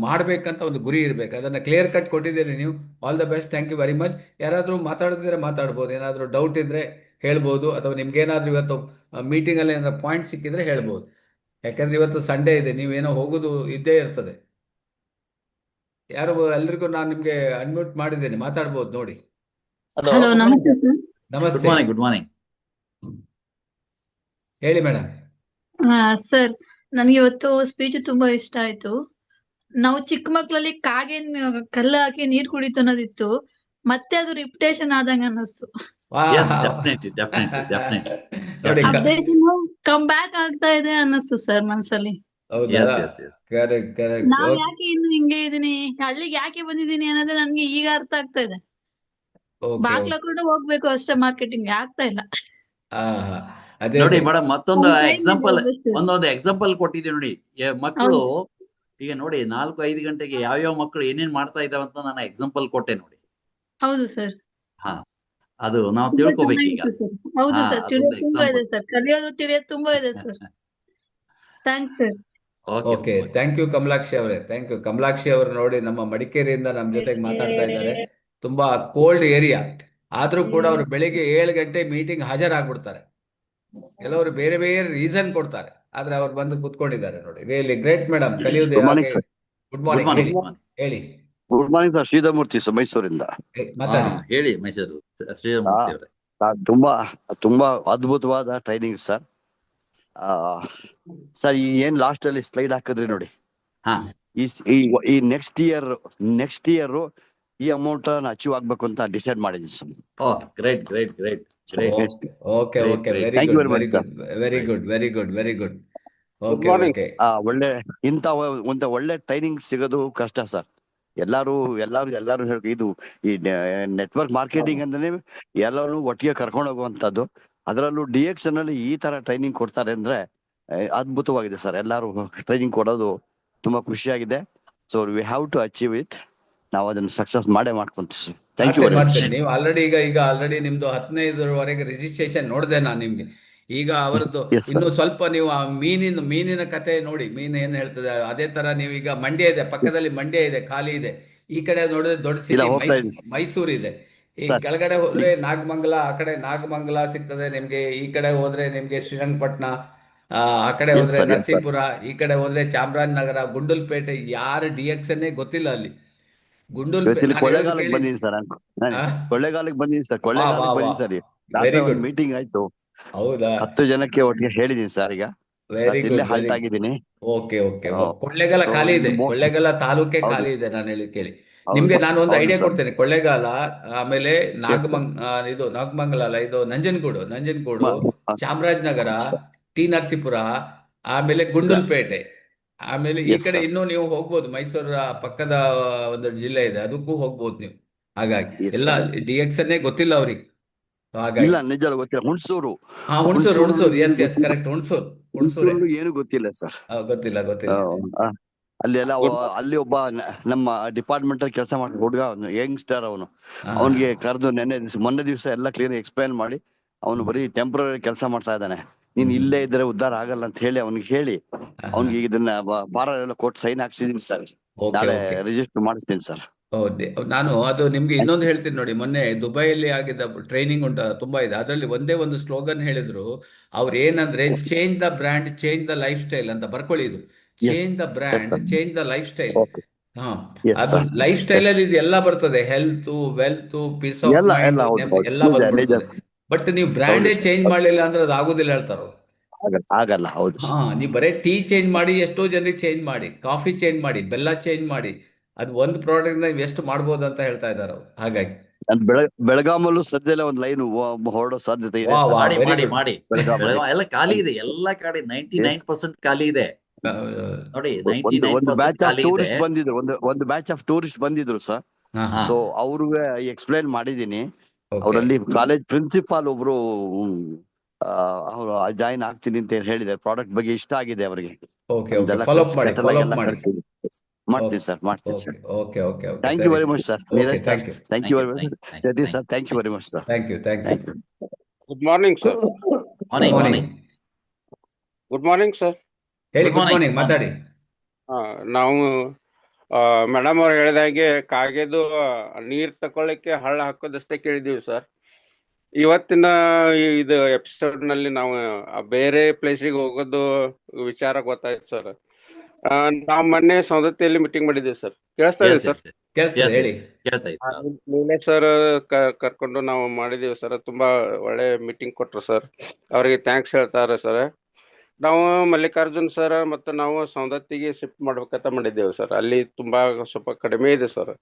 ಮಾಡ್ಬೇಕಂತ ಒಂದು ಗುರಿ ಇರಬೇಕು. ಅದನ್ನ ಕ್ಲಿಯರ್ ಕಟ್ ಕೊಟ್ಟಿದ್ದೀರಿ ನೀವು. All the best, thank you very much. ಯಾರಾದರೂ ಮಾತಾಡಿದ್ರೆ ಮಾತಾಡ್ಬೋದು, ಏನಾದರೂ ಡೌಟ್ ಇದ್ರೆ ಹೇಳ್ಬೋದು, ಅಥವಾ ನಿಮ್ಗೇನಾದ್ರೂ ಇವತ್ತು ಮೀಟಿಂಗಲ್ಲಿ ಏನಾದ್ರು ಪಾಯಿಂಟ್ ಸಿಕ್ಕಿದ್ರೆ ಹೇಳ್ಬೋದು. ಯಾಕಂದ್ರೆ ಇವತ್ತು ಸಂಡೇ ಇದೆ, ನೀವೇನೋ ಹೋಗೋದು ಇದ್ದೇ ಇರ್ತದೆ. ಎಲ್ರಿಗೂ ನಾನು ನಿಮ್ಗೆ ಅನ್ಮ್ಯೂಟ್ ಮಾಡಿದ್ದೇನೆ, ಮಾತಾಡ್ಬೋದು ನೋಡಿ. ಹಲೋ ಹಲೋ, ನಮಸ್ತೆ ಸರ್. ಗುಡ್ ನಮಸ್ತೆ, ಮಾರ್ನಿಂಗ್, ಗುಡ್ ಮಾರ್ನಿಂಗ್. ಹೇಳಿ ಮೇಡಮ್. ಸರ್, ನನಗೆ ಇವತ್ತು ಸ್ಪೀಚ್ ತುಂಬಾ ಇಷ್ಟ ಆಯ್ತು. ನಾವು ಚಿಕ್ಕ ಮಕ್ಕಳಲ್ಲಿ ಕಾಗೆ ಕಲ್ಲು ಹಾಕಿ ನೀರ್ ಕುಡಿತು ಅನ್ನೋದಿತ್ತು, ಮತ್ತೆ ಅದು ರಿಪಿಟೇಷನ್ ಆದಂಗ ಅನ್ನಿಸ್ತು. Yes, definitely, definitely, definitely. ನೋಡಿ, ಅಪ್ಡೇಷನ್ ಕಮ್ ಬ್ಯಾಕ್ ಆಗ್ತಾ ಇದೆ ಅನ್ನಿಸ್ತು ಸರ್ ಮನ್ಸಲ್ಲಿ. ಹೌದಾ? Yes, yes, yes. Correct correct. ನಾವ್ ಯಾಕೆ ಇನ್ನು ಹಿಂಗೆ ಇದೀನಿ, ಹಳ್ಳಿಗೆ ಯಾಕೆ ಬಂದಿದೀನಿ ಅನ್ನೋದೇ ನನ್ಗೆ ಈಗ ಅರ್ಥ ಆಗ್ತಾ ಇದೆ. ಬಾಗ್ಲ ಕೂಡ ಹೋಗ್ಬೇಕು ಅಷ್ಟೇ, ಮಾರ್ಕೆಟಿಂಗ್ ಆಗ್ತಾ ಇಲ್ಲ. ಅದೇ ನೋಡಿ ಮೇಡಮ್, ಮತ್ತೊಂದು ಒಂದ್ time ಎಕ್ಸಾಂಪಲ್, ಇದೆ ಅಷ್ಟೇ. ಒಂದೊಂದು ಎಕ್ಸಾಂಪಲ್ ಕೊಟ್ಟಿದ್ದೀವಿ ನೋಡಿ. ಮಕ್ಕಳು ಈಗ ನೋಡಿ 4-5 ಗಂಟೆಗೆ ಯಾವ್ಯಾವ ಮಕ್ಕಳು ಏನೇನ್ ಮಾಡ್ತಾ ಇದಾವೆ ಅಂತ ನಾನು ಎಕ್ಸಾಂಪಲ್ ಕೊಟ್ಟೆ ನೋಡಿ. ಹೌದು ಸರ್, ಹಾ, ಅದು ನಾವು ತುಂಬಾ ತಿಳ್ಕೊಬೇಕೀಗ. ಚೆನ್ನಾಗಿತ್ತು ಸರ್. ಹೌದು ಹಾ, ಸರ್, ಅದೊಂದು ತಿಳಿಯೋದು ತುಂಬಾ ಇದೆ ಎಕ್ಸಾಂಪಲ್. ಸರ್, ಕಲಿಯೋದು ತಿಳಿಯೋದು ತುಂಬಾ ಇದೆ sir. Thanks sir. Okay, thank you Kamalakshi ಅವರೇ, ಥ್ಯಾಂಕ್ ಯು. ಕಮಲಾಕ್ಷಿ ಅವರು ನೋಡಿ ನಮ್ಮ ಮಡಿಕೇರಿಯಿಂದ ನಮ್ಮ ಜೊತೆಗೆ ಮಾತಾಡ್ತಾ ಇದ್ದಾರೆ. ತುಂಬಾ ಕೋಲ್ಡ್ ಏರಿಯಾ ಆದ್ರೂ ಕೂಡ ಅವರು ಬೆಳಿಗ್ಗೆ 7 ಗಂಟೆ ಮೀಟಿಂಗ್ ಹಾಜರಾಗ್ಬಿಡ್ತಾರೆ. ಕೆಲವರು ಬೇರೆ ಬೇರೆ ರೀಸನ್ ಕೊಡ್ತಾರೆ, ಆದ್ರೆ ಅವ್ರು ಬಂದು ಕೂತ್ಕೊಂಡಿದ್ದಾರೆ ನೋಡಿ. Really great madam. ಕಲಿಯುವುದು ಗುಡ್ ಮಾರ್ನಿಂಗ್ ಯಾಕೆ? Sir. Good good morning. Morning, ಹೇಳಿ ಹೇಳಿ, ಗುಡ್ ಮಾರ್ನಿಂಗ್ ಸರ್. ಶ್ರೀಧರ್ಮೂರ್ತಿ ಸರ್, ಮೈಸೂರಿಂದ. ಮಾತಾಡಿ. ಹೇಳಿ ಮೈಸೂರು ಶ್ರೀರಾಮೂರ್ತಿ ಅವರೇ. ತುಂಬಾ ತುಂಬಾ ಅದ್ಭುತವಾದ ಟ್ರೈನಿಂಗ್ ಸರ್. ಸರ್, ಈ ಏನ್ ಲಾಸ್ಟ್ ಅಲ್ಲಿ ಸ್ಲೈಡ್ ಹಾಕಿದ್ರಿ ನೋಡಿ, ಹಾ, ಈ ನೆಕ್ಸ್ಟ್ ಇಯರ್ ಈ ಅಮೌಂಟ್ ಅಚೀವ್ ಆಗ್ಬೇಕು ಅಂತ ಡಿಸೈಡ್ ಮಾಡಿದ್ವಿ sir. Great great great great. Okay Great, okay, great. Very Thank you good very much, very good very good very good very good. Okay morning. Okay. ಒಳ್ಳೆ ಒಂದು ಒಳ್ಳೆ ಟ್ರೈನಿಂಗ್ ಸಿಗೋದು ಕಷ್ಟ ಸರ್. ಎಲ್ಲಾರು ಹೇಳಿ, ಇದು ಈ ನೆಟ್ವರ್ಕ್ ಮಾರ್ಕೆಟಿಂಗ್ ಅಂದ್ರೆ ಎಲ್ಲರೂ ಒಟ್ಟಿಗೆ ಕರ್ಕೊಂಡು ಹೋಗುವಂತದ್ದು. ಅದರಲ್ಲೂ DX ನಲ್ಲಿ ಈ ತರ ಟ್ರೈನಿಂಗ್ ಕೊಡ್ತಾರೆ ಅಂದ್ರೆ ಅದ್ಭುತವಾಗಿದೆ ಸರ್. ಎಲ್ಲಾರು ಟ್ರೈನಿಂಗ್ ಕೊಡೋದು ತುಂಬಾ ಖುಷಿಯಾಗಿದೆ. So we have to achieve it. ನಾವು ಅದನ್ನ ಸಕ್ಸಸ್ ಮಾಡ್ಕೊಂತೀವಿ sir. Thank you very much. ಮಾಡ್ತೇನೆ. ನೀವು ಆಲ್ರೆಡಿ ನಿಮ್ದು 15ರವರೆಗೆ ರಿಜಿಸ್ಟ್ರೇಷನ್ ನೋಡಿದೆ ನಾನು ನಿಮ್ಗೆ. ಈಗ ಅವರದ್ದು Yes, sir. ಇನ್ನು ಸ್ವಲ್ಪ ನೀವು ಆ ಮೀನಿನ ಕತೆ ನೋಡಿ, ಮೀನು ಏನ್ ಹೇಳ್ತದೆ ಅದೇ ತರ. ನೀವು ಈಗ ಮಂಡ್ಯ ಇದೆ, ಪಕ್ಕದಲ್ಲಿ ಮಂಡ್ಯ ಇದೆ, ಖಾಲಿ ಇದೆ. ಈ ಕಡೆ ನೋಡಿದ್ರೆ ದೊಡ್ಡ ಇಲ್ಲ, ಸಿಟಿ ಹೋಗ್ತಾ ಇದ್ದೀನಿ. ಮೈಸೂರು ಇದೆ. ಈ Sir, ಕೆಳಗಡೆ ಹೋದ್ರೆ ನಾಗಮಂಗಲ, ಆ ಕಡೆ ನಾಗಮಂಗಲ ಸಿಗ್ತದೆ ನಿಮ್ಗೆ. ಈ ಕಡೆ ಹೋದ್ರೆ ನಿಮ್ಗೆ ಶ್ರೀರಂಗಪಟ್ಟಣ, ಆ ಕಡೆ Yes, ಹೋದ್ರೆ sir, yes, sir. ನರಸೀಪುರ, ಈ ಕಡೆ ಹೋದ್ರೆ ಚಾಮರಾಜನಗರ, ಗುಂಡಲ್ಪೇಟೆ. ಯಾರು DX ಅನ್ನೇ ಗೊತ್ತಿಲ್ಲ ಅಲ್ಲಿ. ಇವತ್ತಿಲ್ಲಿ ಕೊಳ್ಳೇಗಾಲಕ್ಕೆ ಬಂದಿದ್ದೀನಿ ಸರ್. ಆ? ಕೊಳ್ಳೇಗಾಲಕ್ಕೆ ಬಂದಿದ್ದೀನಿ ಸರ್. ವಾ, ವಾ, ಬಂದಿದ್ದೀನಿ ವಾ. ಸರ್. Very good. ಮೀಟಿಂಗ್ ಆಯ್ತು. ಹೌದಾ? 10 ಜನಕ್ಕೆ ಒಟ್ಟಿಗೆ ಹೇಳಿದೀನಿ ಸರ್. ಈಗ ವೆರಿ ಇಲ್ಲೇ ಗುಡ್. ಹಾಲ್ಟ್ ಆಗಿದ್ದೀನಿ. Okay okay. ಹೌದು. ಕೊಳ್ಳೇಗಾಲ ಖಾಲಿ ಇದೆ, ಹೌದು. ಕೊಳ್ಳೇಗಾಲ ತಾಲೂಕೆ ಹೌದು. ಖಾಲಿ ಇದೆ. ನಾನು ಹೇಳಿ ಕೇಳಿ. ಹೌದು. ನಿಮ್ಗೆ ನಾನು ಒಂದು ಹೌದು ಐಡಿಯಾ ಸರ್. ಕೊಡ್ತೇನೆ. ಕೊಳ್ಳೇಗಾಲ, ಆಮೇಲೆ sir. ಇದು ನಾಗಮಂಗಲ ಅಲ್ಲ, ಇದು ನಂಜನಗೂಡು, ಚಾಮರಾಜನಗರ, sir. ಟಿ ನರಸೀಪುರ, ಆಮೇಲೆ ಗುಂಡಲ್ಪೇಟೆ. ಆಮೇಲೆ ಈ Yes, ಕಡೆ sir. ಇನ್ನೂ ನೀವು ಹೋಗ್ಬೋದು, ಮೈಸೂರ ಪಕ್ಕದ ಒಂದು ಜಿಲ್ಲೆ ಇದೆ, ಅದಕ್ಕೂ ಹೋಗ್ಬೋದು ನೀವು. ಹಾಗಾಗಿ Yes, ಎಲ್ಲ sir. DX ಅನ್ನೇ ಗೊತ್ತಿಲ್ಲ ಅವ್ರಿಗೆ. ಹಾಗಾಗಿ ಇಲ್ಲ, ನಿಜ ಗೊತ್ತಿಲ್ಲ. ಹುಣಸೂರು ಹುಣಸೂರು. Yes correct. ಹುಣಸೂರೇ. ಏನು ಗೊತ್ತಿಲ್ಲ ಸರ್. ಗೊತ್ತಿಲ್ಲ. ಅಲ್ಲೆಲ್ಲ ಅಲ್ಲಿ ಒಬ್ಬ ನಮ್ಮ ಡಿಪಾರ್ಟ್ಮೆಂಟ್ ಅಲ್ಲಿ ಕೆಲಸ ಮಾಡೋ ಹುಡುಗ, ಯಂಗ್ಸ್ಟರ್. ಅವನಿಗೆ ಕರೆದು ಮೊನ್ನೆ ದಿವಸ ಎಲ್ಲ ಕ್ಲಿಯರ್ ಎಕ್ಸ್ಪ್ಲೈನ್ ಮಾಡಿ, ಅವನು ಬರೀ ಟೆಂಪ್ರರಿ ಕೆಲಸ ಮಾಡ್ತಾ ಇದ್ದಾನೆ. ನೀನ್ ಇಲ್ಲೇ ಇದ್ರೆ ಉದ್ಧಾರ ಆಗಲ್ಲ ಅಂತ ಹೇಳಿ ಅವನಿಗೆ ಇದನ್ನ ಫಾರ ಎಲ್ಲ ಕೊಟ್ಟು ಸೈನ್ ಹಾಕ್ಸಿದೀನಿ ಸರ್. ನಾಳೆ ರಿಜಿಸ್ಟರ್ ಮಾಡಿಸ್ತೀನಿ ಸರ್. ನಾನು ಅದು ನಿಮ್ಗೆ ಇನ್ನೊಂದು ಹೇಳ್ತೀನಿ ನೋಡಿ. ಮೊನ್ನೆ ದುಬೈಯಲ್ಲಿ ಆಗಿದ್ದ ಟ್ರೈನಿಂಗ್ ಉಂಟು, ತುಂಬಾ ಇದೆ. ಅದರಲ್ಲಿ ಒಂದೇ ಒಂದು ಸ್ಲೋಗನ್ ಹೇಳಿದ್ರು ಅವ್ರು, ಏನಂದ್ರೆ change the brand, change the lifestyle ಅಂತ ಬರ್ಕೊಳ್ಳಿ. ಇದು change the brand, change the lifestyle. ಅದು ಲೈಫ್ ಸ್ಟೈಲ್ ಅಲ್ಲಿ ಇದು ಎಲ್ಲ ಬರ್ತದೆ. Health, wealth, peace of mind ಎಲ್ಲ ಬಂದ್ಬಿಡ್ತದೆ. ಬಟ್ ನೀವು ಬ್ರ್ಯಾಂಡೇ ಚೇಂಜ್ ಮಾಡ್ಲಿಲ್ಲ ಅಂದ್ರೆ ಅದು ಆಗುದಿಲ್ಲ ಹೇಳ್ತಾರ. ಆಗಲ್ಲ. ಹೌದು. ನೀವು ಬರೀ ಟೀ ಚೇಂಜ್ ಮಾಡಿ, ಎಷ್ಟೋ ಜನರಿಗೆ ಚೇಂಜ್ ಮಾಡಿ, ಕಾಫಿ ಚೇಂಜ್ ಮಾಡಿ, ಬೆಲ್ಲ ಚೇಂಜ್ ಮಾಡಿ, ಅದು ಒಂದು ಪ್ರಾಡಕ್ಟ್ ನೀವು ಎಷ್ಟು ಮಾಡ್ಬೋದು ಅಂತ ಹೇಳ್ತಾ ಇದ್ದಾರೆ ಅವ್ರು. ಹಾಗಾಗಿ ಬೆಳಗಾಮಲ್ಲೂ ಸದ್ಯದಲ್ಲೇ ಒಂದು ಲೈನ್ ಹೊರಡೋ ಸಾಧ್ಯತೆ ಇದೆ. ಮಾಡಿ ಎಲ್ಲ ಖಾಲಿ ಇದೆ. ಎಲ್ಲ ಕಡೆ 99% ಖಾಲಿ ಇದೆ ನೋಡಿ. ಒಂದು ಬ್ಯಾಚ್ ಆಫ್ ಟೂರಿಸ್ಟ್ ಬಂದಿದ್ರು. ಒಂದು ಬ್ಯಾಚ್ ಆಫ್ ಟೂರಿಸ್ಟ್ ಬಂದಿದ್ರು ಸರ್. ಸೊ ಅವ್ರಿಗೆ ಎಕ್ಸ್ಪ್ಲೈನ್ ಮಾಡಿದೀನಿ. ಅವರಲ್ಲಿ ಕಾಲೇಜ್ ಪ್ರಿನ್ಸಿಪಾಲ್ ಒಬ್ರು ಅವರು ಜಾಯಿನ್ ಆಗ್ತೀನಿ ಅಂತ ಹೇಳಿದ್ದಾರೆ. ಪ್ರಾಡಕ್ಟ್ ಬಗ್ಗೆ ಇಷ್ಟ ಆಗಿದೆ ಅವರಿಗೆ. ಮಾಡ್ತೀನಿ ಸರ್, ಮಾಡ್ತೀನಿ okay sir. Okay okay okay thank you ಸರಿ very much sir, okay Neeraj sir. Thank you thank you very much. Jagdish thank sir, thank you very much sir. Thank you thank you thank you. Good morning sir. Morning morning morning good morning sir. ಹೇಳಿ, ಗುಡ್ ಗುಡ್ ಮಾರ್ನಿಂಗ್ ಮಾರ್ನಿಂಗ್, ಮಾತಾಡಿ. ನಾವು ಮೇಡಮ್ ಅವ್ರು ಹೇಳಿದಾಗೆ ಕಾಗೆದು ನೀರ್ ತಕೊಳ್ಳಿಕ್ಕೆ ಹಳ್ಳ ಹಾಕೋದಷ್ಟೇ ಕೇಳಿದೀವಿ ಸರ್. ಇವತ್ತಿನ ಇದು ಎಪಿಸೋಡ್ ನಲ್ಲಿ ನಾವು ಬೇರೆ ಪ್ಲೇಸಿಗೆ ಹೋಗೋದು ವಿಚಾರ ಗೊತ್ತಾಯ್ತು ಸರ್. ನಾವು ಮೊನ್ನೆ ಸೌದತ್ತಿಯಲ್ಲಿ ಮೀಟಿಂಗ್ ಮಾಡಿದ್ದೀವಿ ಸರ್. ಕೇಳಿಸ್ತಾ ಇದೆ ಸರ್? ಕೇಳಿಸ್ತದೆ, ಹೇಳಿ. ಕೇಳ್ತಾ ಇತ್ತು. ನೀಲೇಶ್ ಸರ್ ಕರ್ಕೊಂಡು ನಾವು ಮಾಡಿದೀವಿ ಸರ್. ತುಂಬಾ ಒಳ್ಳೆ ಮೀಟಿಂಗ್ ಕೊಟ್ರು ಸರ್. ಅವರಿಗೆ ಥ್ಯಾಂಕ್ಸ್ ಹೇಳ್ತಾರೆ ಸರ್. ನಾವು ಮಲ್ಲಿಕಾರ್ಜುನ್ ಸರ್ ಮತ್ತು ನಾವು ಸೌದತ್ತಿಗೆ ಶಿಫ್ಟ್ ಮಾಡ್ಬೇಕಂತ ಮಾಡಿದ್ದೇವೆ ಸರ್. ಅಲ್ಲಿ ತುಂಬಾ ಸ್ವಲ್ಪ ಕಡಿಮೆ ಇದೆ sir.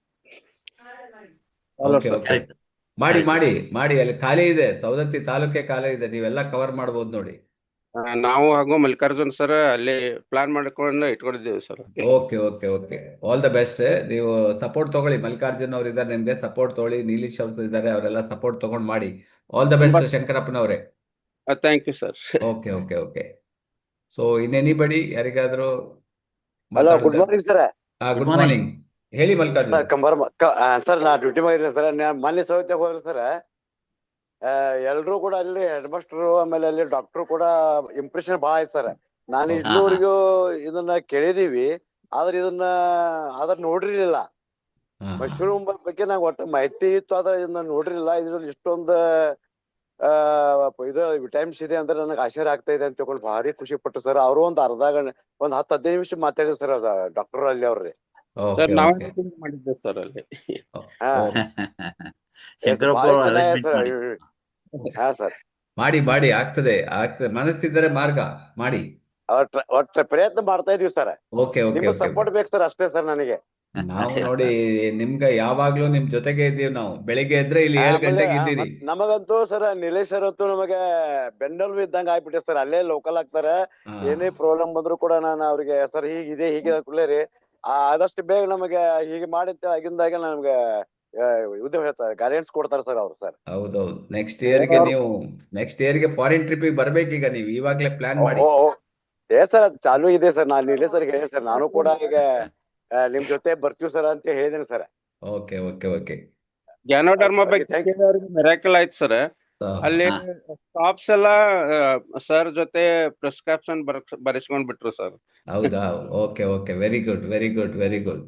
Hello okay sir. Okay correct. ಮಾಡಿ ಆಯ್ತು. ಮಾಡಿ ಮಾಡಿ, ಅಲ್ಲಿ ಖಾಲಿ ಇದೆ, ಸವದತ್ತಿ ತಾಲೂಕೆ ಖಾಲಿ ಇದೆ, ನೀವೆಲ್ಲ ಕವರ್ ಮಾಡ್ಬೋದು ನೋಡಿ. ನಾವು ಹಾಗೂ ಮಲ್ಲಿಕಾರ್ಜುನ್ ಸರ್ ಅಲ್ಲಿ ಪ್ಲಾನ್ ಮಾಡ್ಕೊಂಡು ಇಟ್ಕೊಂಡಿದ್ದೇವೆ sir. Okay okay okay, all the best. ನೀವು ಸಪೋರ್ಟ್ ತಗೊಳ್ಳಿ, ಮಲ್ಲಿಕಾರ್ಜುನ್ ಅವ್ರು ಇದ್ದಾರೆ ನಿಮ್ಗೆ, ಸಪೋರ್ಟ್ ತಗೊಳ್ಳಿ. ನೀಲೀಶ್ ಅವ್ರು ಇದ್ದಾರೆ, ಅವರೆಲ್ಲ ಸಪೋರ್ಟ್ ತಗೊಂಡು ಮಾಡಿ. ಆಲ್ ದ ಬೆಸ್ಟ್ ಶಂಕರಪ್ಪನವರೇ. Thank you sir. Okay okay okay. So in anybody, ಯಾರಿಗಾದ್ರೂ ಹಲೋ, ಗುಡ್ ಮಾತಾಡೋದು? Morning sir. Good good morning. Morning, ಹೇಳಿ ಮಲ್ಲಿಕಾರ್ಜುನ್. ಸರ್ ಸರ್, ನಾ ಡ್ಯೂಟಿ ಮಾಡಿದ್ದೆ ಸರ್. ಮೊನ್ನೆ ಸೌತ್ಯಾಗ ಹೋದ್ರೆ ಸರ್, ಎಲ್ರು ಕೂಡ ಅಲ್ಲಿ ಹೆಡ್ ಮಾಸ್ಟರ್ ಆಮೇಲೆ ಅಲ್ಲಿ ಡಾಕ್ಟರ್ ಕೂಡ ಇಂಪ್ರೆಷನ್ ಭಾಳ ಆಯ್ತು ಸರ್. ನಾನು ಇಲ್ಲಿವರೆಗೂ ಇದನ್ನ ಕೇಳಿದೀವಿ, ಆದ್ರೆ ಅದನ್ನ ನೋಡಿರ್ಲಿಲ್ಲ. ಮಶ್ರೂಮ್ ಬಗ್ಗೆ ನಂಗೆ ಒಟ್ಟು ಮಾಹಿತಿ ಇತ್ತು, ಆದ್ರೆ ಇದನ್ನ ನೋಡಿರ್ಲಿಲ್ಲ. ಇದ್ರಲ್ಲಿ ಇಷ್ಟೊಂದು ಇದು ವಿಟಮಿನ್ಸ್ ಇದೆ ಅಂದ್ರೆ ನನಗೆ ಆಶ್ಚರ್ಯ ಆಗ್ತಾ ಇದೆ ಅಂತ ತಿಳ್ಕೊಂಡು ಭಾರಿ ಖುಷಿ ಪಟ್ಟು ಸರ್. ಅವರು ಒಂದ್ 10-15 ನಿಮಿಷ ಮಾತಾಡಿದ್ರು ಸರ್, ಅದ ಡಾಕ್ಟರ್ ಅಲ್ಲಿ ಅವ್ರಿ. ಸರ್ ನಾವೇ ಮಾಡಿದ್ದೆ ಸರ್ ಅಲ್ಲಿ. ಹಾ ಶಂಕರಪ್ಪ ಭಾರಿ ಅವರು ಚೆನ್ನಾಗಿದೆ arrangement ಸರ್. ಮಾಡಿ. ಹಾ ಸರ್, ಮಾಡಿ ಮಾಡಿ, ಆಗ್ತದೆ ಆಗ್ತದೆ, ಮನಸ್ಸಿದ್ದರೆ ಮಾರ್ಗ ಮಾಡಿ. ಒಟ್ಟ ಪ್ರಯತ್ನ ಮಾಡ್ತಾ ಇದೀವಿ ಸರ್. ಓಕೆ ಓಕೆ ನಿಮ್ಮ ಓಕೆ. ಸಪೋರ್ಟ್ ಬೇಕು ಸರ್, ಅಷ್ಟೇ ಸರ್ ನನಗೆ. ನಾವು ನೋಡಿ ನಿಮ್ಗೆ ಯಾವಾಗ್ಲೂ ನಿಮ್ ಜೊತೆಗೆ ಇದ್ದೀವಿ ನಾವು. ಬೆಳಿಗ್ಗೆ ಎದ್ರೆ ಇಲ್ಲಿ 7 ಆಮೇಲೆ ಗಂಟೆಗೆ ಇದ್ದೀರಿ. ನಮಗಂತೂ ಸರ್ ನಿಲೇಶ್ ಸರ್ ಅಂತೂ ನಮಗೆ ಬೆನ್ನೆಲುಬು ಇದ್ದಂಗ ಆಗ್ಬಿಟ್ಟೆ ಸರ್. ಅಲ್ಲೇ ಲೋಕಲ್ ಆಗ್ತಾರೆ, ಏನೇ ಪ್ರಾಬ್ಲಮ್ ಬಂದ್ರು ಕೂಡ ನಾನು ಅವ್ರಿಗೆ ಸರ್ ಹೀಗಿದೆ ಹೀಗೆ ರೀ, ಆದಷ್ಟು ಬೇಗ ನಮಗೆ ಹೀಗೆ ಮಾಡಿ ಆಗಿಂದಾಗ ನಮ್ಗೆ ಇದು ಹೇಳ್ತಾರೆ, ಗೈಡೆನ್ಸ್ ಕೊಡ್ತಾರೆ ಸರ್ ಅವ್ರು ಸರ್. ಹೌದೌದು. ನೆಕ್ಸ್ಟ್ ಇಯರ್ಗೆ ಫಾರಿನ್ ಟ್ರಿಪ್ಪಿಗೆ ಬರ್ಬೇಕೀಗ ನೀವು, ಇವಾಗ್ಲೇ ಪ್ಲಾನ್ ಮಾಡಿ. ಸರ್ ಅದು ಚಾಲು ಇದೆ ಸರ್. ನಾನು ನಿಲೇಶ್ ಸರ್ ಹೇಳಿ ಸರ್, ನಾನು ಕೂಡ ಈಗ ನಿಮ್ ಜೊತೆ ಬರ್ತೀವಿ ಸರ್ ಅಂತ ಹೇಳಿದ್ದೀನಿ ಸರ್. Okay okay okay. ಜ್ಞಾನೋಧರ್ಮ ಬಗ್ಗೆ ಮೆರಾಕಲ್ ಆಯ್ತು ಸರ್. ಅಲ್ಲಿ ಸ್ಟಾಫ್ಸ್ ಎಲ್ಲ ಸರ್ ಜೊತೆ ಪ್ರಿಸ್ಕ್ರಿಪ್ಷನ್ ಬರೆಸ್ಕೊಂಡ್ ಬಿಟ್ರು ಸರ್. ಹೌದಾ? Okay okay, very good very good very good.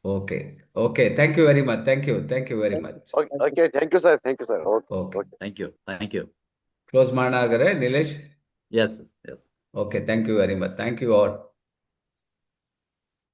Okay okay, thank you very much, thank you very much. Okay, thank you sir, thank you sir. Okay, thank you. Close ಮಾಡೋಣ ಹಾಗಾದ್ರೆ Nilesh. Yes yes. Okay, thank you very much, thank you all.